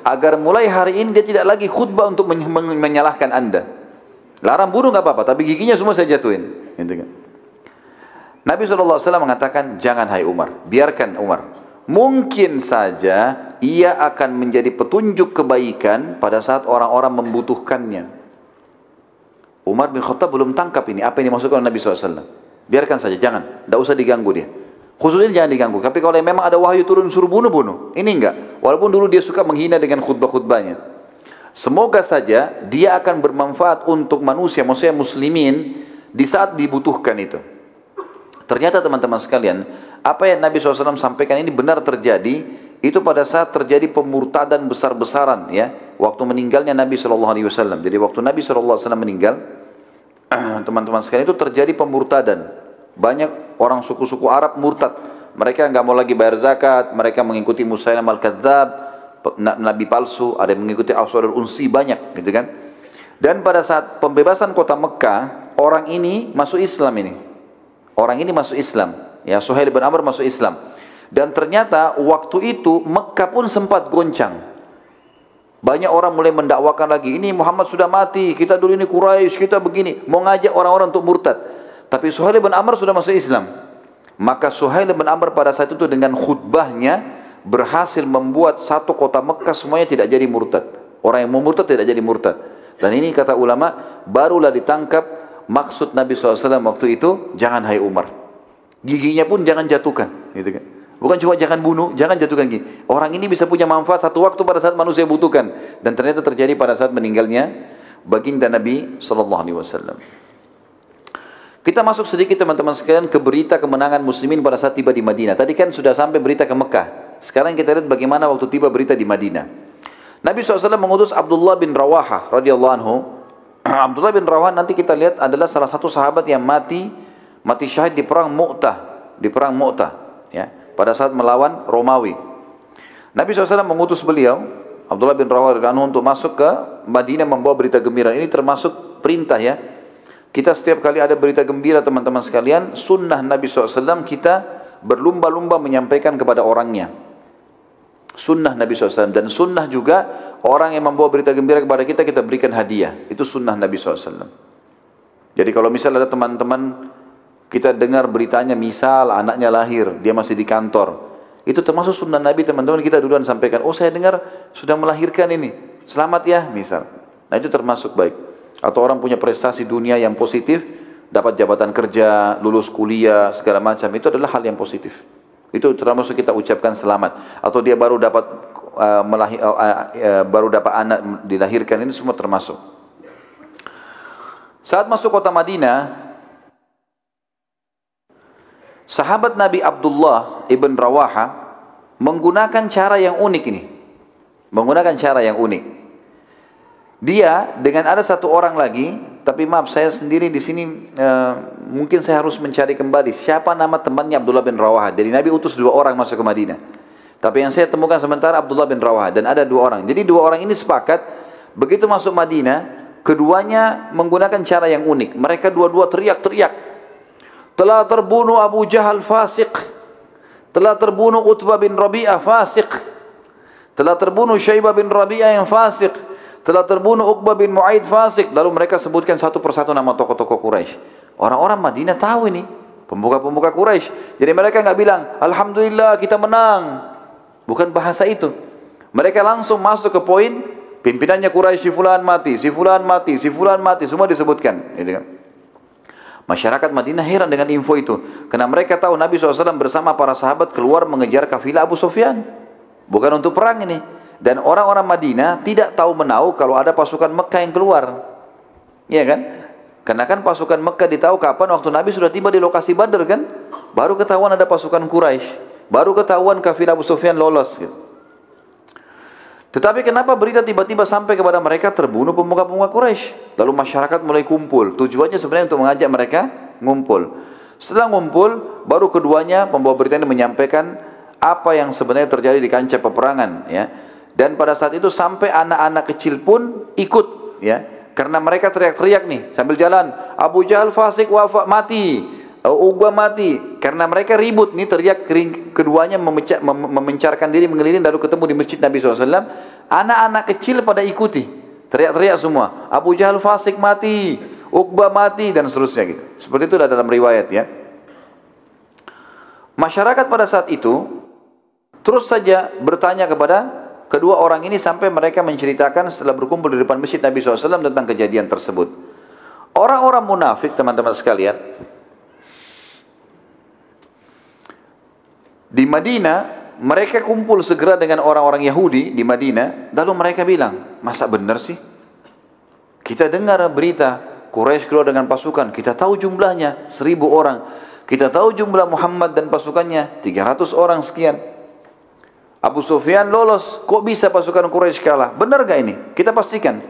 agar mulai hari ini dia tidak lagi khutbah untuk menyalahkan Anda. Larang bunuh nggak apa-apa, tapi giginya semua saya jatuhin." Gitu kan. Nabi SAW mengatakan, "Jangan hai Umar, biarkan Umar. Mungkin saja ia akan menjadi petunjuk kebaikan pada saat orang-orang membutuhkannya." Umar bin Khattab belum tangkap ini, apa yang dimaksudkan oleh Nabi SAW. Biarkan saja, jangan. Tidak usah diganggu dia. Khususnya jangan diganggu. Tapi kalau memang ada wahyu turun suruh bunuh. Ini enggak. Walaupun dulu dia suka menghina dengan khutbah-khutbahnya. Semoga saja dia akan bermanfaat untuk manusia, maksudnya muslimin, di saat dibutuhkan itu. Ternyata teman-teman sekalian, apa yang Nabi SAW sampaikan ini benar terjadi, itu pada saat terjadi pemurtadan besar-besaran, ya, waktu meninggalnya Nabi SAW. Jadi waktu Nabi SAW meninggal, teman-teman sekalian, itu terjadi pemurtadan. Banyak orang suku-suku Arab murtad. Mereka nggak mau lagi bayar zakat, mereka mengikuti Musailam al-Kadzab, nabi palsu, ada yang mengikuti Aswadul Unsi, banyak, gitu kan. Dan pada saat pembebasan kota Mekah, orang ini masuk Islam ini. Orang ini masuk Islam, ya, Suhail bin Amr masuk Islam. Dan ternyata waktu itu Mekah pun sempat goncang. Banyak orang mulai mendakwakan lagi, ini Muhammad sudah mati, kita dulu ini Quraisy, kita begini, mau ngajak orang-orang untuk murtad. Tapi Suhail bin Amr sudah masuk Islam. Maka Suhail bin Amr pada saat itu dengan khutbahnya berhasil membuat satu kota Mekah semuanya tidak jadi murtad. Orang yang mau murtad tidak jadi murtad. Dan ini kata ulama, barulah ditangkap maksud Nabi SAW waktu itu, jangan hai Umar. Giginya pun jangan jatuhkan. Gitu kan. Bukan cuma jangan bunuh, jangan jatuhkan gigi. Orang ini bisa punya manfaat satu waktu pada saat manusia butuhkan. Dan ternyata terjadi pada saat meninggalnya baginda Nabi SAW. Kita masuk sedikit teman-teman sekalian ke berita kemenangan muslimin pada saat tiba di Madinah. Tadi kan sudah sampai berita ke Mekah. Sekarang kita lihat bagaimana waktu tiba berita di Madinah. Nabi SAW mengutus Abdullah bin Rawahah radhiyallahu anhu. Abdullah bin Rawahah nanti kita lihat adalah salah satu sahabat yang mati syahid di perang Mu'tah, ya, pada saat melawan Romawi. Nabi SAW mengutus beliau, Abdullah bin Rawahah radhiyallahu anhu, untuk masuk ke Madinah membawa berita gembira. Ini termasuk perintah, ya. Kita setiap kali ada berita gembira teman-teman sekalian, sunnah Nabi SAW kita berlumba-lumba menyampaikan kepada orangnya. Sunnah Nabi SAW. Dan sunnah juga orang yang membawa berita gembira kepada kita, kita berikan hadiah. Itu sunnah Nabi SAW. Jadi kalau misalnya ada teman-teman kita dengar beritanya, misal anaknya lahir, dia masih di kantor, itu termasuk sunnah Nabi, teman-teman, kita duluan sampaikan, oh saya dengar sudah melahirkan ini, selamat ya, misal. Nah itu termasuk baik. Atau orang punya prestasi dunia yang positif, dapat jabatan kerja, lulus kuliah, segala macam, itu adalah hal yang positif. Itu termasuk kita ucapkan selamat. Atau dia baru dapat anak dilahirkan, ini semua termasuk. Saat masuk kota Madinah, sahabat Nabi Abdullah ibn Rawaha menggunakan cara yang unik ini. Menggunakan cara yang unik. Dia dengan ada satu orang lagi, tapi maaf saya sendiri di sini mungkin saya harus mencari kembali siapa nama temannya Abdullah bin Rawaha. Jadi Nabi utus 2 orang masuk ke Madinah. Tapi yang saya temukan sementara Abdullah bin Rawaha, dan ada 2 orang. Jadi 2 orang ini sepakat begitu masuk Madinah, keduanya menggunakan cara yang unik. Mereka dua-dua teriak-teriak, telah terbunuh Abu Jahal fasik, telah terbunuh Utbah bin Rabi'ah fasik, telah terbunuh Syaibah bin Rabi'ah yang fasik, telah terbunuh Uqbah bin Mu'aid fasik. Lalu mereka sebutkan satu persatu nama tokoh-tokoh Quraisy. Orang-orang Madinah tahu ini, pemuka-pemuka Quraisy. Jadi mereka nggak bilang, Alhamdulillah kita menang. Bukan bahasa itu. Mereka langsung masuk ke poin, pimpinannya Quraisy si fulan mati, si fulan mati, si fulan mati, semua disebutkan. Gitu kan. Masyarakat Madinah heran dengan info itu. Karena mereka tahu Nabi SAW bersama para sahabat keluar mengejar kafilah Abu Sufyan. Bukan untuk perang ini. Dan orang-orang Madinah tidak tahu menahu kalau ada pasukan Mekah yang keluar. Iya kan? Karena kan pasukan Mekah ditahu kapan? Waktu Nabi sudah tiba di lokasi Badr kan? Baru ketahuan ada pasukan Quraisy. Baru ketahuan kafilah Abu Sufyan lolos. Gitu. Tetapi kenapa berita tiba-tiba sampai kepada mereka terbunuh pemuka-pemuka Quraisy? Lalu masyarakat mulai kumpul. Tujuannya sebenarnya untuk mengajak mereka ngumpul. Setelah ngumpul, baru keduanya pembawa berita ini menyampaikan apa yang sebenarnya terjadi di kancah peperangan, ya. Dan pada saat itu sampai anak-anak kecil pun ikut, ya, karena mereka teriak-teriak nih sambil jalan, Abu Jahal fasik wafat mati, Uqbah mati, karena mereka ribut nih teriak, keduanya memencarkan diri mengeliling lalu ketemu di masjid Nabi SAW. Anak-anak kecil pada ikuti, teriak-teriak semua, Abu Jahal fasik mati, Uqbah mati, dan seterusnya gitu. Seperti itu dalam riwayat, ya. Masyarakat pada saat itu terus saja bertanya kepada kedua orang ini sampai mereka menceritakan setelah berkumpul di depan masjid Nabi SAW tentang kejadian tersebut. Orang-orang munafik, teman-teman sekalian, di Madinah, mereka kumpul segera dengan orang-orang Yahudi di Madinah, lalu mereka bilang, masa benar sih? Kita dengar berita, Quraisy keluar dengan pasukan, kita tahu jumlahnya, 1000 orang. Kita tahu jumlah Muhammad dan pasukannya, 300 orang sekian. Abu Sufyan lolos, kok bisa pasukan Quraisy kalah? Benar gak ini? Kita pastikan.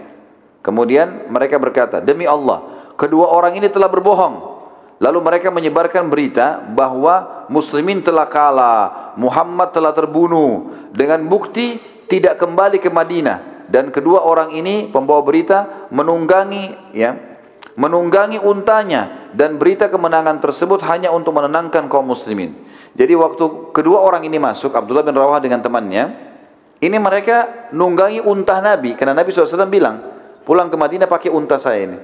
Kemudian mereka berkata, demi Allah, kedua orang ini telah berbohong. Lalu mereka menyebarkan berita bahwa muslimin telah kalah, Muhammad telah terbunuh, dengan bukti tidak kembali ke Madinah. Dan kedua orang ini pembawa berita menunggangi untanya, dan berita kemenangan tersebut hanya untuk menenangkan kaum muslimin. Jadi waktu kedua orang ini masuk, Abdullah bin Rawah dengan temannya, ini mereka nunggangi unta Nabi, karena Nabi SAW bilang, pulang ke Madinah pakai unta saya ini.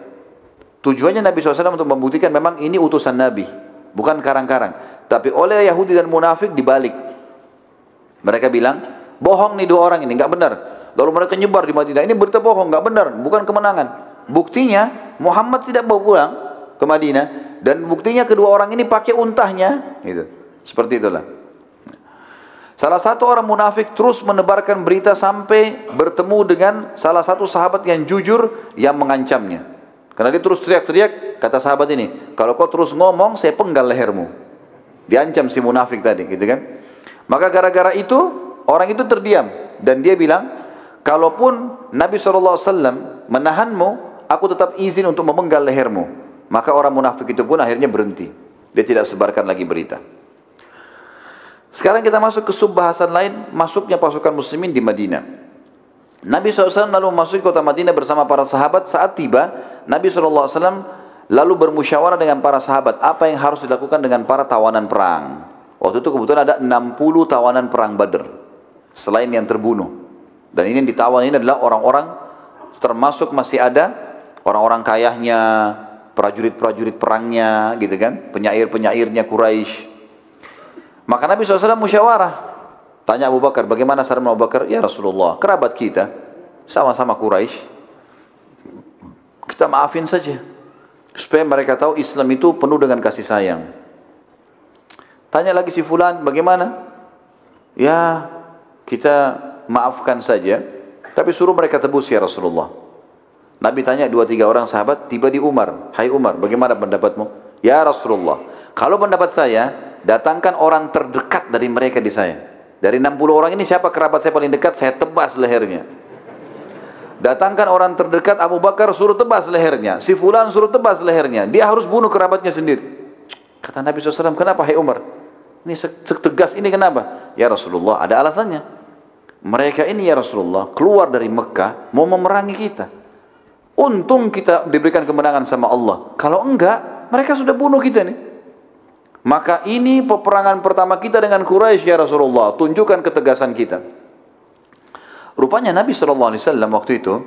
Tujuannya Nabi SAW untuk membuktikan memang ini utusan Nabi, bukan karang-karang. Tapi oleh Yahudi dan munafik dibalik. Mereka bilang, bohong nih dua orang ini, nggak benar. Lalu mereka nyebar di Madinah, ini berita bohong, nggak benar, bukan kemenangan. Buktinya Muhammad tidak bawa pulang ke Madinah, dan buktinya kedua orang ini pakai untahnya, gitu. Seperti itulah. Salah satu orang munafik terus menebarkan berita sampai bertemu dengan salah satu sahabat yang jujur yang mengancamnya. Karena dia terus teriak-teriak, kata sahabat ini, kalau kau terus ngomong, saya penggal lehermu. Diancam si munafik tadi, gitu kan? Maka gara-gara itu, orang itu terdiam. Dan dia bilang, kalaupun Nabi SAW menahanmu, aku tetap izin untuk memenggal lehermu. Maka orang munafik itu pun akhirnya berhenti. Dia tidak sebarkan lagi berita. Sekarang kita masuk ke sub-bahasan lain, masuknya pasukan muslimin di Madinah. Nabi SAW lalu memasuki kota Madinah bersama para sahabat. Saat tiba, Nabi SAW lalu bermusyawarah dengan para sahabat, apa yang harus dilakukan dengan para tawanan perang. Waktu itu kebetulan ada 60 tawanan perang Badr, selain yang terbunuh. Dan ini yang ditawan ini adalah orang-orang, termasuk masih ada orang-orang kayahnya, prajurit-prajurit perangnya, gitu kan, penyair-penyairnya Quraisy. Maka Nabi SAW musyawarah. Tanya Abu Bakar, bagaimana saran Abu Bakar? Ya Rasulullah, kerabat kita, sama-sama Quraisy, kita maafin saja. Supaya mereka tahu Islam itu penuh dengan kasih sayang. Tanya lagi si Fulan, bagaimana? Ya, kita maafkan saja, tapi suruh mereka tebus ya Rasulullah. Nabi tanya 2-3 orang sahabat, tiba di Umar. Hai Umar, bagaimana pendapatmu? Ya Rasulullah, kalau pendapat saya, datangkan orang terdekat dari mereka di saya. Dari 60 orang ini siapa kerabat saya paling dekat, saya tebas lehernya. Datangkan orang terdekat Abu Bakar, suruh tebas lehernya. Si Fulan suruh tebas lehernya. Dia harus bunuh kerabatnya sendiri. Kata Nabi SAW, kenapa hai Umar? Ini setegas ini kenapa? Ya Rasulullah, ada alasannya. Mereka ini ya Rasulullah, keluar dari Mekah, mau memerangi kita. Untung kita diberikan kemenangan sama Allah. Kalau enggak, mereka sudah bunuh kita nih. Maka ini peperangan pertama kita dengan Quraisy ya Rasulullah. Tunjukkan ketegasan kita. Rupanya Nabi SAW waktu itu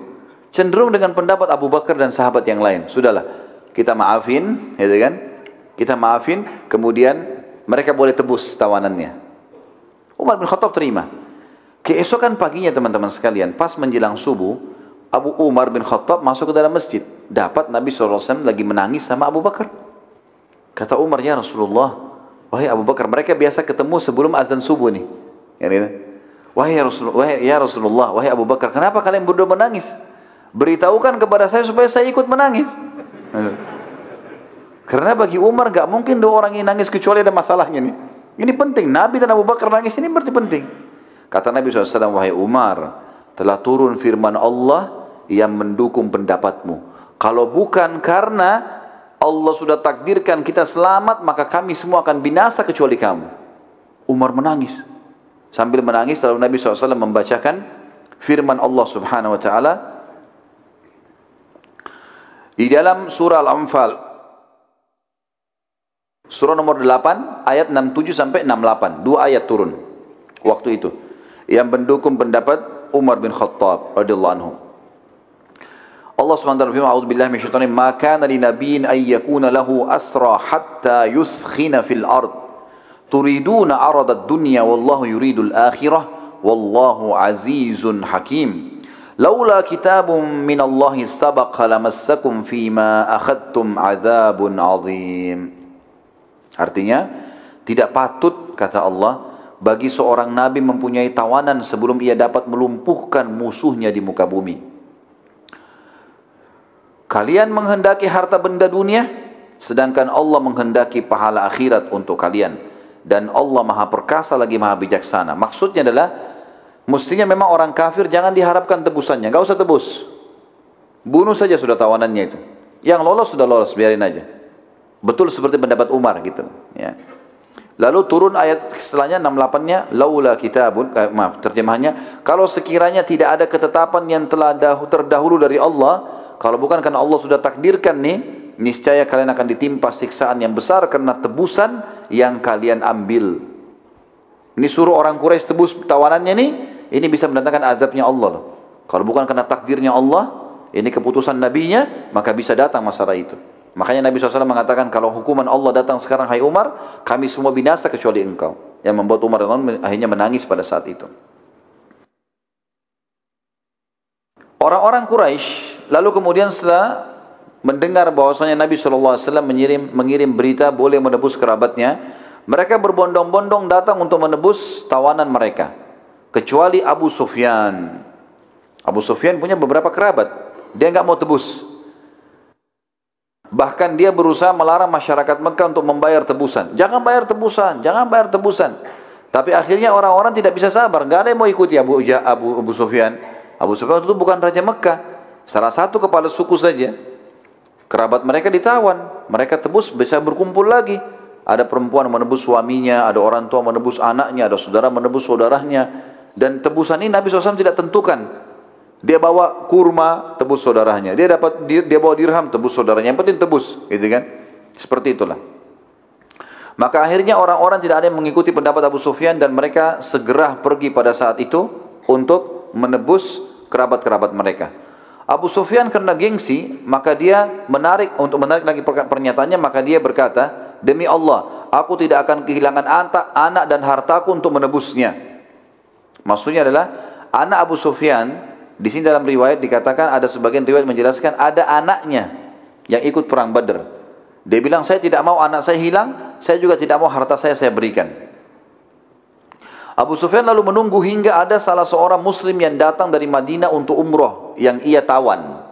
cenderung dengan pendapat Abu Bakar dan sahabat yang lain. Sudahlah, kita maafin, gitu kan? Kita maafin, kemudian mereka boleh tebus tawanannya. Umar bin Khattab terima. Keesokan paginya teman-teman sekalian, pas menjelang subuh, Abu Umar bin Khattab masuk ke dalam masjid. Dapat Nabi SAW lagi menangis sama Abu Bakar. Kata Umar, ya Rasulullah, wahai Abu Bakar, mereka biasa ketemu sebelum azan subuh nih. Wahai Rasulullah, wahai Abu Bakar, kenapa kalian berdua menangis? Beritahukan kepada saya supaya saya ikut menangis. Karena bagi Umar gak mungkin dua orang ini nangis kecuali ada masalahnya nih. Ini penting, Nabi dan Abu Bakar nangis ini berarti penting. Kata Nabi SAW, wahai Umar, telah turun firman Allah yang mendukung pendapatmu. Kalau bukan karena Allah sudah takdirkan kita selamat, maka kami semua akan binasa kecuali kamu. Umar menangis. Sambil menangis, lalu Nabi SAW membacakan firman Allah Subhanahu Wa Taala di dalam surah Al-Anfal, surah nomor 8, ayat 67 sampai 68. 2 ayat turun waktu itu, yang mendukung pendapat Umar bin Khattab radhiyallahu anhu. Allah SWT berfirman, a'udzubillahi minasyaitonir rajim, ma kana linabiyyin ay yakuna lahu asra hatta yuthkhina fil ard turiduna arada ad-dunya wallahu yuridul akhirah wallahu azizun hakim. Laula kitabun minallahi sabaqa lamassakum fima akhadtum adzabun azim. Artinya, tidak patut, kata Allah, bagi seorang nabi mempunyai tawanan sebelum ia dapat melumpuhkan musuhnya di muka bumi. Kalian menghendaki harta benda dunia, sedangkan Allah menghendaki pahala akhirat untuk kalian. Dan Allah maha perkasa lagi maha bijaksana. Maksudnya adalah, mestinya memang orang kafir jangan diharapkan tebusannya. Gak usah tebus. Bunuh saja sudah tawanannya itu. Yang lolos sudah lolos, biarin aja. Betul seperti pendapat Umar gitu. Ya. Lalu turun ayat setelahnya 68-nya, laula kitabun, terjemahannya, kalau sekiranya tidak ada ketetapan yang telah terdahulu dari Allah, kalau bukan karena Allah sudah takdirkan nih, niscaya kalian akan ditimpa siksaan yang besar karena tebusan yang kalian ambil. Ini suruh orang Quraisy tebus tawanannya nih, ini bisa mendatangkan azabnya Allah loh. Kalau bukan karena takdirnya Allah, ini keputusan nabinya, maka bisa datang masalah itu. Makanya Nabi SAW mengatakan, kalau hukuman Allah datang sekarang, hai Umar, kami semua binasa kecuali engkau. Yang membuat Umar akhirnya menangis pada saat itu. Orang-orang Quraisy lalu kemudian setelah mendengar bahwasanya Nabi SAW mengirim berita boleh menebus kerabatnya, mereka berbondong-bondong datang untuk menebus tawanan mereka. Kecuali Abu Sufyan. Abu Sufyan punya beberapa kerabat, dia nggak mau tebus. Bahkan dia berusaha melarang masyarakat Mekah untuk membayar tebusan. Jangan bayar tebusan, jangan bayar tebusan. Tapi akhirnya orang-orang tidak bisa sabar, nggak ada yang mau ikuti Abu Sufyan. Abu Sufyan itu bukan raja Mekah, salah satu kepala suku saja. Kerabat mereka ditawan, mereka tebus bisa berkumpul lagi. Ada perempuan menebus suaminya, ada orang tua menebus anaknya, ada saudara menebus saudaranya. Dan tebusan ini Nabi SAW tidak tentukan. Dia bawa kurma, tebus saudaranya. Dia bawa dirham, tebus saudaranya. Yang penting tebus, gitu kan? Seperti itulah. Maka akhirnya orang-orang tidak ada yang mengikuti pendapat Abu Sufyan dan mereka segera pergi pada saat itu untuk menebus kerabat-kerabat mereka. Abu Sufyan karena gengsi, maka dia menarik lagi pernyataannya, maka dia berkata, demi Allah, aku tidak akan kehilangan anak dan hartaku untuk menebusnya. Maksudnya adalah anak Abu Sufyan. Di sini dalam riwayat dikatakan, ada sebagian riwayat menjelaskan ada anaknya yang ikut perang Badr. Dia bilang, saya tidak mau anak saya hilang, saya juga tidak mau harta saya berikan. Abu Sufyan lalu menunggu hingga ada salah seorang muslim yang datang dari Madinah untuk umroh yang ia tawan.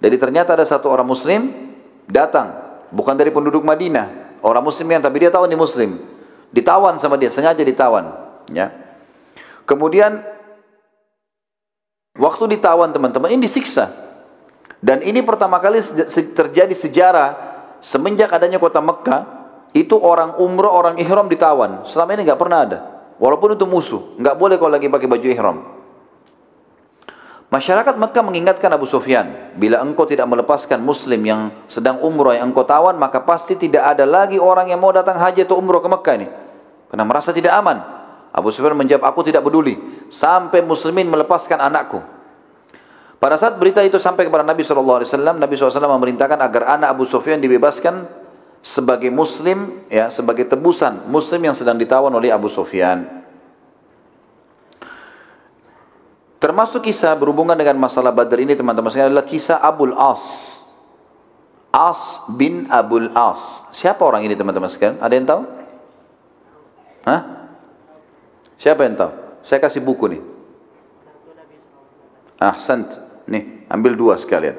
Jadi ternyata ada satu orang muslim datang, bukan dari penduduk Madinah, orang muslim yang tapi dia tahu ini muslim. Ditawan sama dia, sengaja ditawan, ya. Kemudian waktu ditawan teman-teman ini disiksa. Dan ini pertama kali terjadi sejarah semenjak adanya kota Mekah. Itu orang umroh, orang ihram ditawan. Selama ini nggak pernah ada. Walaupun itu musuh, nggak boleh kalau lagi pakai baju ihram. Masyarakat Mekah mengingatkan Abu Sufyan, bila engkau tidak melepaskan muslim yang sedang umroh yang engkau tawan, maka pasti tidak ada lagi orang yang mau datang haji atau umroh ke Mekah ini. Karena merasa tidak aman. Abu Sufyan menjawab, aku tidak peduli sampai muslimin melepaskan anakku. Pada saat berita itu sampai kepada Nabi SAW, Nabi SAW memerintahkan agar anak Abu Sufyan dibebaskan sebagai muslim, ya, sebagai tebusan muslim yang sedang ditawan oleh Abu Sufyan. Termasuk kisah berhubungan dengan masalah Badr ini teman-teman sekalian adalah kisah Abul As. As bin Abul As. Siapa orang ini teman-teman sekalian? Ada yang tahu? Hah? Siapa yang tahu? Saya kasih buku nih. Ahsant. Nih, ambil dua sekalian.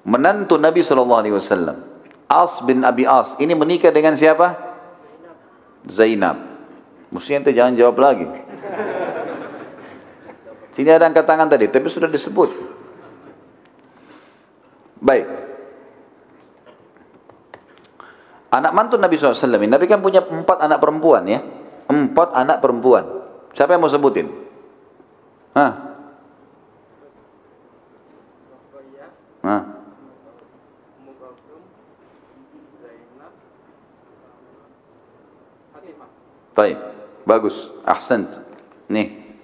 Menantu Nabi SAW. As bin Abi As. Ini menikah dengan siapa? Zainab. Mestinya ente jangan jawab lagi. Sini ada angkat tangan tadi, tapi sudah disebut. Baik. Anak mantu Nabi SAW. Nabi kan punya 4 anak perempuan ya. 4 anak perempuan. Siapa yang mau sebutin? Hah? Hah? Baik, bagus, ahsan. Nih,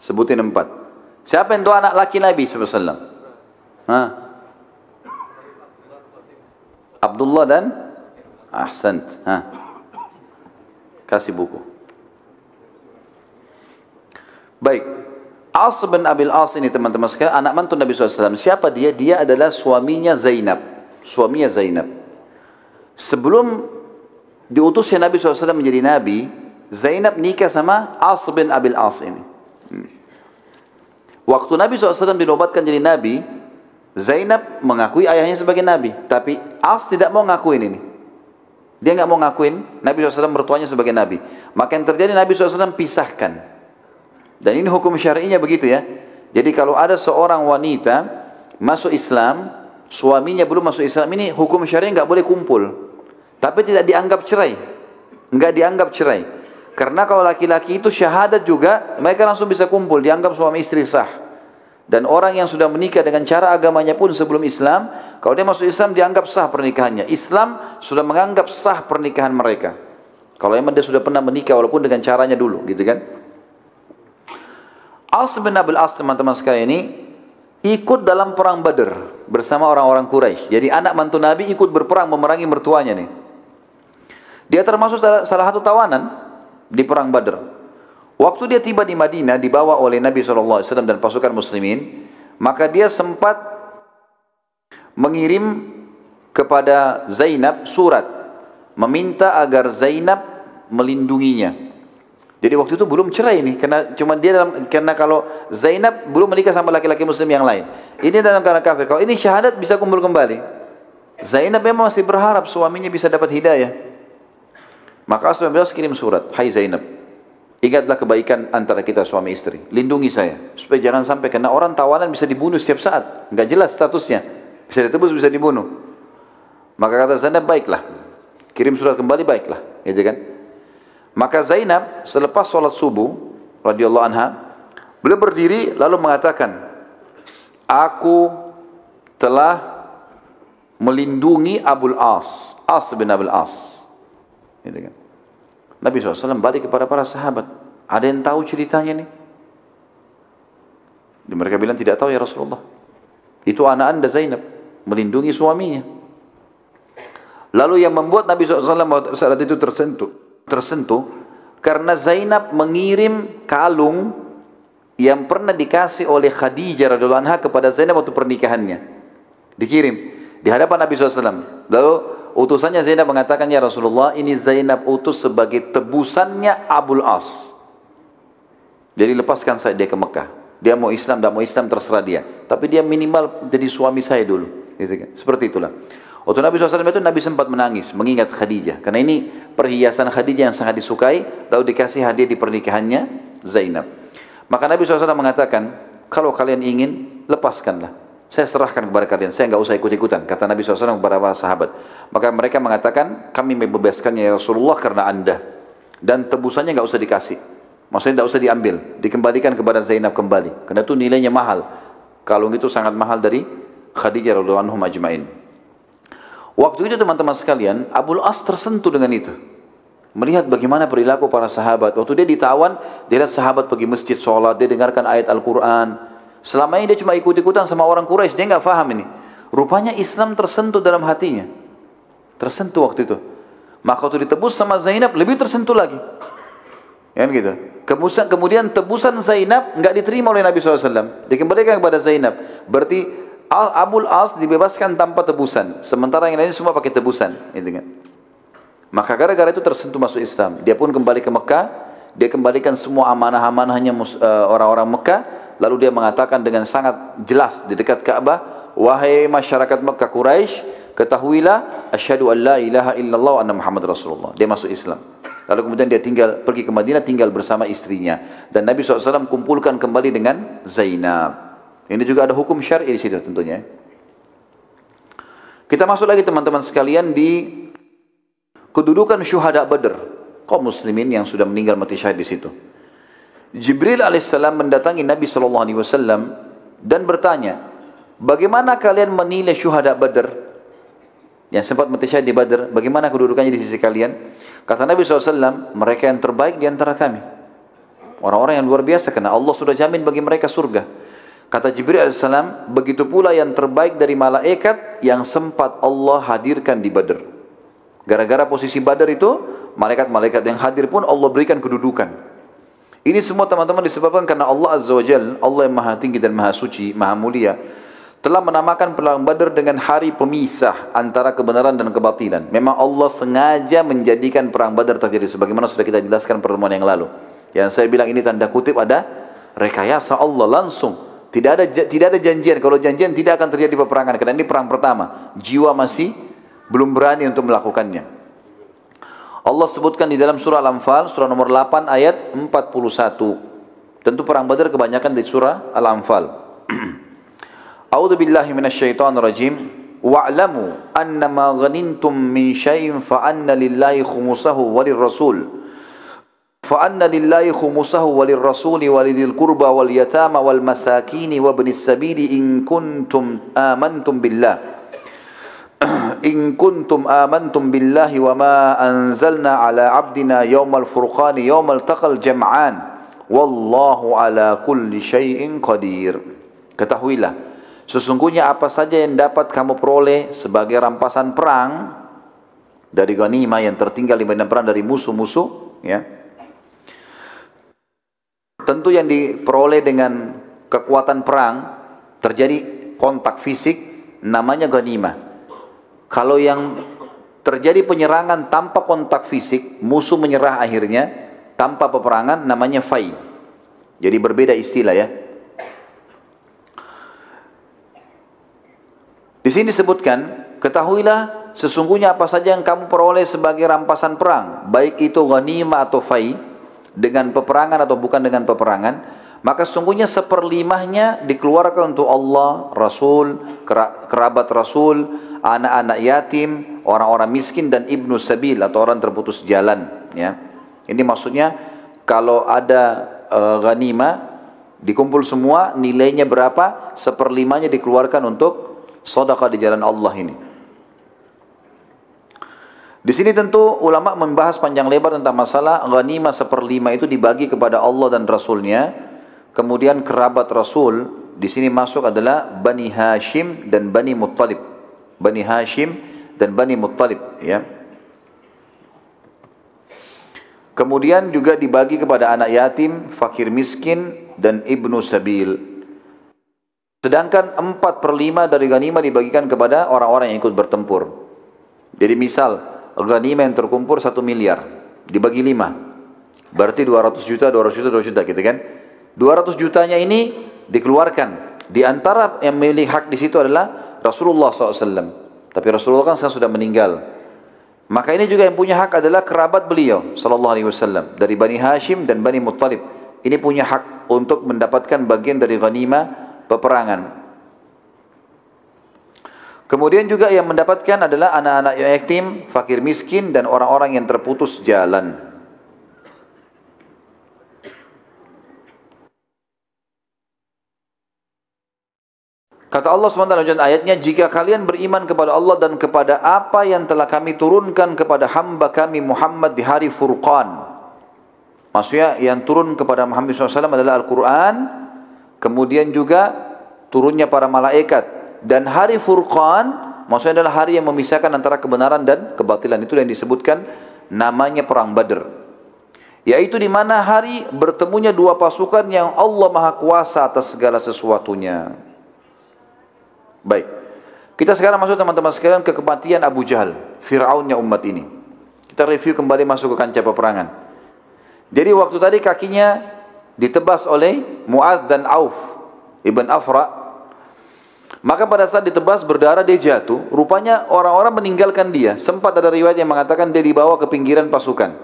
sebutin 4. Siapa yang tua anak laki Nabi SAW? Hah? Abdullah dan ahsan. Hah? Kasih buku. Baik, As bin Abil As ini teman-teman sekalian, anak mantu Nabi SAW. Siapa dia? Dia adalah suaminya Zainab. Suaminya Zainab. Sebelum diutusnya Nabi SAW menjadi Nabi, Zainab nikah sama As bin Abil As ini. Waktu Nabi SAW dinobatkan jadi Nabi, Zainab mengakui ayahnya sebagai Nabi. Tapi As tidak mau ngakuin ini. Dia nggak mau ngakuin Nabi SAW mertuanya sebagai Nabi. Maka yang terjadi Nabi SAW pisahkan. Dan ini hukum syar'inya begitu ya. Jadi kalau ada seorang wanita masuk Islam, suaminya belum masuk Islam, ini hukum syar'i nggak boleh kumpul. Tapi tidak dianggap cerai. Nggak dianggap cerai. Karena kalau laki-laki itu syahadat juga, mereka langsung bisa kumpul, dianggap suami istri sah. Dan orang yang sudah menikah dengan cara agamanya pun sebelum Islam, kalau dia masuk Islam dianggap sah pernikahannya. Islam sudah menganggap sah pernikahan mereka. Kalau memang dia sudah pernah menikah walaupun dengan caranya dulu, gitu kan? As bin Abil As teman-teman sekalian ini ikut dalam perang Badr bersama orang-orang Quraisy. Jadi anak mantu Nabi ikut berperang memerangi mertuanya nih. Dia termasuk salah satu tawanan di perang Badr. Waktu dia tiba di Madinah dibawa oleh Nabi SAW dan pasukan muslimin, maka dia sempat mengirim kepada Zainab surat meminta agar Zainab melindunginya. Jadi waktu itu belum cerai ini, karena kalau Zainab belum menikah sama laki-laki muslim yang lain. Ini dalam keadaan kafir. Kalau ini syahadat bisa kumpul kembali. Zainab memang masih berharap suaminya bisa dapat hidayah. Maka As bin Abil As kirim surat, "Hai Zainab, ingatlah kebaikan antara kita suami istri. Lindungi saya supaya jangan sampai, karena orang tawanan bisa dibunuh setiap saat, enggak jelas statusnya. Bisa ditebus, bisa dibunuh." Maka kata Zainab, "Baiklah." Kirim surat kembali, "Baiklah." Gitu kan? Maka Zainab selepas sholat subuh radhiyallahu anha, beliau berdiri lalu mengatakan, "Aku telah melindungi Abul As, As bin Abil As." Gitu kan? Nabi SAW balik kepada para sahabat, "Ada yang tahu ceritanya nih?" Dan mereka bilang, "Tidak tahu ya Rasulullah. Itu anak anda Zainab melindungi suaminya." Lalu yang membuat Nabi SAW saat itu tersentuh karena Zainab mengirim kalung yang pernah dikasih oleh Khadijah radhiyallahu anha kepada Zainab waktu pernikahannya. Dikirim di hadapan Nabi SAW. Lalu utusannya Zainab mengatakan, "Ya Rasulullah, ini Zainab utus sebagai tebusannya Abul As. Jadi lepaskan saya dia ke Mekah. Dia mau Islam, tidak mau Islam terserah dia. Tapi dia minimal jadi suami saya dulu." Gitu kan? Seperti itulah. Waktu Nabi SAW itu Nabi sempat menangis mengingat Khadijah. Karena ini perhiasan Khadijah yang sangat disukai, lalu dikasih hadiah di pernikahannya Zainab. Maka Nabi SAW mengatakan, "Kalau kalian ingin, lepaskanlah. Saya serahkan kepada kalian, saya nggak usah ikut-ikutan," kata Nabi SAW kepada para sahabat. Maka mereka mengatakan, "Kami membebaskannya ya Rasulullah karena anda. Dan tebusannya nggak usah dikasih. Maksudnya nggak usah diambil, dikembalikan kepada Zainab kembali. Karena itu nilainya mahal. Kalung itu sangat mahal dari Khadijah radhiyallahu anhum ajma'in." Waktu itu teman-teman sekalian, Abul As tersentuh dengan itu. Melihat bagaimana perilaku para sahabat. Waktu dia ditawan, dia lihat sahabat pergi masjid sholat, dia dengarkan ayat Al-Quran. Selama ini dia cuma ikut-ikutan sama orang Quraisy, dia nggak paham ini. Rupanya Islam tersentuh dalam hatinya. Tersentuh waktu itu. Maka waktu ditebus sama Zainab, lebih tersentuh lagi. Kan gitu. Kemudian tebusan Zainab nggak diterima oleh Nabi SAW. Dikembalikan kepada Zainab. Berarti Abul As dibebaskan tanpa tebusan, sementara yang lain semua pakai tebusan, gitu kan? Maka gara-gara itu tersentuh masuk Islam. Dia pun kembali ke Mekah, dia kembalikan semua amanah-amanahnya orang-orang Mekah, lalu dia mengatakan dengan sangat jelas di dekat Ka'bah, "Wahai masyarakat Mekah Quraisy, ketahuilah asyhadu an la ilaha illallah wa anna Muhammad Rasulullah." Dia masuk Islam. Lalu kemudian dia pergi ke Madinah, tinggal bersama istrinya, dan Nabi SAW kumpulkan kembali dengan Zainab. Ini juga ada hukum syar'i di situ tentunya. Kita masuk lagi teman-teman sekalian di kedudukan syuhada Badr, kaum muslimin yang sudah meninggal mati syahid di situ. Jibril alaihissalam mendatangi Nabi SAW dan bertanya, "Bagaimana kalian menilai syuhada Badr yang sempat mati syahid di Badr? Bagaimana kedudukannya di sisi kalian?" Kata Nabi SAW, "Mereka yang terbaik di antara kami. Orang-orang yang luar biasa, karena Allah sudah jamin bagi mereka surga." Kata Jibril alaihissalam, "Begitu pula yang terbaik dari malaikat yang sempat Allah hadirkan di Badr." Gara-gara posisi Badr itu, malaikat-malaikat yang hadir pun Allah berikan kedudukan. Ini semua teman-teman disebabkan karena Allah Azza wa Jalla, Allah yang maha tinggi dan maha suci, maha mulia, telah menamakan perang Badar dengan hari pemisah antara kebenaran dan kebatilan. Memang Allah sengaja menjadikan perang Badar terjadi sebagaimana sudah kita jelaskan pertemuan yang lalu. Yang saya bilang ini tanda kutip ada rekayasa Allah langsung. Tidak ada janjian. Kalau janjian tidak akan terjadi peperangan karena ini perang pertama. Jiwa masih belum berani untuk melakukannya. Allah sebutkan di dalam surah Al-Anfal, surah nomor 8 ayat 41. Tentu perang Badar kebanyakan di surah Al-Anfal. A'udzu billahi minasyaitonir rajim. Wa'lamu annama ghanintum min syai'in fa anna lillahi khumusahu walirrasul. Fa anna lillahi khumusahu walirrasuli walidhil qurba wal yatama wal masakin wa ibnis sabili in kuntum amantum billah. In kuntum amantum billahi wa ma anzalna ala abdina yawmal furqani yawmal taqal jam'an wallahu ala kulli syai'in qadir. Ketahuilah, sesungguhnya apa saja yang dapat kamu peroleh sebagai rampasan perang dari ghanimah yang tertinggal di medan perang dari musuh-musuh, ya. Tentu yang diperoleh dengan kekuatan perang terjadi kontak fisik namanya ghanimah. Kalau yang terjadi penyerangan tanpa kontak fisik, musuh menyerah akhirnya tanpa peperangan, namanya fai. Jadi berbeda istilah, ya. Di sini disebutkan, ketahuilah sesungguhnya apa saja yang kamu peroleh sebagai rampasan perang, baik itu ghanimah atau fai, dengan peperangan atau bukan dengan peperangan, maka sesungguhnya seperlimahnya dikeluarkan untuk Allah, Rasul, kerabat Rasul, anak-anak yatim, orang-orang miskin dan ibnu sabil atau orang terputus jalan, ya. Ini maksudnya kalau ada ghanimah dikumpul semua, nilainya berapa, seperlimanya dikeluarkan untuk sedekah di jalan Allah ini. Di sini tentu ulama membahas panjang lebar tentang masalah ghanimah seperlima itu dibagi kepada Allah dan Rasulnya. Kemudian kerabat Rasul di sini masuk adalah Bani Hashim dan Bani Muttalib. Bani Hashim dan Bani Muttalib, ya. Kemudian juga dibagi kepada anak yatim, fakir miskin dan ibnu sabil. Sedangkan 4/5 dari ghanimah dibagikan kepada orang-orang yang ikut bertempur. Jadi misal ghanimah yang terkumpul 1 miliar dibagi 5, berarti 200 juta, 200 juta, 200 juta, gitu kan? 200 jutanya ini dikeluarkan. Di antara yang memiliki hak di situ adalah Rasulullah SAW. Tapi Rasulullah kan sekarang sudah meninggal. Maka ini juga yang punya hak adalah kerabat beliau sallallahu alaihi wasallam dari Bani Hashim dan Bani Muttalib. Ini punya hak untuk mendapatkan bagian dari ghanimah peperangan. Kemudian juga yang mendapatkan adalah anak-anak yatim, fakir miskin dan orang-orang yang terputus jalan. Kata Allah SWT dalam ayatnya, jika kalian beriman kepada Allah dan kepada apa yang telah kami turunkan kepada hamba kami Muhammad di hari Furqan. Maksudnya yang turun kepada Muhammad SAW adalah Al-Quran, kemudian juga turunnya para malaikat. Dan hari Furqan, maksudnya adalah hari yang memisahkan antara kebenaran dan kebatilan. Itu yang disebutkan namanya Perang Badr. Yaitu di mana hari bertemunya dua pasukan yang Allah Maha Kuasa atas segala sesuatunya. Baik, kita sekarang masuk teman-teman sekalian ke kematian Abu Jahal, Fir'aunnya umat ini. Kita review kembali masuk ke kancah peperangan. Jadi waktu tadi kakinya ditebas oleh Mu'adz dan Auf Ibn Afra. Maka pada saat ditebas berdarah dia jatuh. Rupanya orang-orang meninggalkan dia. Sempat ada riwayat yang mengatakan dia dibawa ke pinggiran pasukan.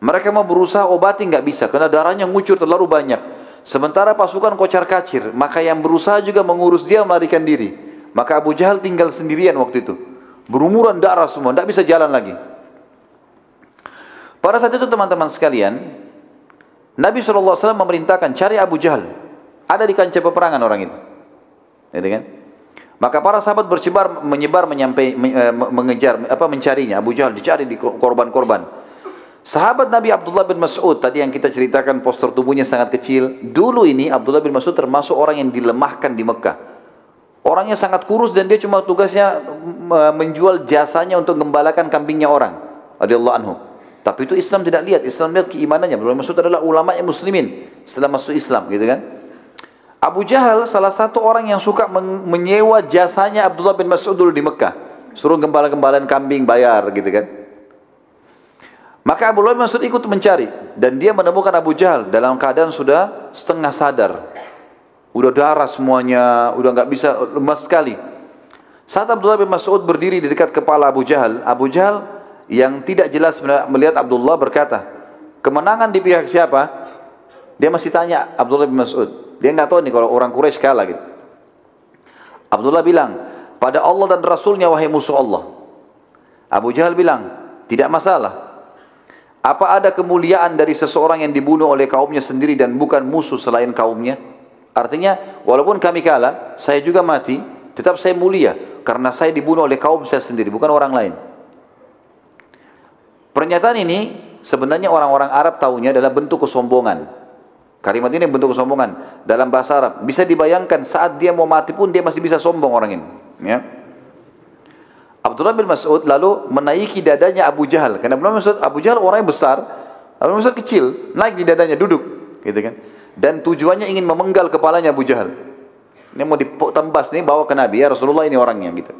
Mereka mau berusaha obati nggak bisa karena darahnya ngucur terlalu banyak. Sementara pasukan kocar kacir, maka yang berusaha juga mengurus dia melarikan diri. Maka Abu Jahal tinggal sendirian waktu itu. Berumuran darah semua, tidak bisa jalan lagi. Pada saat itu teman-teman sekalian, Nabi SAW memerintahkan cari Abu Jahal. Ada di kancah peperangan orang itu. Gitu kan? Maka para sahabat menyebar mencarinya. Abu Jahal dicari di korban-korban. Sahabat Nabi Abdullah bin Mas'ud tadi yang kita ceritakan postur tubuhnya sangat kecil. Dulu ini Abdullah bin Mas'ud termasuk orang yang dilemahkan di Mekah. Orangnya sangat kurus dan dia cuma tugasnya menjual jasanya untuk gembalakan kambingnya orang. Radhiyallahu anhu. Tapi itu Islam tidak lihat, Islam lihat keimanannya. Abdullah bin Mas'ud adalah ulama yang muslimin setelah masuk Islam, gitu kan. Abu Jahal salah satu orang yang suka menyewa jasanya Abdullah bin Mas'ud dulu di Mekah. Suruh gembala-gembalaan kambing bayar, gitu kan. Maka Abdullah bin Mas'ud ikut mencari dan dia menemukan Abu Jahal dalam keadaan sudah setengah sadar. Udah darah semuanya, udah nggak bisa, lemas sekali. Saat Abdullah bin Mas'ud berdiri di dekat kepala Abu Jahal yang tidak jelas melihat Abdullah berkata, kemenangan di pihak siapa? Dia masih tanya Abdullah bin Mas'ud. Dia nggak tahu nih kalau orang Quraisy kalah gitu. Abdullah bilang, pada Allah dan Rasulnya wahai musuh Allah. Abu Jahal bilang, tidak masalah. Apa ada kemuliaan dari seseorang yang dibunuh oleh kaumnya sendiri dan bukan musuh selain kaumnya? Artinya, walaupun kami kalah, saya juga mati, tetap saya mulia karena saya dibunuh oleh kaum saya sendiri, bukan orang lain. Pernyataan ini sebenarnya orang-orang Arab tahunya adalah bentuk kesombongan. Kalimat ini bentuk kesombongan dalam bahasa Arab. Bisa dibayangkan saat dia mau mati pun dia masih bisa sombong orang ini. Ya. Abdullah bin Mas'ud lalu menaiki dadanya Abu Jahal. Karena Abu Jahal orangnya besar, Abu Mas'ud kecil, naik di dadanya, duduk, gitu kan. Dan tujuannya ingin memenggal kepalanya Abu Jahal. Ini mau ditembas nih, bawa ke Nabi, ya Rasulullah ini orangnya, gitu.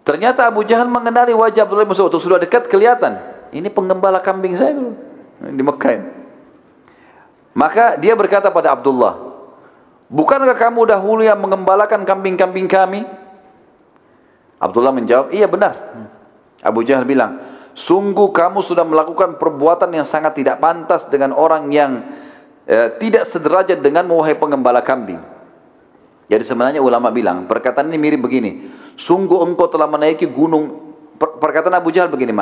Ternyata Abu Jahal mengenali wajah Abdullah bin Mas'ud. Sudah dekat kelihatan. Ini penggembala kambing saya dulu di Mekah ini. Maka dia berkata pada Abdullah, bukankah kamu dahulu yang mengembalakan kambing-kambing kami? Abdullah menjawab, iya benar. Abu Jahal bilang, sungguh kamu sudah melakukan perbuatan yang sangat tidak pantas dengan orang yang tidak sederajat dengan wahai pengembala kambing. Jadi sebenarnya ulama bilang, perkataan ini mirip begini, sungguh engkau telah menaiki gunung, perkataan Abu Jahal begini,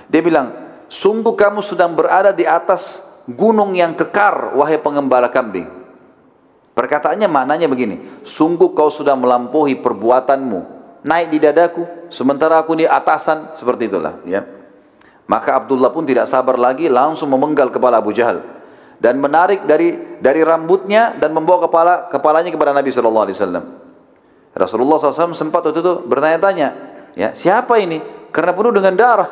dia bilang, sungguh kamu sedang berada di atas gunung yang kekar, wahai pengembala kambing. Perkataannya maknanya begini, sungguh kau sudah melampaui perbuatanmu, naik di dadaku, sementara aku di atasan, seperti itulah. Ya. Maka Abdullah pun tidak sabar lagi, langsung memenggal kepala Abu Jahal dan menarik dari rambutnya dan membawa kepalanya kepada Nabi SAW. Rasulullah SAW sempat waktu itu bertanya-tanya, ya, siapa ini? Karena penuh dengan darah,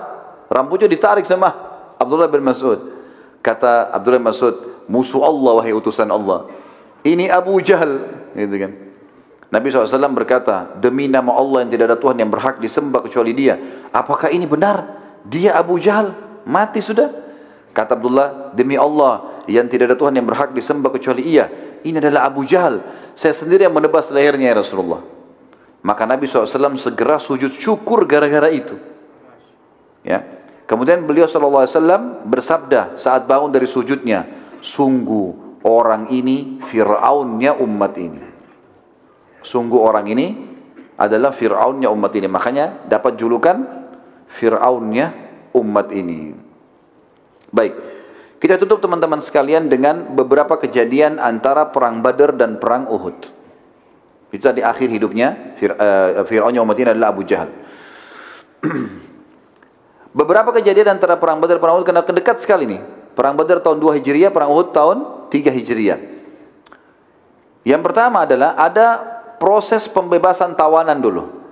rambutnya ditarik sama Abdullah bin Mas'ud. Kata Abdullah bin Mas'ud, musuh Allah wahai utusan Allah. Ini Abu Jahal, gitu kan. Nabi SAW berkata, demi nama Allah yang tidak ada Tuhan yang berhak disembah kecuali Dia. Apakah ini benar? Dia Abu Jahal mati sudah? Kata Abdullah, demi Allah yang tidak ada Tuhan yang berhak disembah kecuali Ia. Ini adalah Abu Jahal. Saya sendiri yang menebas lehernya ya Rasulullah. Maka Nabi SAW segera sujud syukur gara-gara itu. Ya. Kemudian beliau SAW bersabda saat bangun dari sujudnya, sungguh orang ini Fir'aunnya umat ini. Sungguh orang ini adalah Fir'aunnya umat ini. Makanya dapat julukan Fir'aunnya umat ini. Baik, kita tutup teman-teman sekalian dengan beberapa kejadian antara perang Badar dan perang Uhud. Itu tadi akhir hidupnya Fir'aunnya umat ini adalah Abu Jahal. Beberapa kejadian antara perang Badar dan perang Uhud kena dekat sekali nih. Perang Badar tahun 2 Hijriah, perang Uhud tahun 3 Hijriah. Yang pertama adalah ada proses pembebasan tawanan dulu.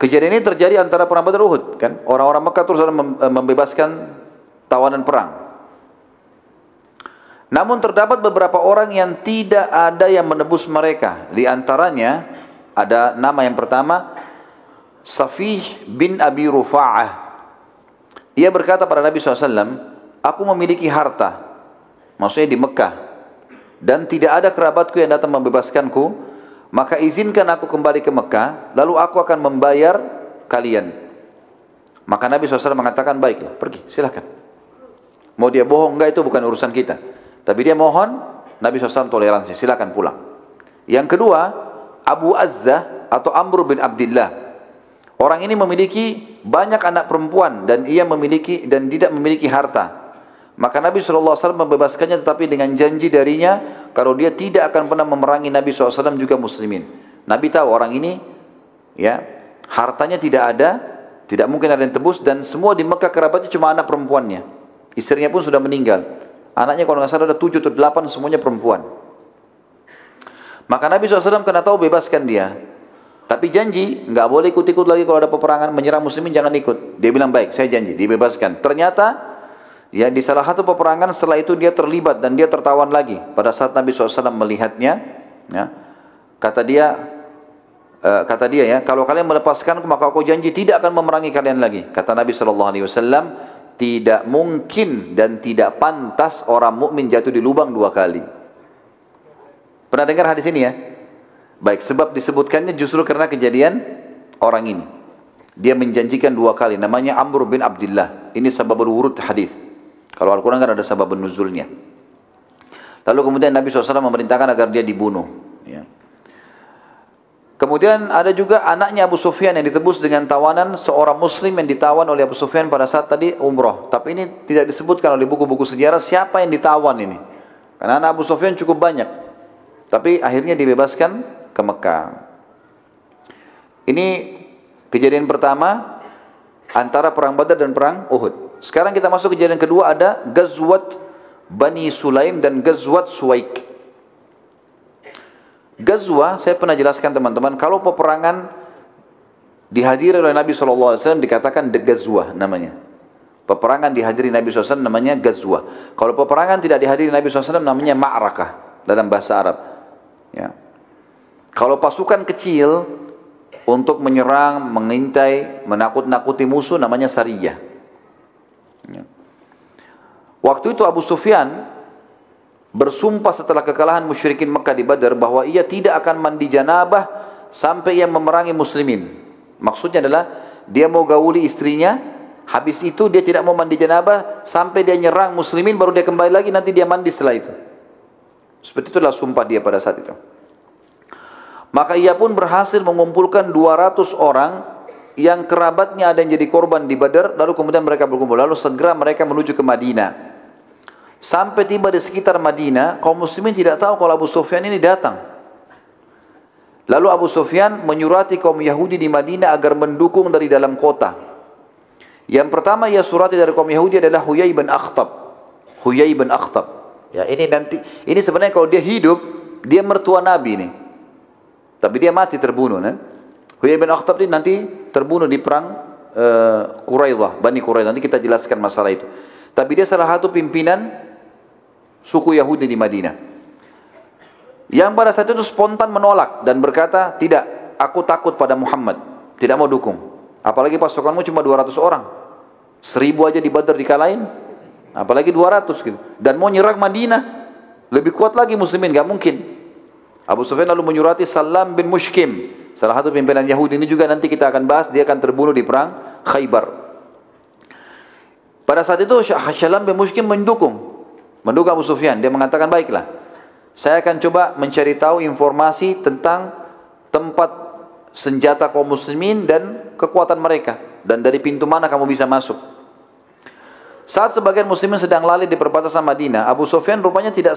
Kejadian ini terjadi antara perang Badar dan Uhud, kan? Orang-orang Mekah terus membebaskan tawanan perang. Namun terdapat beberapa orang yang tidak ada yang menebus mereka. Di antaranya ada nama yang pertama Safih bin Abi Rufa'ah. Ia berkata pada Nabi SAW, aku memiliki harta, maksudnya di Mekah, dan tidak ada kerabatku yang datang membebaskanku, maka izinkan aku kembali ke Mekah, lalu aku akan membayar kalian. Maka Nabi SAW mengatakan, baiklah, pergi, silakan. Mau dia bohong enggak itu bukan urusan kita. Tapi dia mohon, Nabi SAW toleransi, silakan pulang. Yang kedua, Abu Azzah atau Amr bin Abdillah. Orang ini memiliki banyak anak perempuan dan ia memiliki dan tidak memiliki harta. Maka Nabi SAW membebaskannya tetapi dengan janji darinya kalau dia tidak akan pernah memerangi Nabi SAW juga muslimin. Nabi tahu orang ini ya hartanya tidak ada, tidak mungkin ada yang tebus, dan semua di Mekah kerabatnya cuma anak perempuannya. Istrinya pun sudah meninggal. Anaknya kalau nggak salah ada 7 atau 8 semuanya perempuan. Maka Nabi SAW kena tahu bebaskan dia. Tapi janji, nggak boleh ikut-ikut lagi kalau ada peperangan, menyerang muslimin jangan ikut. Dia bilang baik, saya janji, dibebaskan. Ternyata, ya di salah satu peperangan setelah itu dia terlibat dan dia tertawan lagi. Pada saat Nabi SAW melihatnya, ya, kata dia ya, kalau kalian melepaskanku maka aku janji tidak akan memerangi kalian lagi. Kata Nabi SAW, tidak mungkin dan tidak pantas orang mukmin jatuh di lubang 2 kali. Pernah dengar hadis ini ya? Baik, sebab disebutkannya justru karena kejadian orang ini. Dia menjanjikan 2 kali, namanya Amr bin Abdullah. Ini sababul wurud hadis. Kalau Al-Quran kan ada sababun nuzulnya. Lalu kemudian Nabi SAW memerintahkan agar dia dibunuh. Ya. Kemudian ada juga anaknya Abu Sufyan yang ditebus dengan tawanan seorang muslim yang ditawan oleh Abu Sufyan pada saat tadi umroh. Tapi ini tidak disebutkan oleh buku-buku sejarah siapa yang ditawan ini. Karena anak Abu Sufyan cukup banyak. Tapi akhirnya dibebaskan ke Mekah. Ini kejadian pertama antara perang Badar dan perang Uhud. Sekarang kita masuk kejadian kedua, ada Ghazwat Bani Sulaim dan Ghazwat Suwaik. Ghazwah, saya pernah jelaskan teman-teman, kalau peperangan dihadiri oleh Nabi SAW dikatakan Ghazwah namanya. Peperangan dihadiri Nabi SAW namanya Ghazwah. Kalau peperangan tidak dihadiri Nabi SAW namanya Ma'rakah dalam bahasa Arab. Ya. Kalau pasukan kecil untuk menyerang, mengintai, menakut-nakuti musuh namanya Sariyah. Ya. Waktu itu Abu Sufyan bersumpah setelah kekalahan musyrikin Mekah di Badar bahwa ia tidak akan mandi janabah sampai ia memerangi muslimin. Maksudnya adalah dia mau gauli istrinya, habis itu dia tidak mau mandi janabah sampai dia nyerang muslimin, baru dia kembali lagi, nanti dia mandi setelah itu. Seperti itulah sumpah dia pada saat itu. Maka ia pun berhasil mengumpulkan 200 orang yang kerabatnya ada yang jadi korban di Badar, lalu kemudian mereka berkumpul, lalu segera mereka menuju ke Madinah. Sampai tiba di sekitar Madinah, kaum muslimin tidak tahu kalau Abu Sufyan ini datang. Lalu Abu Sufyan menyurati kaum Yahudi di Madinah agar mendukung dari dalam kota. Yang pertama ia surati dari kaum Yahudi adalah Huyai bin Akhtab. Huyai bin Akhtab. Ya, ini sebenarnya kalau dia hidup, dia mertua Nabi nih. Tapi dia mati terbunuh. Huyai bin Akhtab ini nanti terbunuh di perang Quraidah, Bani Quraidah. Nanti kita jelaskan masalah itu. Tapi dia salah satu pimpinan suku Yahudi di Madinah. Yang pada saat itu spontan menolak dan berkata, tidak, aku takut pada Muhammad. Tidak mau dukung. Apalagi pasukanmu cuma 200 orang. 1000 aja di Badar dikalahin. Apalagi 200 gitu. Dan mau nyerang Madinah. Lebih kuat lagi muslimin, gak mungkin. Abu Sufyan lalu menyurati Salam bin Mushkim, salah satu pimpinan Yahudi. Ini juga nanti kita akan bahas, dia akan terbunuh di perang Khaybar. Pada saat itu Salam bin Mushkim mendukung Abu Sufyan. Dia mengatakan, baiklah, saya akan coba mencari tahu informasi tentang tempat senjata kaum muslimin dan kekuatan mereka, dan dari pintu mana kamu bisa masuk. Saat sebagian muslimin sedang lalai di perbatasan Madinah, Abu Sufyan rupanya tidak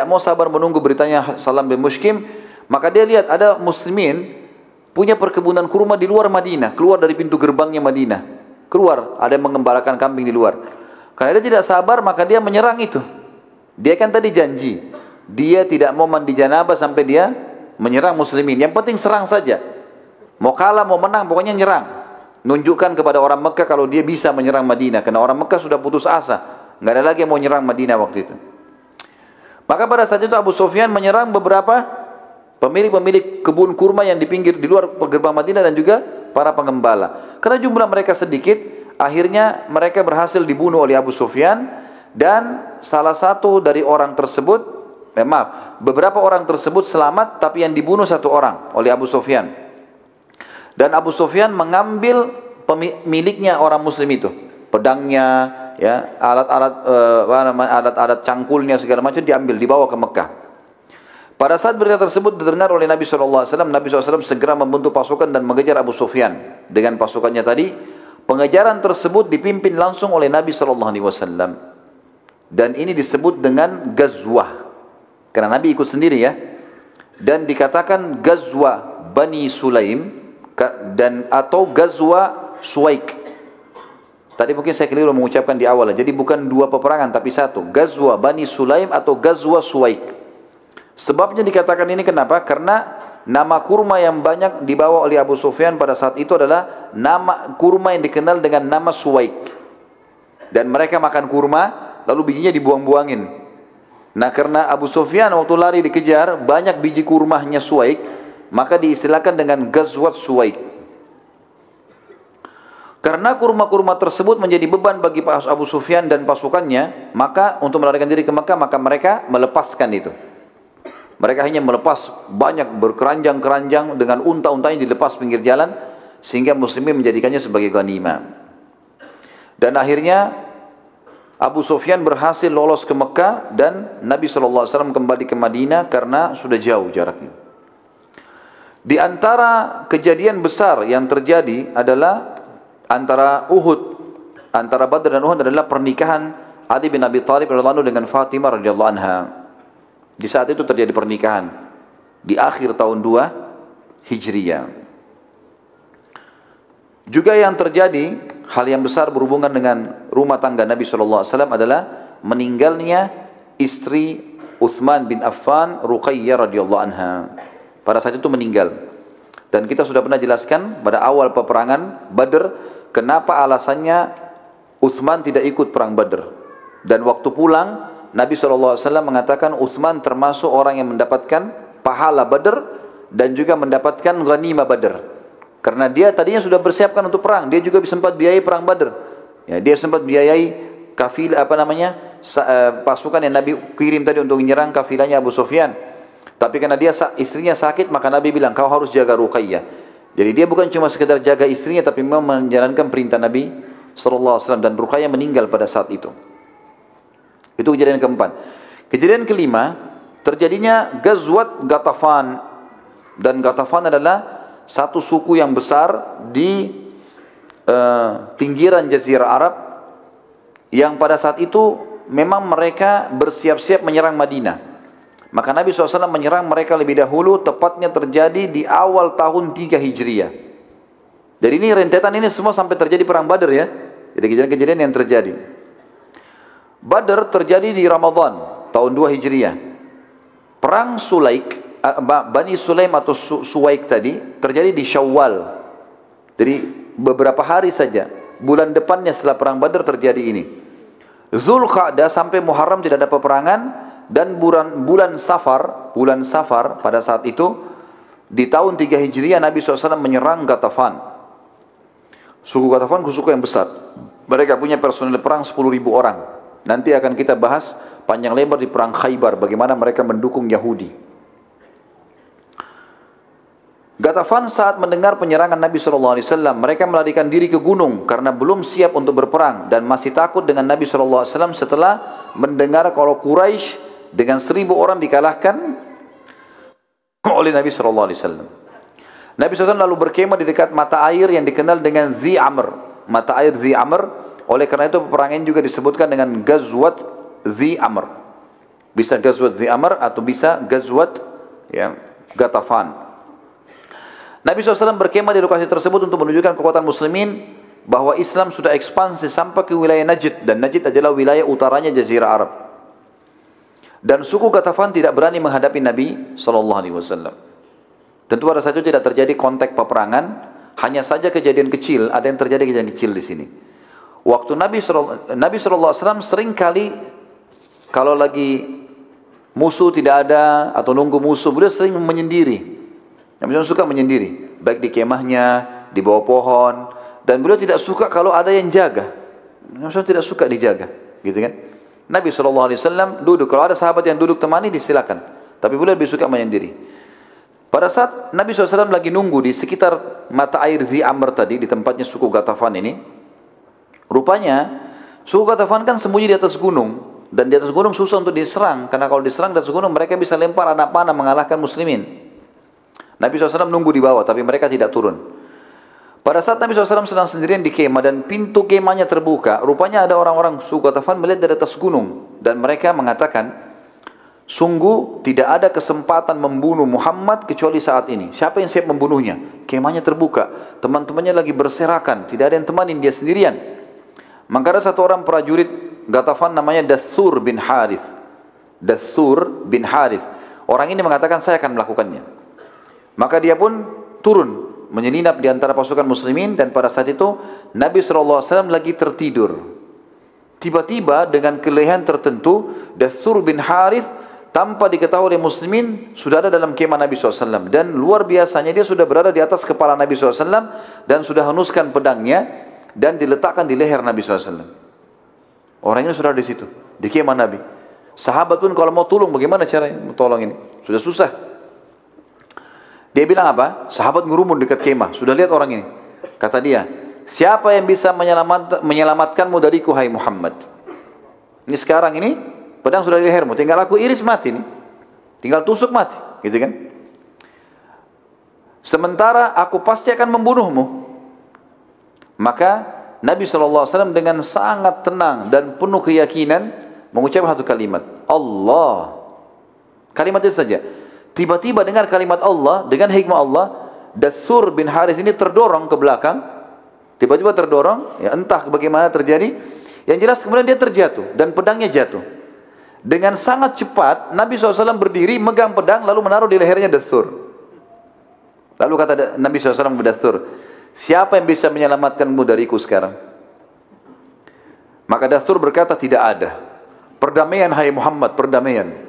mau sabar menunggu beritanya Salam bin Mushkim. Maka dia lihat ada muslimin punya perkebunan kurma di luar Madinah, keluar dari pintu gerbangnya Madinah. Keluar, ada yang mengembalakan kambing di luar. Karena dia tidak sabar, maka dia menyerang itu. Dia kan tadi janji, dia tidak mau mandi janabah sampai dia menyerang muslimin. Yang penting serang saja. Mau kalah, mau menang, pokoknya nyerang. Nunjukkan kepada orang Mekah kalau dia bisa menyerang Madinah. Karena orang Mekah sudah putus asa. Nggak ada lagi yang mau menyerang Madinah waktu itu. Maka pada saat itu Abu Sufyan menyerang beberapa pemilik kebun kurma yang di luar gerbang Madinah dan juga para pengembala. Karena jumlah mereka sedikit, akhirnya mereka berhasil dibunuh oleh Abu Sufyan. Dan salah satu dari orang tersebut, beberapa orang tersebut selamat, tapi yang dibunuh 1 orang oleh Abu Sufyan. Dan Abu Sufyan mengambil miliknya orang muslim itu, pedangnya, ya, alat-alat cangkulnya segala macam diambil, dibawa ke Mekah. Pada saat berita tersebut didengar oleh Nabi SAW, Nabi SAW segera membentuk pasukan dan mengejar Abu Sufyan dengan pasukannya tadi. Pengejaran tersebut dipimpin langsung oleh Nabi SAW, dan ini disebut dengan Ghazwah karena Nabi ikut sendiri ya. Dan dikatakan Ghazwah Bani Sulaim dan atau Ghazwa Suwaik. Tadi mungkin saya keliru mengucapkan di awal. Jadi bukan 2 peperangan tapi 1. Ghazwa Bani Sulaim atau Ghazwa Suwaik. Sebabnya dikatakan ini kenapa? Karena nama kurma yang banyak dibawa oleh Abu Sufyan pada saat itu adalah nama kurma yang dikenal dengan nama Suwaik. Dan mereka makan kurma, lalu bijinya dibuang-buangin. Nah, karena Abu Sufyan waktu lari dikejar, banyak biji kurmanya Suwaik, maka diistilahkan dengan Ghazwat Suwaik. Karena kurma-kurma tersebut menjadi beban bagi Abu Sufyan dan pasukannya, maka untuk melarikan diri ke Mekah, maka mereka melepaskan itu. Mereka hanya melepas banyak berkeranjang-keranjang dengan unta-untanya dilepas pinggir jalan, sehingga muslimin menjadikannya sebagai ghanimah. Dan akhirnya Abu Sufyan berhasil lolos ke Mekah dan Nabi SAW kembali ke Madinah karena sudah jauh jaraknya. Di antara kejadian besar yang terjadi adalah antara Badr dan Uhud adalah pernikahan Ali bin Abi Thalib radhiyallahu anhu dengan Fatimah radhiyallahu anha. Di saat itu terjadi pernikahan di akhir tahun 2 Hijriyah. Juga yang terjadi hal yang besar berhubungan dengan rumah tangga Nabi SAW adalah meninggalnya istri Uthman bin Affan, Ruqayyah radhiyallahu anha. Pada saat itu meninggal. Dan kita sudah pernah jelaskan pada awal peperangan Badr kenapa alasannya Uthman tidak ikut perang Badr. Dan waktu pulang Nabi SAW mengatakan Uthman termasuk orang yang mendapatkan pahala Badr dan juga mendapatkan ghanimah Badr. Karena dia tadinya sudah bersiapkan untuk perang, dia juga sempat biayai perang Badr. Ya, dia sempat biayai kafilah pasukan yang Nabi kirim tadi untuk menyerang kafilahnya Abu Sufyan. Tapi karena istrinya sakit, maka Nabi bilang kau harus jaga Ruqayyah. Jadi dia bukan cuma sekedar jaga istrinya, tapi memang menjalankan perintah Nabi SAW, dan Ruqayyah meninggal pada saat itu. Itu kejadian keempat. Kejadian kelima, terjadinya Ghazwat Ghatafan. Dan Ghatafan adalah satu suku yang besar di pinggiran Jazirah Arab, yang pada saat itu memang mereka bersiap-siap menyerang Madinah. Maka Nabi SAW menyerang mereka lebih dahulu, tepatnya terjadi di awal tahun 3 Hijriyah. Jadi ini rentetan ini semua sampai terjadi perang Badr ya. Jadi kejadian-kejadian yang terjadi. Badr terjadi di Ramadan tahun 2 Hijriyah. Perang Sulaik, Bani Sulaim atau Suwaik tadi terjadi di Syawal. Jadi beberapa hari saja, bulan depannya setelah perang Badr terjadi ini. Zulqa'dah sampai Muharram tidak ada peperangan. Dan bulan Safar pada saat itu di tahun 3 Hijriah Nabi SAW menyerang Ghatafan. Suku Ghatafan suku yang besar. Mereka punya personel perang 10.000 orang. Nanti akan kita bahas panjang lebar di perang Khaybar bagaimana mereka mendukung Yahudi. Ghatafan saat mendengar penyerangan Nabi SAW, mereka melarikan diri ke gunung karena belum siap untuk berperang dan masih takut dengan Nabi SAW setelah mendengar kalau Quraisy dengan 1.000 orang dikalahkan oleh Nabi SAW. Nabi SAW lalu berkemah di dekat mata air yang dikenal dengan Dhi Amr. Mata air Dhi Amr. Oleh karena itu peperangan juga disebutkan dengan Ghazwat Dhi Amr. Bisa Ghazwat Dhi Amr atau bisa Ghazwat Ghatafan. Nabi SAW berkemah di lokasi tersebut untuk menunjukkan kekuatan muslimin bahwa Islam sudah ekspansi sampai ke wilayah Najd. Dan Najd adalah wilayah utaranya Jazirah Arab. Dan suku Ghatafan tidak berani menghadapi Nabi SAW. Tentu pada saat itu tidak terjadi konteks peperangan, hanya saja kejadian kecil, ada yang terjadi kejadian kecil di sini. Waktu Nabi SAW sering kali kalau lagi musuh tidak ada atau nunggu musuh, beliau sering menyendiri. Nabi SAW suka menyendiri, baik di kemahnya, di bawah pohon, dan beliau tidak suka kalau ada yang jaga. Nabi SAW tidak suka dijaga, gitu kan? Nabi SAW duduk. Kalau ada sahabat yang duduk temani, disilakan. Tapi beliau lebih suka menyendiri. Pada saat Nabi SAW lagi nunggu di sekitar mata air Dhi Amr tadi, di tempatnya suku Ghatafan ini, rupanya suku Ghatafan kan sembunyi di atas gunung. Dan di atas gunung susah untuk diserang. Karena kalau diserang di atas gunung, mereka bisa lempar anak panah mengalahkan muslimin. Nabi SAW nunggu di bawah, tapi mereka tidak turun. Pada saat Nabi SAW sedang sendirian di kemah dan pintu kemahnya terbuka, rupanya ada orang-orang suku Ghatafan melihat dari atas gunung. Dan mereka mengatakan, sungguh tidak ada kesempatan membunuh Muhammad kecuali saat ini. Siapa yang siap membunuhnya? Kemahnya terbuka, teman-temannya lagi berserakan, tidak ada yang temanin dia sendirian. Maka ada satu orang prajurit Ghatafan namanya Dathur bin Harith. Dathur bin Harith. Orang ini mengatakan, saya akan melakukannya. Maka dia pun turun menyelinap di antara pasukan muslimin, dan pada saat itu Nabi SAW lagi tertidur. Tiba-tiba dengan kelelahan tertentu, Dathur bin Harith tanpa diketahui oleh muslimin sudah ada dalam kemah Nabi SAW, dan luar biasanya dia sudah berada di atas kepala Nabi SAW dan sudah henuskan pedangnya dan diletakkan di leher Nabi SAW. Orang ini sudah di situ, di kemah Nabi. Sahabat pun kalau mau tolong, bagaimana caranya mau tolong ini? Sudah susah. Dia bilang apa? Sahabat ngurumun dekat kemah, sudah lihat orang ini. Kata dia, siapa yang bisa menyelamatkanmu dariku, hai Muhammad? Ini sekarang ini pedang sudah di lehermu, tinggal aku iris mati nih, tinggal tusuk mati, gitu kan? Sementara aku pasti akan membunuhmu. Maka Nabi SAW dengan sangat tenang dan penuh keyakinan mengucapkan satu kalimat, Allah. Kalimat itu saja. Tiba-tiba dengar kalimat Allah, dengan hikmah Allah, Dathur bin Harith ini terdorong ke belakang. Tiba-tiba terdorong, ya entah bagaimana terjadi. Yang jelas kemudian dia terjatuh dan pedangnya jatuh. Dengan sangat cepat Nabi SAW berdiri, megang pedang lalu menaruh di lehernya Dathur. Lalu kata Nabi SAW kepada Dathur, siapa yang bisa menyelamatkanmu dariku sekarang? Maka Dathur berkata, tidak ada. Perdamaian hai Muhammad, perdamaian.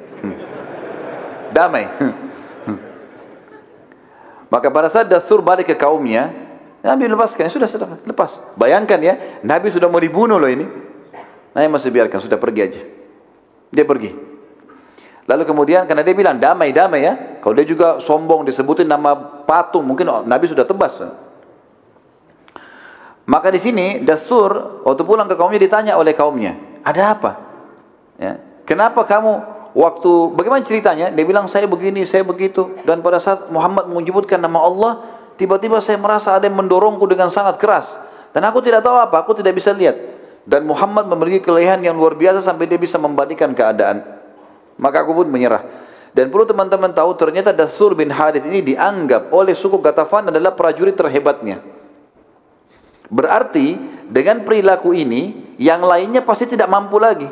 Damai. Maka pada saat Dathur balik ke kaumnya, Nabi lepaskan, sudah lepas. Bayangkan ya, Nabi sudah mau dibunuh loh ini. Nabi masih biarkan, sudah pergi aja. Dia pergi. Lalu kemudian karena dia bilang damai ya, kalau dia juga sombong disebutin nama patung, mungkin Nabi sudah tebas. Maka di sini Dathur waktu pulang ke kaumnya ditanya oleh kaumnya, ada apa? Ya, kenapa kamu bagaimana ceritanya? Dia bilang saya begini, saya begitu. Dan pada saat Muhammad menyebutkan nama Allah, tiba-tiba saya merasa ada yang mendorongku dengan sangat keras. Dan aku tidak tahu apa, aku tidak bisa lihat. Dan Muhammad memiliki kelemahan yang luar biasa sampai dia bisa membalikkan keadaan. Maka aku pun menyerah. Dan perlu teman-teman tahu, ternyata Dathur bin Harith ini dianggap oleh suku Ghatafan adalah prajurit terhebatnya. Berarti dengan perilaku ini, yang lainnya pasti tidak mampu lagi.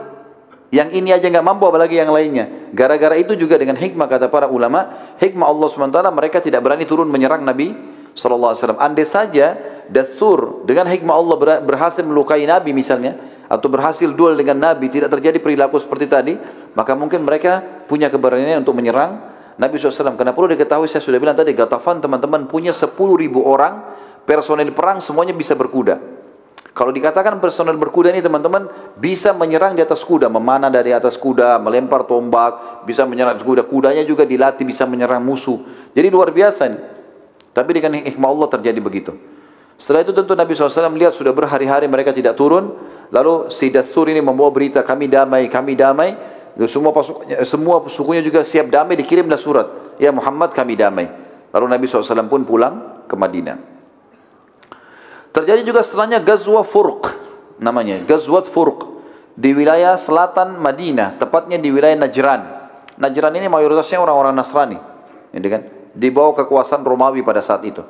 Yang ini aja nggak mampu, apalagi yang lainnya. Gara-gara itu juga dengan hikmah, kata para ulama, hikmah Allah SWT, mereka tidak berani turun menyerang Nabi SAW. Andai saja Dathur dengan hikmah Allah berhasil melukai Nabi misalnya, atau berhasil duel dengan Nabi, tidak terjadi perilaku seperti tadi, maka mungkin mereka punya keberanian untuk menyerang Nabi SAW. Karena perlu diketahui, saya sudah bilang tadi, Ghatafan teman-teman punya 10.000 orang personel perang, semuanya bisa berkuda. Kalau dikatakan personel berkuda ini teman-teman bisa menyerang di atas kuda, memanah dari atas kuda, melempar tombak, bisa menyerang kuda. Kudanya juga dilatih bisa menyerang musuh. Jadi luar biasa nih. Tapi dengan hikmah Allah terjadi begitu. Setelah itu tentu Nabi SAW melihat sudah berhari-hari mereka tidak turun. Lalu si Dathur ini membawa berita, kami damai, kami damai. Lalu semua sukunya juga siap damai, dikirimlah surat. Ya Muhammad, kami damai. Lalu Nabi SAW pun pulang ke Madinah. Terjadi juga setelahnya Ghazwa Furq, namanya Ghazwat Furq, di wilayah selatan Madinah, tepatnya di wilayah Najran. Najran ini mayoritasnya orang-orang Nasrani, kan? Di bawah kekuasaan Romawi pada saat itu.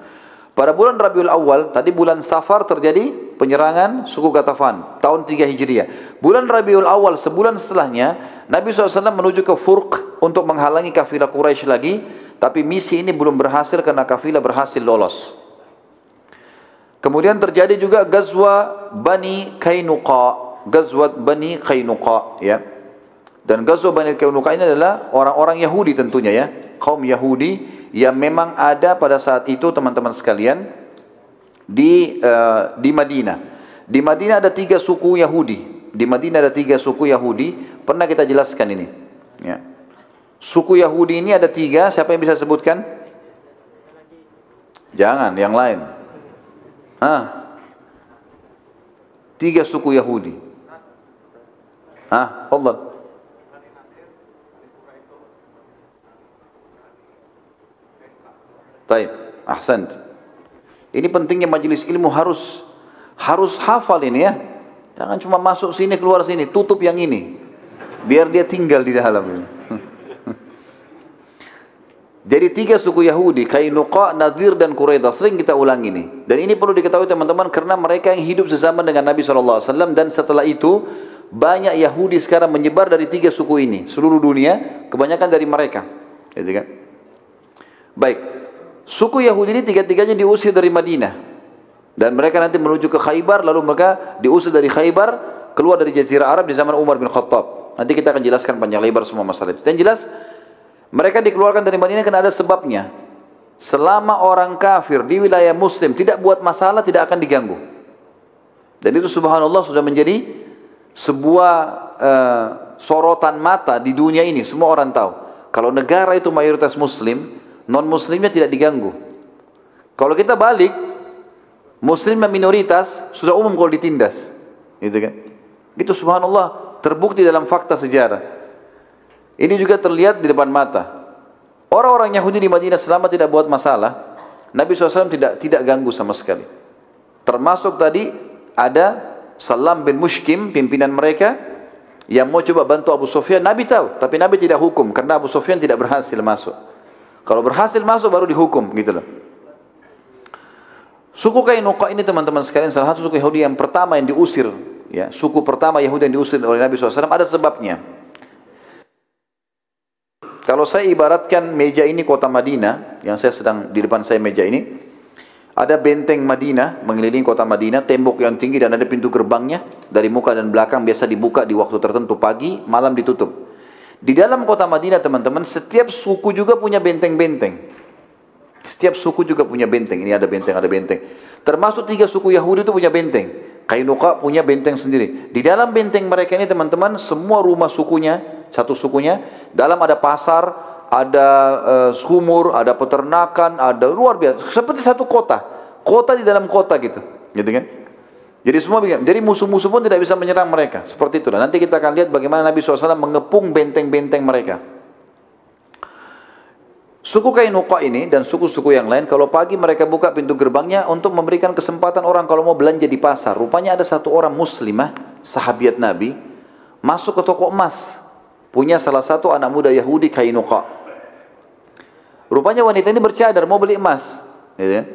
Pada bulan Rabiul Awal, tadi bulan Safar terjadi penyerangan suku Ghatafan, tahun 3 Hijriah. Bulan Rabiul Awal, sebulan setelahnya, Nabi SAW menuju ke Furq untuk menghalangi kafilah Quraisy lagi, tapi misi ini belum berhasil karena kafilah berhasil lolos. Kemudian terjadi juga Ghazwa Bani Qainuqa, Ghazwat Bani Qainuqa, ya. Dan Ghazwa Bani Qainuqa ini adalah orang-orang Yahudi tentunya ya, kaum Yahudi yang memang ada pada saat itu teman-teman sekalian di Madinah. Di Madinah ada 3 suku Yahudi. Di Madinah ada 3 suku Yahudi. Pernah kita jelaskan ini. Ya. Suku Yahudi ini ada 3. Siapa yang bisa sebutkan? Jangan, yang lain. 3 suku Yahudi. Fadhal. Baik, ahsant. Ini pentingnya majelis ilmu harus hafal ini ya. Jangan cuma masuk sini keluar sini, tutup yang ini. Biar dia tinggal di dalam. Jadi 3 suku Yahudi, Qainuqa, Nadir dan Quraidah. Sering kita ulang ini. Dan ini perlu diketahui teman-teman karena mereka yang hidup sezaman dengan Nabi SAW. Dan setelah itu banyak Yahudi sekarang menyebar dari 3 suku ini. Seluruh dunia, kebanyakan dari mereka. Gitu kan? Baik. Suku Yahudi ini tiga-tiganya diusir dari Madinah. Dan mereka nanti menuju ke Khaybar, lalu mereka diusir dari Khaybar, keluar dari Jazirah Arab di zaman Umar bin Khattab. Nanti kita akan jelaskan panjang lebar semua masalah itu. Dan jelas, mereka dikeluarkan dari Madinah karena ada sebabnya. Selama orang kafir di wilayah Muslim tidak buat masalah, tidak akan diganggu. Dan itu subhanallah sudah menjadi sebuah sorotan mata di dunia ini. Semua orang tahu. Kalau negara itu mayoritas Muslim, non-Muslimnya tidak diganggu. Kalau kita balik, Muslim yang minoritas sudah umum kalau ditindas, gitu kan? Itu subhanallah terbukti dalam fakta sejarah. Ini juga terlihat di depan mata. Orang-orang Yahudi di Madinah selama tidak buat masalah, Nabi SAW tidak ganggu sama sekali. Termasuk tadi ada Salam bin Mushkim, pimpinan mereka, yang mau coba bantu Abu Sufyan. Nabi tahu, tapi Nabi tidak hukum karena Abu Sufyan tidak berhasil masuk. Kalau berhasil masuk baru dihukum, gitu loh. Suku Qainuqa ini teman-teman sekalian salah satu suku Yahudi yang pertama yang diusir, ya, suku pertama Yahudi yang diusir oleh Nabi SAW, ada sebabnya. Kalau saya ibaratkan meja ini kota Madinah, yang saya sedang di depan saya meja ini, ada benteng Madinah mengelilingi kota Madinah, tembok yang tinggi dan ada pintu gerbangnya dari muka dan belakang, biasa dibuka di waktu tertentu, pagi, malam ditutup. Di dalam kota Madinah teman-teman, setiap suku juga punya benteng-benteng. Setiap suku juga punya benteng. Ini ada benteng, ada benteng. Termasuk 3 suku Yahudi itu punya benteng. Qainuqa punya benteng sendiri. Di dalam benteng mereka ini teman-teman, semua rumah sukunya, satu sukunya, dalam ada pasar, ada sumur, ada peternakan, ada luar biasa. Seperti satu kota. Kota di dalam kota gitu. Gitu kan? Jadi semua begini. Jadi musuh-musuh pun tidak bisa menyerang mereka. Seperti itu. Dan nanti kita akan lihat bagaimana Nabi SAW mengepung benteng-benteng mereka. Suku Qainuqa ini dan suku-suku yang lain, kalau pagi mereka buka pintu gerbangnya untuk memberikan kesempatan orang kalau mau belanja di pasar. Rupanya ada satu orang muslimah, sahabiat Nabi, masuk ke toko emas. Punya salah satu anak muda Yahudi Qainuqa. Rupanya wanita ini bercadar, mau beli emas. Gitu.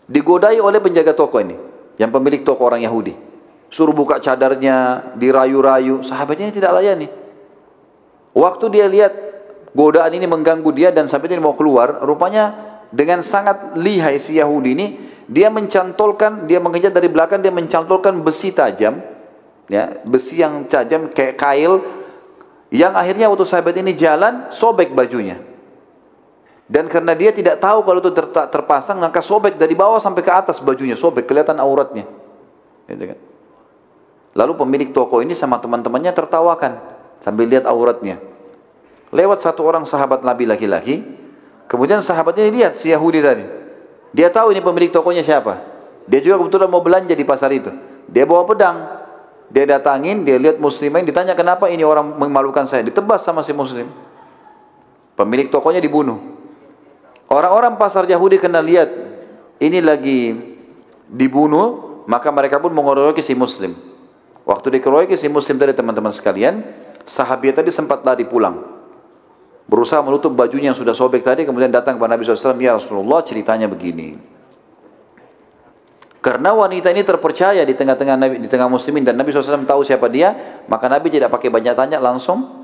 Digodai oleh penjaga toko ini, yang pemilik toko orang Yahudi. Suruh buka cadarnya, dirayu-rayu. Sahabatnya ini tidak layani. Waktu dia lihat godaan ini mengganggu dia dan sampai dia mau keluar, rupanya dengan sangat lihai si Yahudi ini, dia mencantolkan, dia mengejar dari belakang, dia mencantolkan besi tajam, ya, besi yang tajam kayak kail, yang akhirnya waktu sahabat ini jalan, sobek bajunya. Dan karena dia tidak tahu kalau itu terpasang, maka sobek dari bawah sampai ke atas bajunya, sobek, kelihatan auratnya. Gitu kan? Lalu pemilik toko ini sama teman-temannya tertawakan sambil lihat auratnya. Lewat satu orang sahabat Nabi laki-laki, kemudian sahabatnya lihat si Yahudi tadi. Dia tahu ini pemilik tokonya siapa. Dia juga kebetulan mau belanja di pasar itu. Dia bawa pedang. Dia datangin, dia lihat muslimin, ditanya kenapa ini orang memalukan saya. Ditebas sama si muslim. Pemilik tokonya dibunuh. Orang-orang pasar Yahudi kena lihat ini lagi dibunuh, maka mereka pun mengeroyoki si muslim. Waktu dikeroyoki si muslim tadi teman-teman sekalian, sahabat tadi sempat lari pulang. Berusaha menutup bajunya yang sudah sobek tadi, kemudian datang kepada Nabi SAW, ya Rasulullah, ceritanya begini. Karena wanita ini terpercaya di tengah-tengah Nabi, di tengah muslimin, dan Nabi SAW tahu siapa dia, maka Nabi tidak pakai banyak tanya, langsung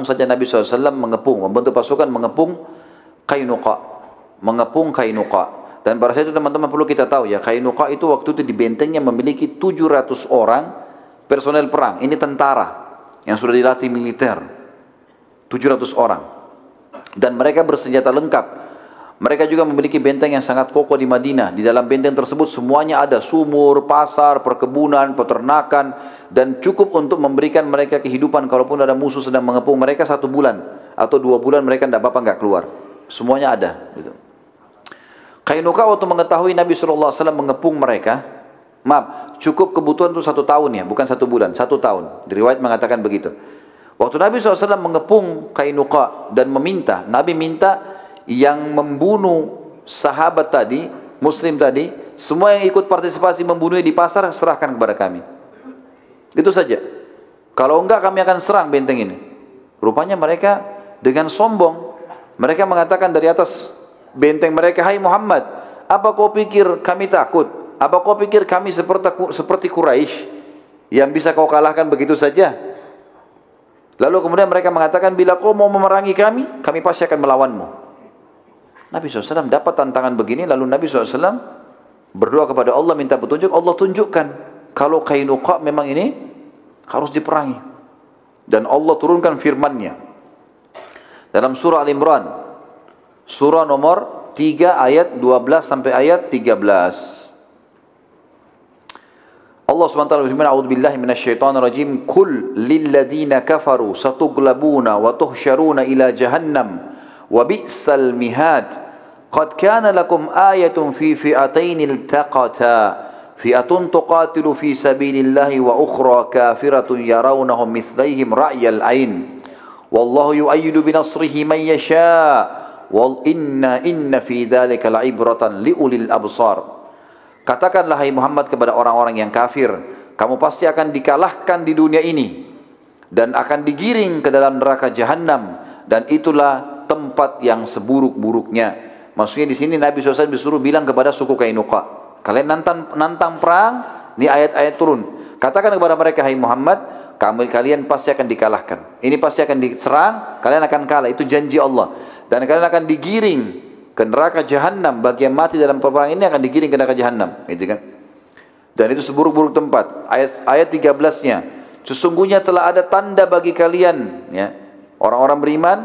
saja Nabi SAW mengepung, membentuk pasukan mengepung Qainuqa, Dan pada saat itu teman-teman perlu kita tahu ya, Qainuqa itu waktu itu di bentengnya memiliki 700 orang personel perang. Ini tentara yang sudah dilatih militer. 700 orang. Dan mereka bersenjata lengkap. Mereka juga memiliki benteng yang sangat kokoh di Madinah. Di dalam benteng tersebut semuanya ada sumur, pasar, perkebunan, peternakan, dan cukup untuk memberikan mereka kehidupan kalaupun ada musuh sedang mengepung mereka 1 bulan atau 2 bulan mereka tidak apa-apa nggak keluar. Semuanya ada. Gitu. Qainuqa waktu mengetahui Nabi SAW mengepung mereka, cukup kebutuhan itu 1 tahun ya, bukan 1 bulan, 1 tahun. Di riwayat mengatakan begitu. Waktu Nabi SAW mengepung Qainuqa dan meminta, Nabi minta yang membunuh sahabat tadi, muslim tadi, semua yang ikut partisipasi membunuhnya di pasar, serahkan kepada kami. Itu saja. Kalau enggak kami akan serang benteng ini. Rupanya mereka dengan sombong, mereka mengatakan dari atas benteng mereka, hai Muhammad, apa kau pikir kami takut? Apa kau pikir kami seperti Quraisy yang bisa kau kalahkan begitu saja? Lalu kemudian mereka mengatakan, bila kau mau memerangi kami, kami pasti akan melawanmu. Nabi SAW dapat tantangan begini, lalu Nabi SAW berdoa kepada Allah, minta petunjuk. Allah tunjukkan kalau Qainuqa memang ini harus diperangi. Dan Allah turunkan firman-Nya dalam surah Al-Imran, surah nomor 3 ayat 12 sampai ayat 13. Allah SWT berfirman, "A'udzubillahi minasyaitonirrajim. Qul lilladzina kafaru satughlabuna wa tuhsyaruna ila jahannam wa bi'sal mihad. Qad kana lakum ayatun fi fi'atain iltaqata. Fi'atun tuqatilu fi sabilillahi wa ukhra kafiratun yarawnahum mithlaihim ra'yal ain. Wallahu yu'ayyidu binasrihi man yasha. Wal inna fi dzalika la'ibratan liulil absar." Katakanlah hai Muhammad kepada orang-orang yang kafir, kamu pasti akan dikalahkan di dunia ini dan akan digiring ke dalam neraka jahanam, dan itulah tempat yang seburuk-buruknya. Maksudnya di sini Nabi SAW disuruh bilang kepada suku Qainuqa, kalian nantang perang, ini ayat-ayat turun. Katakan kepada mereka, hai Muhammad, kalian pasti akan dikalahkan. Ini pasti akan diserang, kalian akan kalah. Itu janji Allah. Dan kalian akan digiring ke neraka jahanam. Bagi yang mati dalam peperangan ini akan digiring ke neraka jahanam, gitu kan? Dan itu seburuk-buruk tempat. Ayat 13-nya, sesungguhnya telah ada tanda bagi kalian, ya, orang-orang beriman,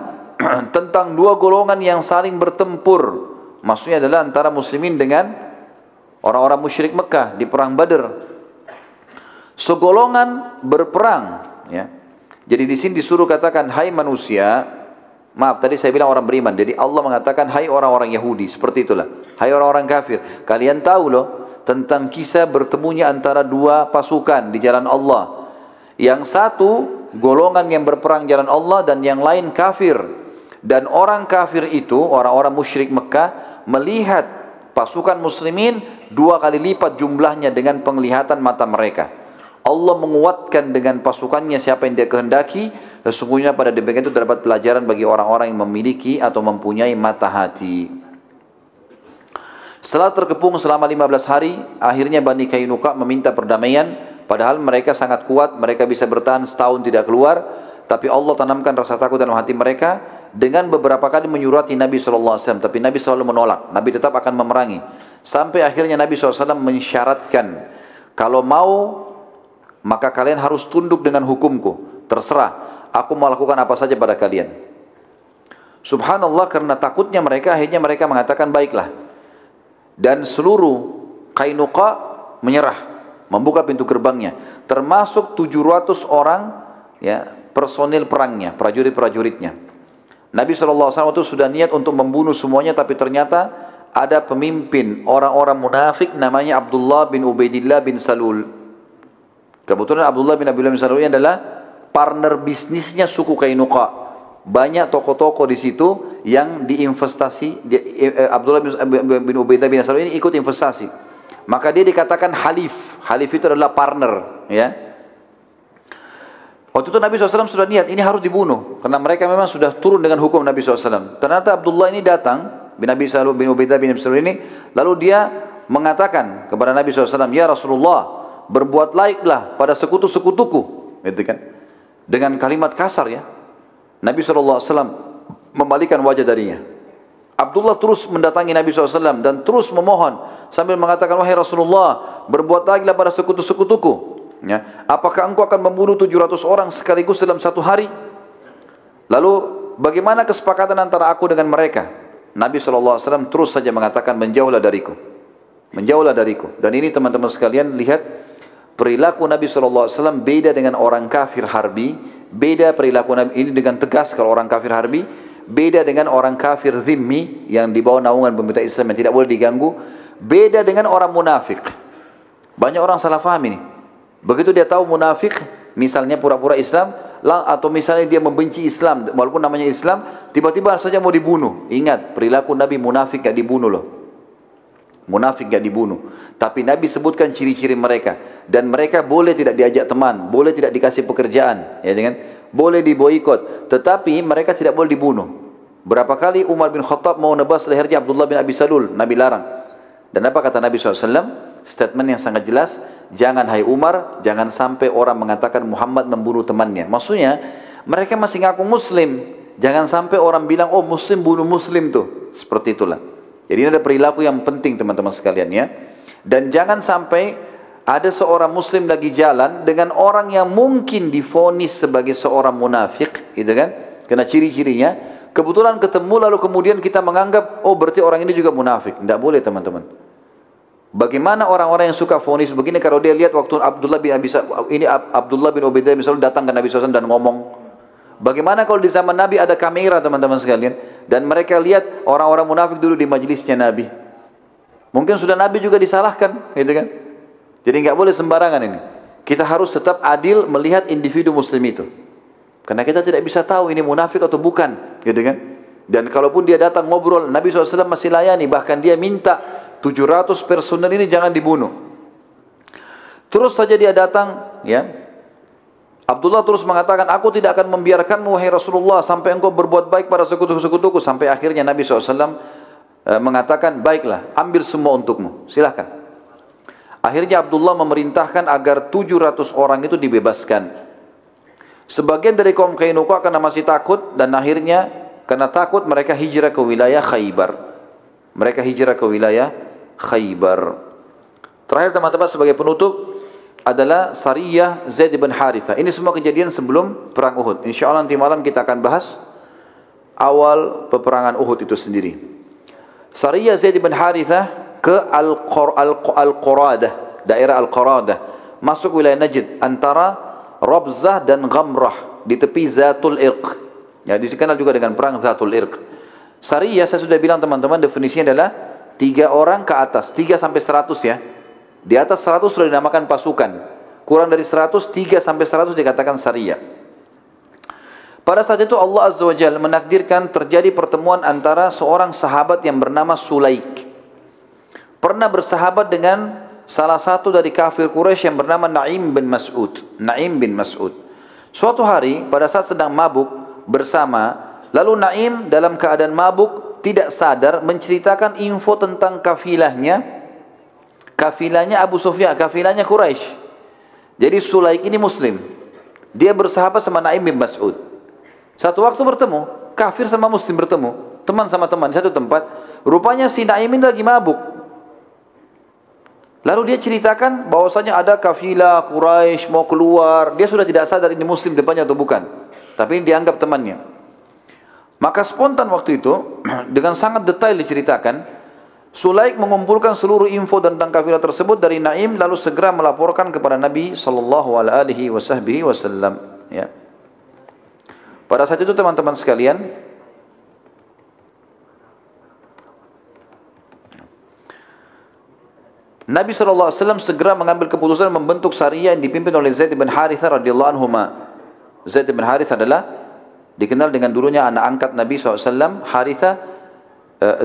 tentang dua golongan yang saling bertempur. Maksudnya adalah antara muslimin dengan orang-orang musyrik Mekah di perang Badar. Segolongan berperang, ya. Jadi di sini disuruh katakan, hai manusia. Maaf, tadi saya bilang orang beriman. Jadi Allah mengatakan, hai orang-orang Yahudi, seperti itulah. Hai orang-orang kafir, kalian tahu loh tentang kisah bertemunya antara dua pasukan di jalan Allah. Yang satu golongan yang berperang jalan Allah dan yang lain kafir. Dan orang kafir itu, orang-orang musyrik Mekah, melihat pasukan muslimin 2 kali lipat jumlahnya dengan penglihatan mata mereka. Allah menguatkan dengan pasukannya siapa yang dia kehendaki. Sesungguhnya pada demikian itu terdapat pelajaran bagi orang-orang yang memiliki atau mempunyai mata hati. Setelah terkepung selama 15 hari, akhirnya Bani Qainuqa meminta perdamaian. Padahal mereka sangat kuat, mereka bisa bertahan setahun tidak keluar. Tapi Allah tanamkan rasa takut dalam hati mereka dengan beberapa kali menyurati Nabi SAW. Tapi Nabi selalu menolak, Nabi tetap akan memerangi. Sampai akhirnya Nabi SAW mensyaratkan, kalau mau maka kalian harus tunduk dengan hukumku. Terserah, aku mau lakukan apa saja pada kalian. Subhanallah, karena takutnya mereka, akhirnya mereka mengatakan baiklah. Dan seluruh Qainuqa menyerah, membuka pintu gerbangnya, termasuk 700 orang, ya, personil perangnya, prajurit-prajuritnya. Nabi SAW itu sudah niat untuk membunuh semuanya, tapi ternyata ada pemimpin orang-orang munafik namanya Abdullah bin Ubaidillah bin Salul. Kebetulan Abdullah bin Salul ini adalah partner bisnisnya suku Qainuqa. Banyak toko-toko di situ yang diinvestasi. Abdullah bin Ubaidillah bin Salul ini ikut investasi. Maka dia dikatakan halif. Halif itu adalah partner, ya. Waktu itu Nabi SAW sudah niat, ini harus dibunuh. Karena mereka memang sudah turun dengan hukum Nabi SAW. Ternyata Abdullah ini datang, bin Ubaidillah bin Salul ini, lalu dia mengatakan kepada Nabi SAW, ya Rasulullah, berbuat laiklah pada sekutu-sekutuku, gitu kan? Dengan kalimat kasar, ya. Nabi SAW membalikan wajah darinya. Abdullah terus mendatangi Nabi SAW dan terus memohon sambil mengatakan, wahai Rasulullah, berbuat laiklah pada sekutu-sekutuku. Ya, apakah engkau akan membunuh 700 orang sekaligus dalam satu hari? Lalu bagaimana kesepakatan antara aku dengan mereka? Nabi SAW terus saja mengatakan, menjauhlah dariku, menjauhlah dariku. Dan ini teman-teman sekalian, lihat perilaku Nabi SAW beda dengan orang kafir harbi. Beda perilaku Nabi ini dengan tegas kalau orang kafir harbi. Beda dengan orang kafir zimmi yang di bawah naungan pemerintah Islam yang tidak boleh diganggu. Beda dengan orang munafik. Banyak orang salah faham ini. Begitu dia tahu munafik, misalnya pura-pura Islam, atau misalnya dia membenci Islam, walaupun namanya Islam, tiba-tiba saja mau dibunuh. Ingat, perilaku Nabi munafik gak dibunuh loh. Munafik gak dibunuh. Tapi Nabi sebutkan ciri-ciri mereka. Dan mereka boleh tidak diajak teman, boleh tidak dikasih pekerjaan, ya kan? Boleh diboikot, tetapi mereka tidak boleh dibunuh. Berapa kali Umar bin Khattab mau nebas lehernya Abdullah bin Abi Salul, Nabi larang. Dan apa kata Nabi SAW? Statement yang sangat jelas, jangan hai Umar, jangan sampai orang mengatakan Muhammad membunuh temannya. Maksudnya, mereka masih ngaku muslim. Jangan sampai orang bilang, oh muslim bunuh muslim tuh. Seperti itulah. Jadi ini ada perilaku yang penting teman-teman sekalian ya. Dan jangan sampai ada seorang muslim lagi jalan dengan orang yang mungkin divonis sebagai seorang munafik, gitu kan? Karena ciri-cirinya, kebetulan ketemu lalu kemudian kita menganggap, oh berarti orang ini juga munafik. Tidak boleh teman-teman. Bagaimana orang-orang yang suka vonis begini kalau dia lihat waktu Abdullah bin Ubaidah misalnya datang ke Nabi SAW dan ngomong. Bagaimana kalau di zaman Nabi ada kamera teman-teman sekalian dan mereka lihat orang-orang munafik dulu di majelisnya Nabi. Mungkin sudah Nabi juga disalahkan, gitu kan? Jadi nggak boleh sembarangan ini. Kita harus tetap adil melihat individu muslim itu. Karena kita tidak bisa tahu ini munafik atau bukan, gitu kan? Dan kalaupun dia datang ngobrol, Nabi SAW masih layani, bahkan dia minta 700 personel ini jangan dibunuh. Terus saja dia datang, ya. Abdullah terus mengatakan, aku tidak akan membiarkanmu wahai Rasulullah sampai engkau berbuat baik pada sekutu-sekutuku. Sampai akhirnya Nabi SAW mengatakan, baiklah, ambil semua untukmu, silahkan. Akhirnya Abdullah memerintahkan agar 700 orang itu dibebaskan. Sebagian dari kaum Qainuqa karena masih takut dan akhirnya karena takut mereka hijrah ke wilayah Khaybar. Mereka hijrah ke wilayah Khaybar. Terakhir teman-teman sebagai penutup adalah Sariyah Zaid bin Harithah. Ini semua kejadian sebelum perang Uhud. Insyaallah nanti malam kita akan bahas awal peperangan Uhud itu sendiri. Sariyah Zaid bin Harithah ke Al-Quradah, daerah Al-Quradah, masuk wilayah Najd antara Rabzah dan Ghamrah di tepi Zatul Irq. Ya, dikenal juga dengan perang Zatul Irq. Sariyah saya sudah bilang teman-teman definisinya adalah 3 orang ke atas, 3 sampai 100 ya. Di atas 100 sudah dinamakan pasukan. Kurang dari 100, 3 sampai 100 dikatakan Sariyah. Pada saat itu Allah Azza wa Jalla menakdirkan terjadi pertemuan antara seorang sahabat yang bernama Sulaik. Pernah bersahabat dengan salah satu dari kafir Quraisy yang bernama Naim bin Mas'ud. Naim bin Mas'ud. Suatu hari pada saat sedang mabuk bersama, lalu Naim dalam keadaan mabuk tidak sadar menceritakan info tentang kafilahnya Abu Sufyan, kafilahnya Quraisy. Jadi Sulaik ini muslim. Dia bersahabat sama Naim bin Mas'ud. Satu waktu bertemu, kafir sama muslim bertemu, teman sama teman di satu tempat. Rupanya si Naim ini lagi mabuk. Lalu dia ceritakan bahwasanya ada kafilah Quraisy mau keluar. Dia sudah tidak sadar ini muslim depannya atau bukan. Tapi ini dianggap temannya. Maka spontan waktu itu dengan sangat detail diceritakan, Sulaik mengumpulkan seluruh info tentang kafilah tersebut dari Naim lalu segera melaporkan kepada Nabi sallallahu alaihi wasallam, ya. Pada saat itu teman-teman sekalian, Nabi SAW segera mengambil keputusan membentuk Sariyah yang dipimpin oleh Zaid bin Harithah radhiyallahu anhu. Zaid bin Harithah adalah dikenal dengan dulunya anak angkat Nabi SAW, Harithah,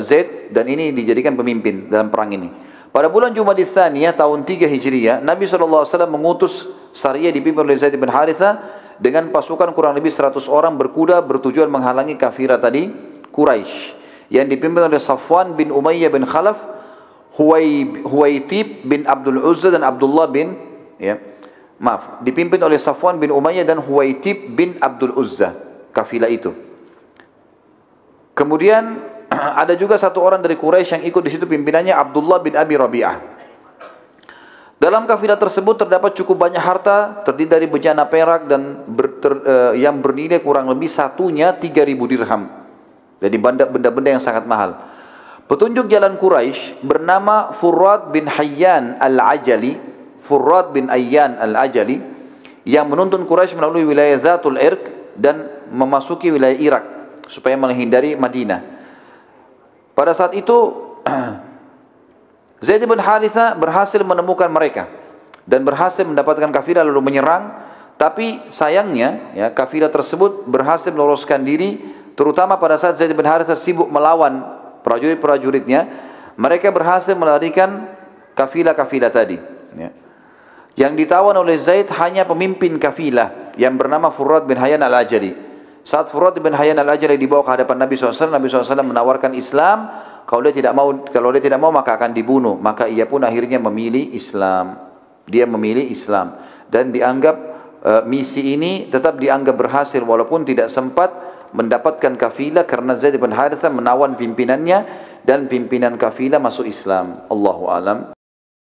Zaid, dan ini dijadikan pemimpin dalam perang ini. Pada bulan Jumadil Tsaniyah tahun 3 Hijriah, Nabi SAW mengutus Sariyah dipimpin oleh Zaid bin Harithah dengan pasukan kurang lebih 100 orang berkuda bertujuan menghalangi kafirah tadi Quraisy yang dipimpin oleh Safwan bin Umayyah bin Khalaf, Huwaitib bin Abdul Uzza dan Abdullah bin dipimpin oleh Safwan bin Umayyah dan Huwaitib bin Abdul Uzza, kafilah itu. Kemudian ada juga satu orang dari Quraisy yang ikut di situ, pimpinannya Abdullah bin Abi Rabi'ah. Dalam kafilah tersebut terdapat cukup banyak harta terdiri dari bejana perak dan yang bernilai kurang lebih satunya 3.000 dirham. Jadi benda-benda yang sangat mahal. Petunjuk jalan Quraisy bernama Furrad bin Hayyan al-Ajali, Furrad bin Ayyan al-Ajali, yang menuntun Quraisy melalui wilayah Zatul Irq dan memasuki wilayah Irak supaya menghindari Madinah. Pada saat itu Zaid bin Harithah berhasil menemukan mereka dan berhasil mendapatkan kafilah lalu menyerang, tapi sayangnya ya, kafilah tersebut berhasil meloloskan diri, terutama pada saat Zaid bin Harithah sibuk melawan prajurit-prajuritnya. Mereka berhasil melarikan kafilah-kafilah tadi, ya. Yang ditawan oleh Zaid hanya pemimpin kafilah yang bernama Furrad bin Hayyan al-Ajali. Saat Furrad bin Hayyan al-Ajali dibawa ke hadapan Nabi SAW, Nabi SAW menawarkan Islam. Kalau dia tidak mau maka akan dibunuh. Maka ia pun akhirnya memilih Islam. Dia memilih Islam dan dianggap misi ini tetap dianggap berhasil walaupun tidak sempat mendapatkan kafilah karena Zaid bin Harithah menawan pimpinannya dan pimpinan kafilah masuk Islam. Allahu alam.